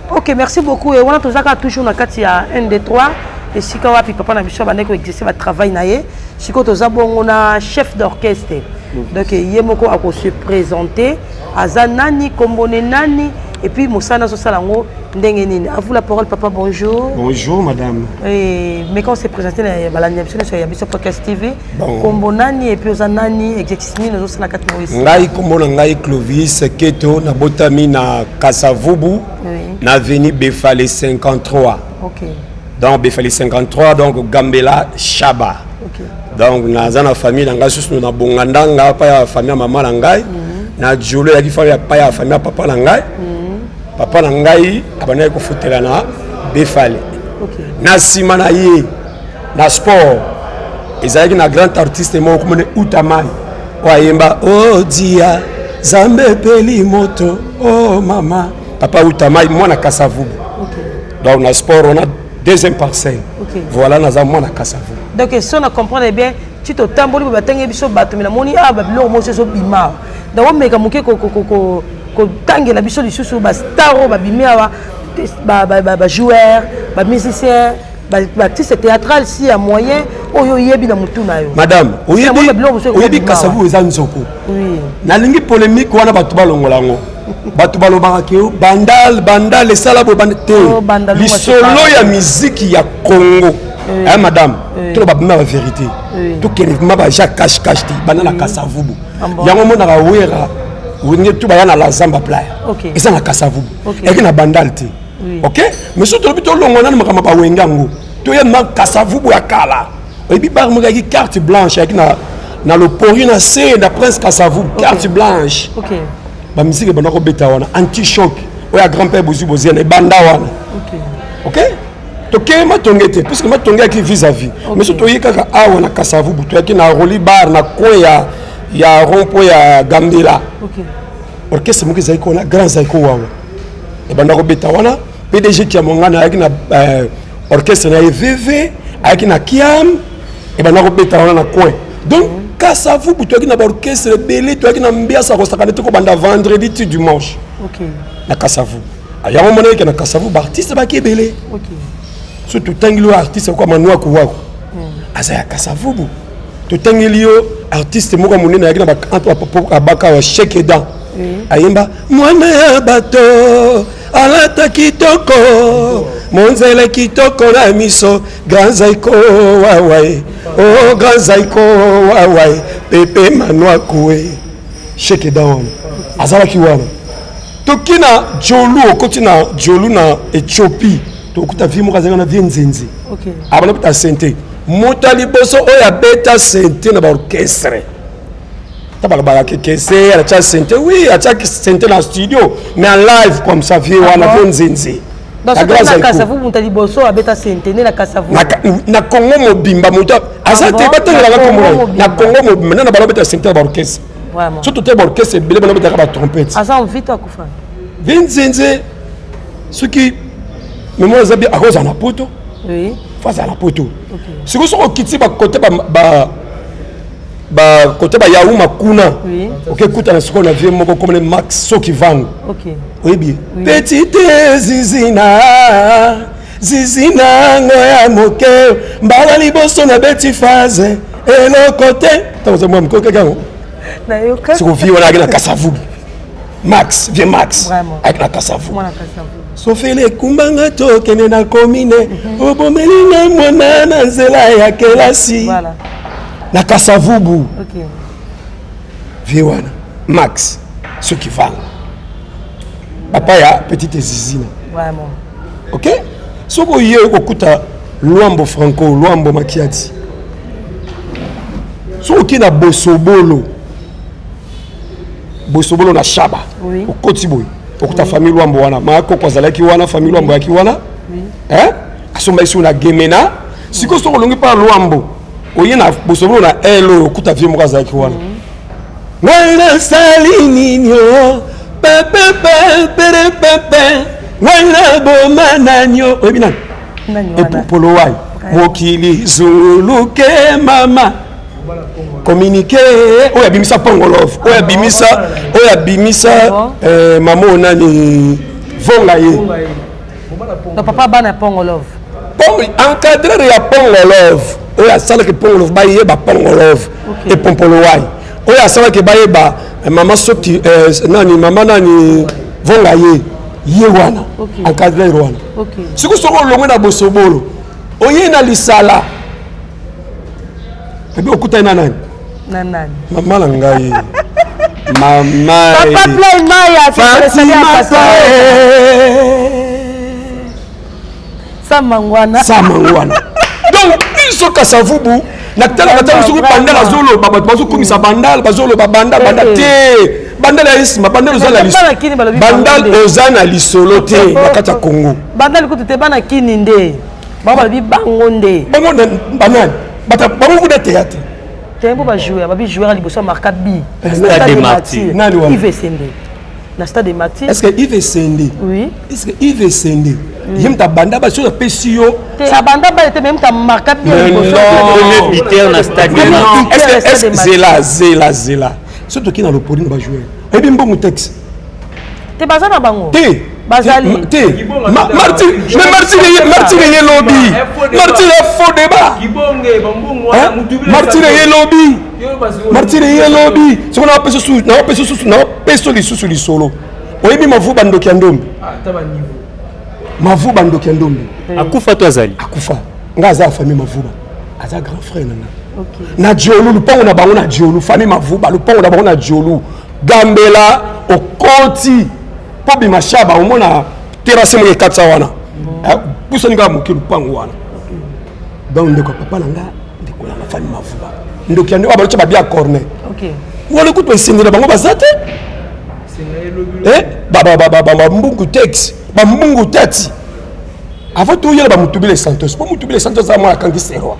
[SPEAKER 4] Ok, merci beaucoup. Et on a toujours dans 1, 2, 3. Et si quand papa na biso bande ko exercer va travail na ye, si ko toza bon on a chef d'orchestre. Donc yemoko a se présenter azanani kombone nani et puis Moussana Sosalango Ndengenine. À vous la parole, papa, bonjour.
[SPEAKER 9] Bonjour, madame.
[SPEAKER 4] Et, mais quand on s'est présenté dans la podcast TV, Kombonani et puis Ozanani, Exexini, nous sommes à 4 mois ici.
[SPEAKER 9] Ngai Kombona Ngai Clovis, Keto, na Botami na Kasavubu, na Avenue Befale 53.
[SPEAKER 4] Ok.
[SPEAKER 9] Donc Befale 53, donc Gambela Chaba.
[SPEAKER 4] Ok.
[SPEAKER 9] Donc na zana famille na ngai susu na Bongandanga, pa ya famille maman na ngai, na Jolo ya kifa ya pa ya famille papa na ngai. Papa na ngai abana ko futela na Befale.
[SPEAKER 4] Ok.
[SPEAKER 9] Na sima na ye na sport. Ezalaki na grand artiste moko comme Utamai. Wayemba oh dia Zambe peli moto oh mama. Papa Utamai moi na Kasavubu.
[SPEAKER 4] Ok.
[SPEAKER 9] Donc na sport on a deuxième parcelle.
[SPEAKER 4] Ok.
[SPEAKER 9] Voilà na za moi na Kasavubu.
[SPEAKER 4] Donc si on comprend bien, tu te tamboli ba tenge biso bato mais na moni ah ba bilo mo so bima. Donc on meka muke ko tangela biso lisusu ba staro ba bimia ba joueur, ba musicien, ba artiste théâtral si a moyen oyo yebi na mutu na yo.
[SPEAKER 9] Madame, oyebi Kasavubu eza nzoko.
[SPEAKER 4] Oui.
[SPEAKER 9] Na lingi polémique wana bato balongola ngo. Bato balobaka ke bandal esala bo bandete. Lisolo ya musique ya Congo. Hein madame, tout le monde a la vérité. Tout qui est ma ja cache ti banana Kasavubu. Yango mona ka wera. Wenge tout ba na la zamba playa. Et ça na Kasavubu. Et que na bandal ti. OK? Mais surtout bito longona na makama ba wengango. To ya ma Kasavubu ya kala. Et puis par mo carte blanche avec na le pori na C na prince Kasavubu carte blanche.
[SPEAKER 4] OK.
[SPEAKER 9] Ba musique ba na ko beta wana anti choc. Oya grand-père Bozu Boziana banda wana. OK. OK? Toke ma tongete puisque ma tongé qui vis-à-vis. Mais surtout yi kaka awa na Kasavubu to yaki na Roli Bar na koya ya rompo ya Gambela.
[SPEAKER 4] OK.
[SPEAKER 9] Orchestre mo ki ko na grand zaiko wawa. E banda ko beta wana PDG qui a mongana yaki na orchestre na EVV yaki na Kiam e banda ko beta wana na coin. Donc Kasavubu to yaki na orchestre belé to yaki na mbiasa ko sakanete ko banda vendredi tu dimanche.
[SPEAKER 4] OK.
[SPEAKER 9] Na Kasavubu. Aya mona yaki na Kasavubu artiste ba ki belé.
[SPEAKER 4] OK.
[SPEAKER 9] Surtout tangilo artiste kwa manwa kuwako asa ya Kasavubu to tangilo artiste moka munene yakina ba baka wa Shekedan ayimba mwana ya bato alata kitoko monzele kitoko na miso ganzaiko wawae oh ganzaiko wawae pepe manwa kuwe Shekedan azala kiwana tokina jolu okotina jolu na Ethiopie okuta vie moka zanga na vie nzenzi.
[SPEAKER 4] OK.
[SPEAKER 9] Abana pita sente. Motali boso oya beta sente na ba orchestre. Tabala ba kese ala cha sente. Oui, ala cha sente na studio, mais en live comme ça vie wana vie nzenzi.
[SPEAKER 4] Dans ce cas na Kasavubu motali boso a beta sente na Kasavubu.
[SPEAKER 9] Na Congo mobimba moto. Azate batanga la Congo. Na Congo mobimba na ba beta sente na ba orchestre.
[SPEAKER 4] Vraiment.
[SPEAKER 9] Surtout te ba orchestre bele ba beta ba trompette.
[SPEAKER 4] Asa vite akufa.
[SPEAKER 9] Vie nzenzi. Ce qui mais moi zabi à cause na poto.
[SPEAKER 4] Oui.
[SPEAKER 9] Face à la poto.
[SPEAKER 4] OK.
[SPEAKER 9] Si vous sont kiti ba côté côté ba yauma kuna.
[SPEAKER 4] Oui.
[SPEAKER 9] OK écoute na siko na vie moko comme le Max Sokivang.
[SPEAKER 4] OK.
[SPEAKER 9] Oui bien. Petite zizina ngoya moke mbala liboso na beti phase et le côté tazo moi mko kaka.
[SPEAKER 4] Na yoka.
[SPEAKER 9] Si vous vivez na Kasavubu. Max, vieux Max.
[SPEAKER 4] Vraiment.
[SPEAKER 9] Avec la Kasavubu.
[SPEAKER 4] Moi la Kasavubu.
[SPEAKER 9] Sofele kumbanga tokene na komine obomelinga mwana na nzela ya kelasi.
[SPEAKER 4] Voilà.
[SPEAKER 9] Na Kasavubu.
[SPEAKER 4] OK.
[SPEAKER 9] Viwana Max ce qui va. Papa ya petite zizina.
[SPEAKER 4] Vraiment.
[SPEAKER 9] OK? Soko yé okuta Luambo Franco, Luambo Makiati. Soko kina Bosobolo. Bosobolo na Shaba.
[SPEAKER 4] Oui.
[SPEAKER 9] Okotiboy. Okuta famille Luambo wana. Mako kwa zalaki wana famille Luambo yaki wana.
[SPEAKER 4] Oui.
[SPEAKER 9] Hein? Asomba isu na Gemena. Siko soko longi pa Luambo. Oye na Bosobolo na elo okuta vie mo zalaki wana. Ngwana sali ninyo. Pepe pepe pepe. Ngwana boma nanyo. Oye bina.
[SPEAKER 4] Nanyo.
[SPEAKER 9] Epopolo wai. Mokili zuluke mama. Communiquer oya bimisa pongolof oya bimisa maman nani vonga ye
[SPEAKER 4] no papa bana pongolof
[SPEAKER 9] pong encadrer ya pongolof oya sala ke pongolof ba ye ba pongolof et pompolo wai oya sala ke ba ye ba maman soti nani maman nani vonga ye Yewana, encadré Rwanda. Si vous serez au loin de Bosobolo, oye na lisala. Et bien, au coup, nanani. Maman langaye. Maman.
[SPEAKER 4] Papa plein maya. Samangwana.
[SPEAKER 9] Donc, ils sont Kasavubu. Natala batala sur bandala zolo baba bazo komisa bandal bazolo bandal te bandal isma bandal ozana lisolo bandal ozana lisolo te nakata Congo
[SPEAKER 4] bandal ko te bana kini nde baba bi bangonde
[SPEAKER 9] banane bata bango de théâtre
[SPEAKER 4] tempo ba jouer ba bi jouer liboso marka bi
[SPEAKER 9] Stade des Martyrs
[SPEAKER 4] Yves Sende na Stade des Martyrs.
[SPEAKER 9] Est-ce que Yves Sende
[SPEAKER 4] oui
[SPEAKER 9] est-ce que Yves Sende yem ta banda ba sur pesio
[SPEAKER 4] ta banda ba était même ta marka bi liboso
[SPEAKER 5] le militaire na Stade des Martyrs.
[SPEAKER 9] Est-ce que zela surtout qui dans le podium ba jouer et bien bon texte
[SPEAKER 4] te bazana bango
[SPEAKER 9] te
[SPEAKER 4] bazali
[SPEAKER 9] te Martyr ye lobby Martyr est faux débat Martyr ye lobby Martyr ye lobby so na peso lisusu lisolo oyebi mavu bandoki ndombi mavu bandoki ndombi
[SPEAKER 5] akufa to azali
[SPEAKER 9] akufa nga za famille mavuba aza grand frère nana na Diolu lupango na bango na Diolu famille mavuba lupango na bango na Diolu gambela okoti po bima shaba omona terrasse mo ekatsa wana puso ninga moki lupango wana donc ndeko papa nanga ndeko na famille mavuba ndoki ando abalocha babia corner wala kuto esengela bango bazate baba mbungu tex ba mbungu tati avant tout yela ba mutubile Santos po mutubile Santos amona kangi serwa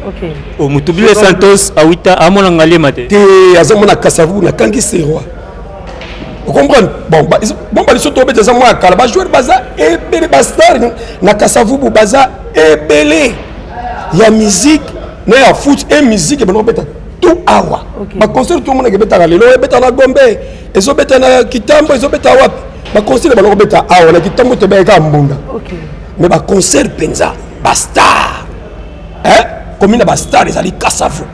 [SPEAKER 5] o mutubile Santos awita amona ngale mate
[SPEAKER 9] te azamona Kasavubu na kangi serwa vous comprenez bon ba liso to bete za mwa kala ba joueur baza ebele ba star na Kasavubu baza ebele ya musique na ya foot et musique ba no beta tout awa ba concert tout mona ke beta lelo beta na Gombe ezo beta na Kitambo ezo beta wapi ba concert ba no beta awa na Kitambo te ba ka mbunda mais ba concert penza ba star comme na ba star ezali Kasavubu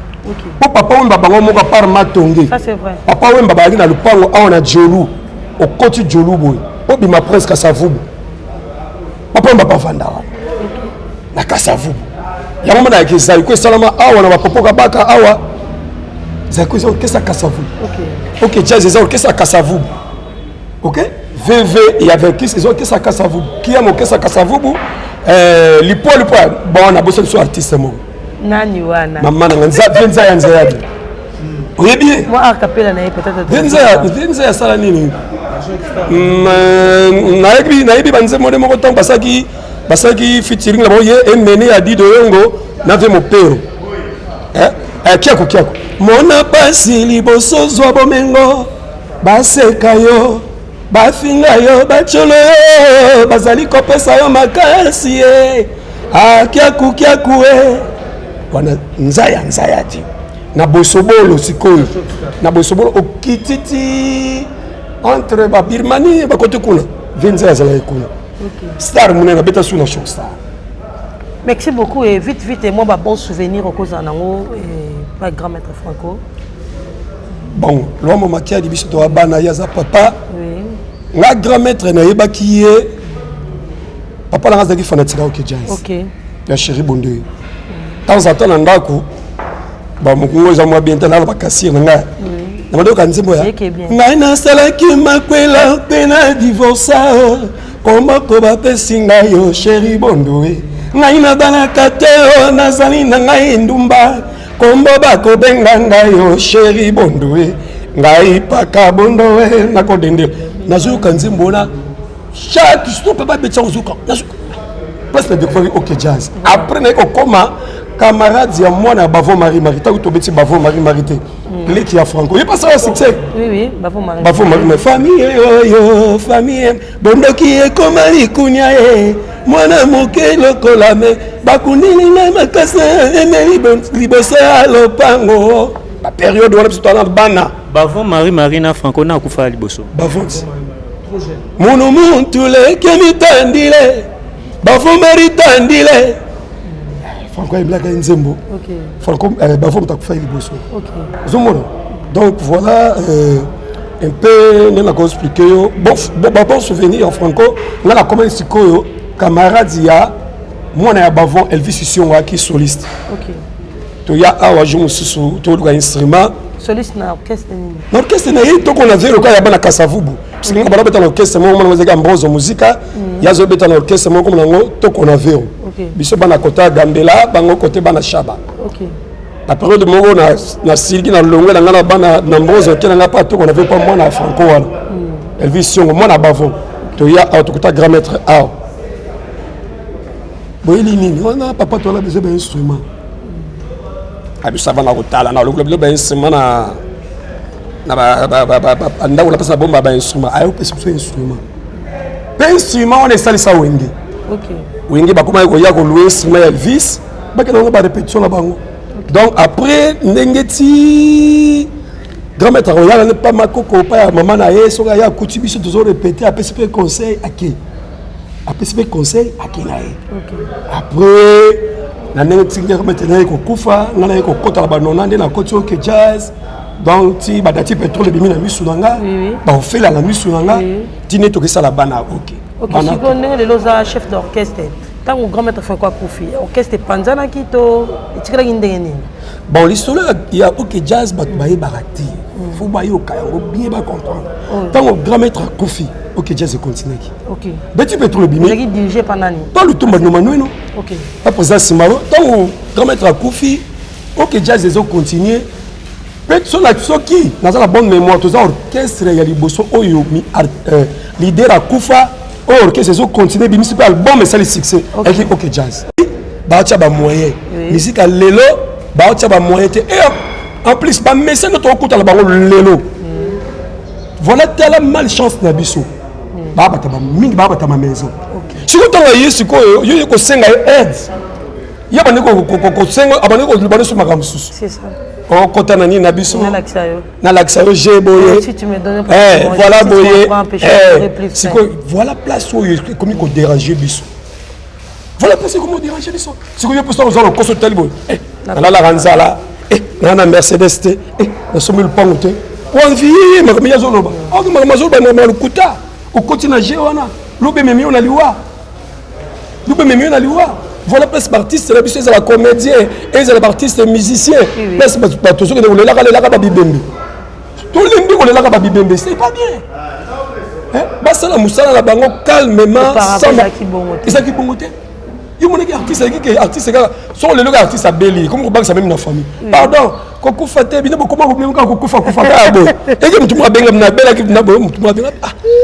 [SPEAKER 9] po papa wemba bango moko par matonge
[SPEAKER 4] ça c'est vrai
[SPEAKER 9] papa wemba ba na lupango awa na Diolu au côté Diolu boy po bima presque Kasavubu papa wemba pa vanda na Kasavubu ya mama na kizali ko salama awa na bapopoka baka awa zako zo kesa Kasavubu OK jazz zo kesa Kasavubu OK VV il y avait qui zo kesa Kasavubu qui a mo kesa Kasavubu lipo bon na bosse sur artiste mo
[SPEAKER 4] nani wana
[SPEAKER 9] mama na nza ya nzayadi oyebi
[SPEAKER 4] moi a capella na peut-être
[SPEAKER 9] nza ya sala nini naibi banze mode moko temps basaki featuring la boye emene ya Dido Yongo na ve mopero kiako mona pasi liboso zwa bomengo baseka yo bafinga yo bacholo yo bazali kopesa yo makasi kiaku wana nzaya ti na bosobolo sikoyo na bosobolo okititi entre ba Birmanie ba kote kuna vinza zala kuna star munena beta suna show star.
[SPEAKER 4] Merci beaucoup et vite et moi ba bon souvenir au cause nango pas grand maître Franco.
[SPEAKER 9] Bon, l'homme makia di biso to abana yaza papa. La grand maître na yebaki ye papa la razaki fanatique au jazz.
[SPEAKER 4] OK.
[SPEAKER 9] Ya chéri bonde. Temps en temps na ndako ba mukungo za mwa bien tana ba kasi nga na mado kanzimbo ya ngai na salaki makwela pena divorça komba ko ba pesinga yo chéri bondoe ngai na bana kateo na zali na ngai ndumba kombo ba ko benga ngai yo chéri bondoe ngai paka bondoe na ko dendel na zo kanzimbo na chaque stop ba betsa uzuka na place de découvrir OK jazz après na ko koma camarades ya mwana Bavo Marie ta to beti Bavo Marie te leki ya Franco il passe au succès
[SPEAKER 4] oui Bavo Marie
[SPEAKER 9] mais famille yo famille bondoki e komali kunya mwana moke lokola me bakundili na makasa emeli libosa ya lopango la période wana biso na bana
[SPEAKER 5] Bavo Marie na Franco na kufa liboso
[SPEAKER 9] Bavo mono muntu le kemitandile Bavo Marie tandile Franco est blague nzembo.
[SPEAKER 4] OK.
[SPEAKER 9] Franco Bavo mtakufa liboso.
[SPEAKER 4] OK.
[SPEAKER 9] Zomona. Donc voilà un peu nena ko expliquer yo bon souvenir en franco ngala comment sikoyo camarade ya mwana ya bavon Elvis Sionga qui soliste.
[SPEAKER 4] OK.
[SPEAKER 9] To ya awa je mususu to luka instrument
[SPEAKER 4] soliste na orchestre ni.
[SPEAKER 9] L'orchestre na yi to ko na zero ka ya bana Kasavubu. Parce que ngaba beta l'orchestre mo mwana muzika Ambroise musica ya zo beta l'orchestre mo ko na ngo to ko na zero.
[SPEAKER 4] OK.
[SPEAKER 9] Biso bana kota Gambela bango côté bana Shaba.
[SPEAKER 4] OK.
[SPEAKER 9] La période moko na siliki na longwe na ngana bana na Ambroise qui na pas to ko na veut pas mwana franco wana. Elvis Sionga mwana bavon. To ya to kota grand maître a. Boyeli nini wana papa to la besoin d'un instrument. Abisa bana kotala na lokolo ba instrument na ndawo la pesa bomba ba instrument ayo pesa instrument. Pe instrument on est salisa wenge.
[SPEAKER 4] OK.
[SPEAKER 9] Wenge ba kuma ko ya ko louer instrument Elvis ba kana ba répétition la bango. Donc après ndengeti grand maître royal ne pas makoko pa maman na yeso ya kutibiso toujours répéter après ce conseil aki. Après ce conseil akinae.
[SPEAKER 4] OK.
[SPEAKER 9] Après na ndenge maintenant iko kufa ngana iko kota la banona ndena koti OK jazz donc ti badati pétrole bimi na misu nanga ba ofela na misu nanga tine to kesa la bana OK.
[SPEAKER 4] OK, si connaît les loza chef d'orchestre. Tant au grand maître fait quoi kufi. Orchestre panzana kito etikala kindenge.
[SPEAKER 9] Bon l'histoire il y a OK jazz ba barati. Faut ba yo kayango bien ba comprendre. Tant au grand maître kufi OK jazz continue.
[SPEAKER 4] OK.
[SPEAKER 9] Beti pétrole bimi.
[SPEAKER 4] Il est dirigé par nani?
[SPEAKER 9] Pas le tomba no manueno.
[SPEAKER 4] OK.
[SPEAKER 9] Après ça Simaro tant au grand maître kufi OK jazz les ont continuer. Peut-être la qui dans la bonne mémoire tous orchestre ya liboso oyo mi leader a kufa orchestre les ont continuer bimi super album mais ça le succès avec OK jazz. Ba tia ba moyen. Musique à lelo ba tia ba moyen et en plus ba mécène notre écoute la bango lelo. Voilà telle malchance na biso. Ba ba ta ba mingi ba ta ma maison. Si ko tanga yesu ko yo ko senga aide. Ya ba ne ko senga abane ko libano sur makambo susu.
[SPEAKER 4] C'est ça.
[SPEAKER 9] Oh, kota nani na biso
[SPEAKER 4] na
[SPEAKER 9] laksayo j'ai boye
[SPEAKER 4] si tu me donnes
[SPEAKER 9] voilà boye voilà place où comme ko déranger biso voilà place comment déranger biso si ko poster aux autres koso talibo la ranzala na Mercedes te na somi le pangote on vie makamia zoloba o makamazoloba na lukuta o continue je wana lobe memi on aliwa voilà place artiste la biso la comédien et les artistes musiciens place bato so que on la ba bibembe to lembi ko la ba bibembe c'est pas bien hein basa la musala la bango calmement sans ça qui bongote yo mon artiste qui artiste ga sont les artistes à Beli comme ko ça même na famille pardon ko kufa te bino ko kufa ka bo et que mutu mabenga na bela ki na bo mutu mabenga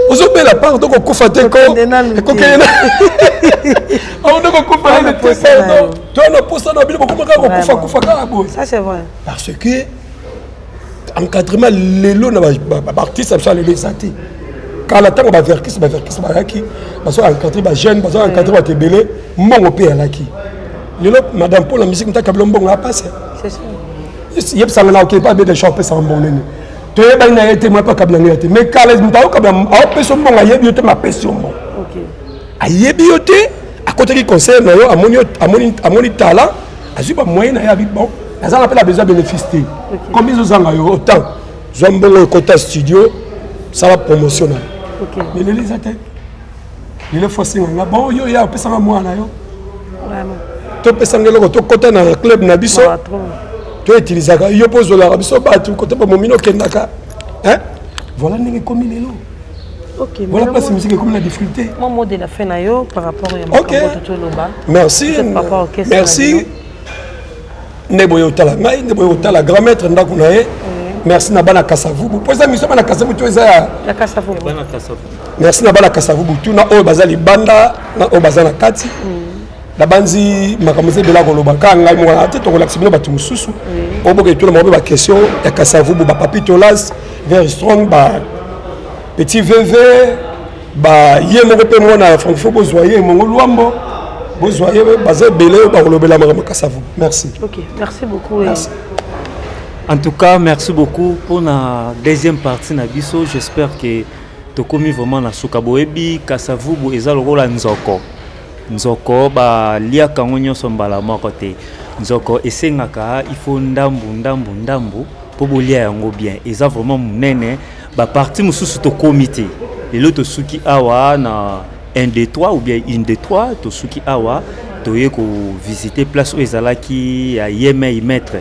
[SPEAKER 9] ozo bela pardon ko kufa te ko kena on doit couper le texte toi on pose ça dans bino ko kufa ka bo
[SPEAKER 4] ça c'est vrai
[SPEAKER 9] parce que encadrement lelo na ba artiste ça le santé quand la temps ba verkis ba ki ba so encadrer ba jeune ba so encadrer ba tebele mbongo pe alaki lelo madame pour la musique ntaka mbongo a passé
[SPEAKER 4] c'est ça
[SPEAKER 9] yep ça na OK pas bien de chanter ça mbongo nene to yeba ina été moi pas kabla ngati mais kala ntao kabla a peso mbongo yebi yote ma peso mbongo
[SPEAKER 4] OK
[SPEAKER 9] ayebi yote à côté qui concerne yo amoni talent azui ba moyen na ya bi bon ça appelle la besoin bénéficier combien de zanga yo autant zombongo kota studio ça va promotionnel
[SPEAKER 4] OK
[SPEAKER 9] mais les attaques il est forcé nga bon yo ya pesa moi na yo
[SPEAKER 4] vraiment
[SPEAKER 9] to pesa ngelo to kota na club na biso to utiliser yo pose la biso ba tu kota ba momino kendaka hein voilà ndenge comme il est là.
[SPEAKER 4] OK
[SPEAKER 9] voilà pas cette musique comme la difficulté
[SPEAKER 4] mon mot de la fin na yo par rapport à
[SPEAKER 9] OK merci merci Neboyo tala ngai Neboyo tala grand maître ndako na ye merci na bana Kasavubu poza miso bana Kasavubu to eza
[SPEAKER 4] la Kasavubu
[SPEAKER 9] merci na bana Kasavubu tu na oyo bazali banda na oyo bazana kati la banzi makamuze bela ko lobaka ngai mo na te to ko laksibino batu mususu oboke to na mo ba question ya Kasavubu ba papito las very strong ba petit VV ba ye mo pe mo na franco bozoyer mo luambo bozoyer bazé belé ba ko lobela makamu Kasavubu merci.
[SPEAKER 4] OK merci beaucoup
[SPEAKER 9] merci.
[SPEAKER 5] En tout cas, merci beaucoup pour la deuxième partie de Bisso. J'espère que tu as commis vraiment la Soukaboebi, Kasavubu et Zalorola Nzoko. Nzoko, lia kangonyo sombala mokote. Nzoko, et c'est ngaka, il faut ndambu pour bolia yango bien. Et ça vraiment munene, ba parti mususu to comité lelo to suki awa na 1-2-3 ou bien 1-2-3 to suki awa to ye ko visiter place où ezalaki ya Yemei maître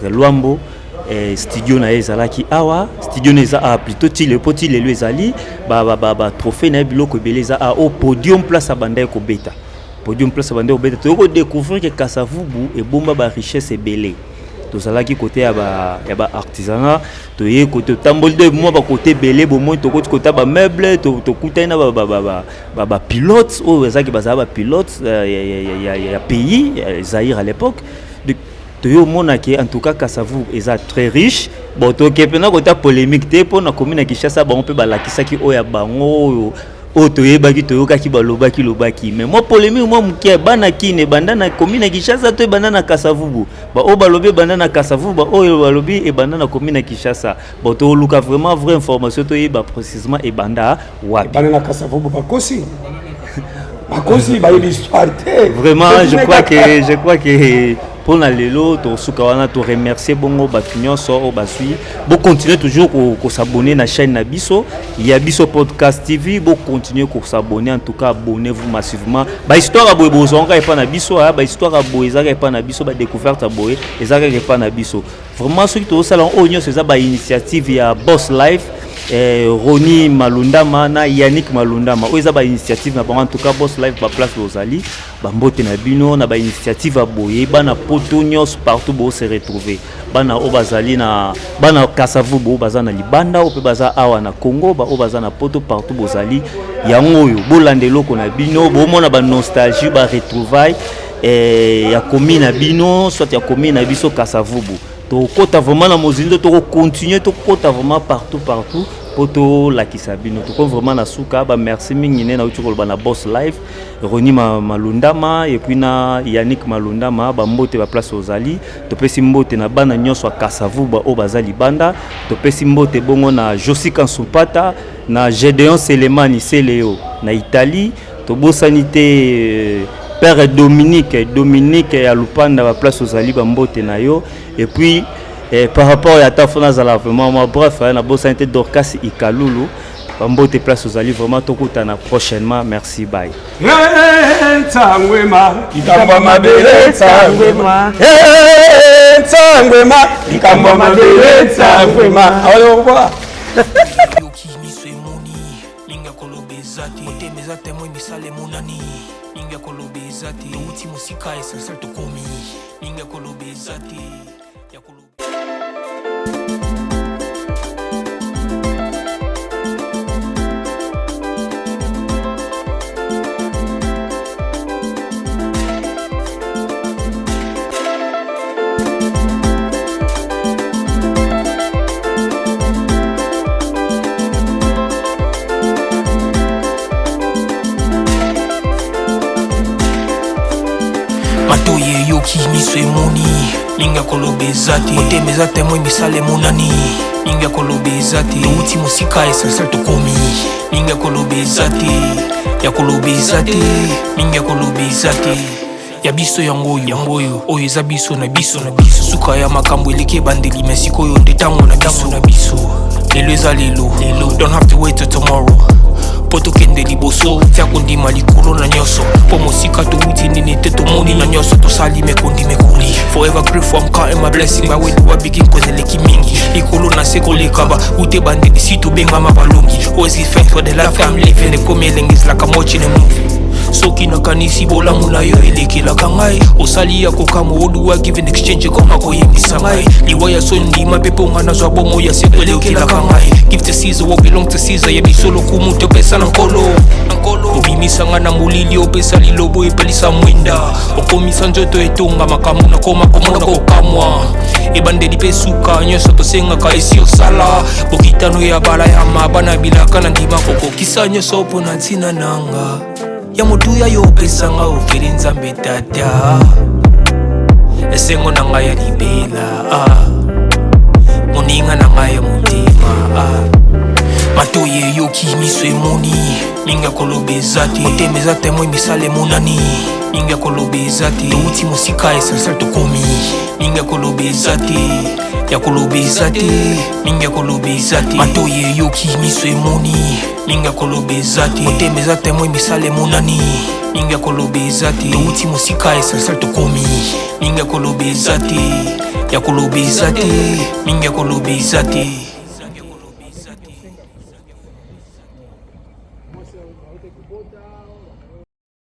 [SPEAKER 5] Luambo studio na ezalaki awa studio neza a plutôt le poti le ezali ba trophée na biloko beleza a au podium place abanda ko beta podium place abanda ko beta to ko découvrir que Kasavubu et bomba ba richesse ebele to zalaki côté ya ba artisanat to ye côté tambol de moi ba côté belé bo moi to côté ba meuble to kutana ba pilote o ezaki ba pilote ya pays Zaïre à l'époque to mona ke en tout cas Kasavubu est très riche bon to ke pena côté polémique te pour na commune ya Kinshasa ba on peut ba lakisaki o ya bango o to yebaki to yokaki ba lobaki mais moi polémique moi muke bana kine banda na commune ya Kinshasa to banda na Kasavubu ba o ba lobi banda na Kasavubu ba o ba lobi e banda na commune ya Kinshasa bon to luka vraiment vraie information to yeba précisément e banda wapi
[SPEAKER 9] banda na Kasavubu bakosi ba l'histoire
[SPEAKER 5] vraiment je crois que pour la lelo to sukawana to remercier bongo batunyo so o basui bo continuer toujours ko s'abonner na chaîne na biso il y a biso podcast TV bo continuer ko s'abonner en tout cas abonnez-vous massivement ba histoire aboy bozonga e pa na biso ba histoire aboy ezaka e pa na biso ba découverte aboy ezaka e pa na biso vraiment ceux qui to salon onyo c'est ça ba initiative ya Boss Life Roni Malundama na Yannick Malundama oza ba initiative na bango en tout cas Boss Life ba place Rosali ba mbote na bino na ba initiative aboye bana poto nyos partout bo se retrouver bana obazali na bana Kasavubu bazana libanda o pe baza awa na Congo ba obazana poto partout bozali yango yo bolandelo ko na bino bo mona ba nostalgie ba retrouvailles ya commune na bino soit ya commune na biso Kasavubu to kota vraiment na mozindo to continuer to kota vraiment partout poto la kisabino to ko vraiment na suka ba merci mingi ne na utiko na Boss Life Roni Malundama et puis na Yannick Malundama ba mbote ba place Ozali to pesi mbote na bana nyonso Kasavubu o bazali banda to pesi mbote bongo na Josi Kansupata na Gédéon Selemani Seleo na Italie to bosanité Père Dominique ya Lupanda ba place Ozali ba mbote na yo et puis par rapport à Tafona Zala vraiment moi bref na bosanité Dorcas Ikalulu ba mbote place Ozali vraiment tokutana prochainement merci bye
[SPEAKER 9] Tsangwema ikamba mabele tsangwema tsangwema ikamba mabele tsangwema alors quoi
[SPEAKER 3] yoki miso emoni linga kolobezati otemeza temwe misale munani linga kolobezati uti musika esasa tokomi linga kolobezati ya matoye yoki miso emoni linga kolobezati otemeza temwe misale munani linga kolobezati uti musika esasa tokomi linga kolobezati ya kolobezati linga kolobezati ya biso yangoyo oyo eza biso na biso suka ya makambo eleke bandeli mesikoyo ndetango na biso lelo eza lelo don't have to wait till tomorrow poto kende liboso tia kondima likolo na nyoso po mosika to uti nini te tomoni na nyoso to sali mekondime kuli forever grateful I'm counting my blessing ba when I begin kozeleki mingi likolo na seko lekaba ute bandeli si to benga mabalongi always give thanks for the life I'm living the coming is like I'm watching a movie soki nakanisi bolamu na yo elekelaka ngai osali ya kokamo oluwa give in exchange koma koyembisa ngai liwa ya so ndima mpe mpo nga nazwa bomo ya seko elekelaka ngai give to Caesar what belong to Caesar yebiso lokumu topesa na nkolo obimisa nga na molili opesa lilobo epelisa mwenda okomisa nzoto etonga makambo nakoma komona kokamwa ebandeli mpe suka nyonso tosengaka esi osala bokitano ya bala ya mabana bilaka na ndima kokokisa nyonso mpo na ntina nanga ya motuya yo opesanga ofeli nzambe tata esengo na ngai ya libela moninga na ngai ya motema matoye yoki miso emoni linga kolobezati otemeza temwe misale munani linga kolobezati uti musika esasa tokomi linga kolobezati ya koloba eza te mingi ya koloba eza te matoyi eyoki miso emoni mingi ya koloba eza te motema eza temoi misala emonani mingi ya koloba eza te touti mosika esalsal tokomi mingi ya koloba eza te ya koloba eza te mingi ya koloba eza te.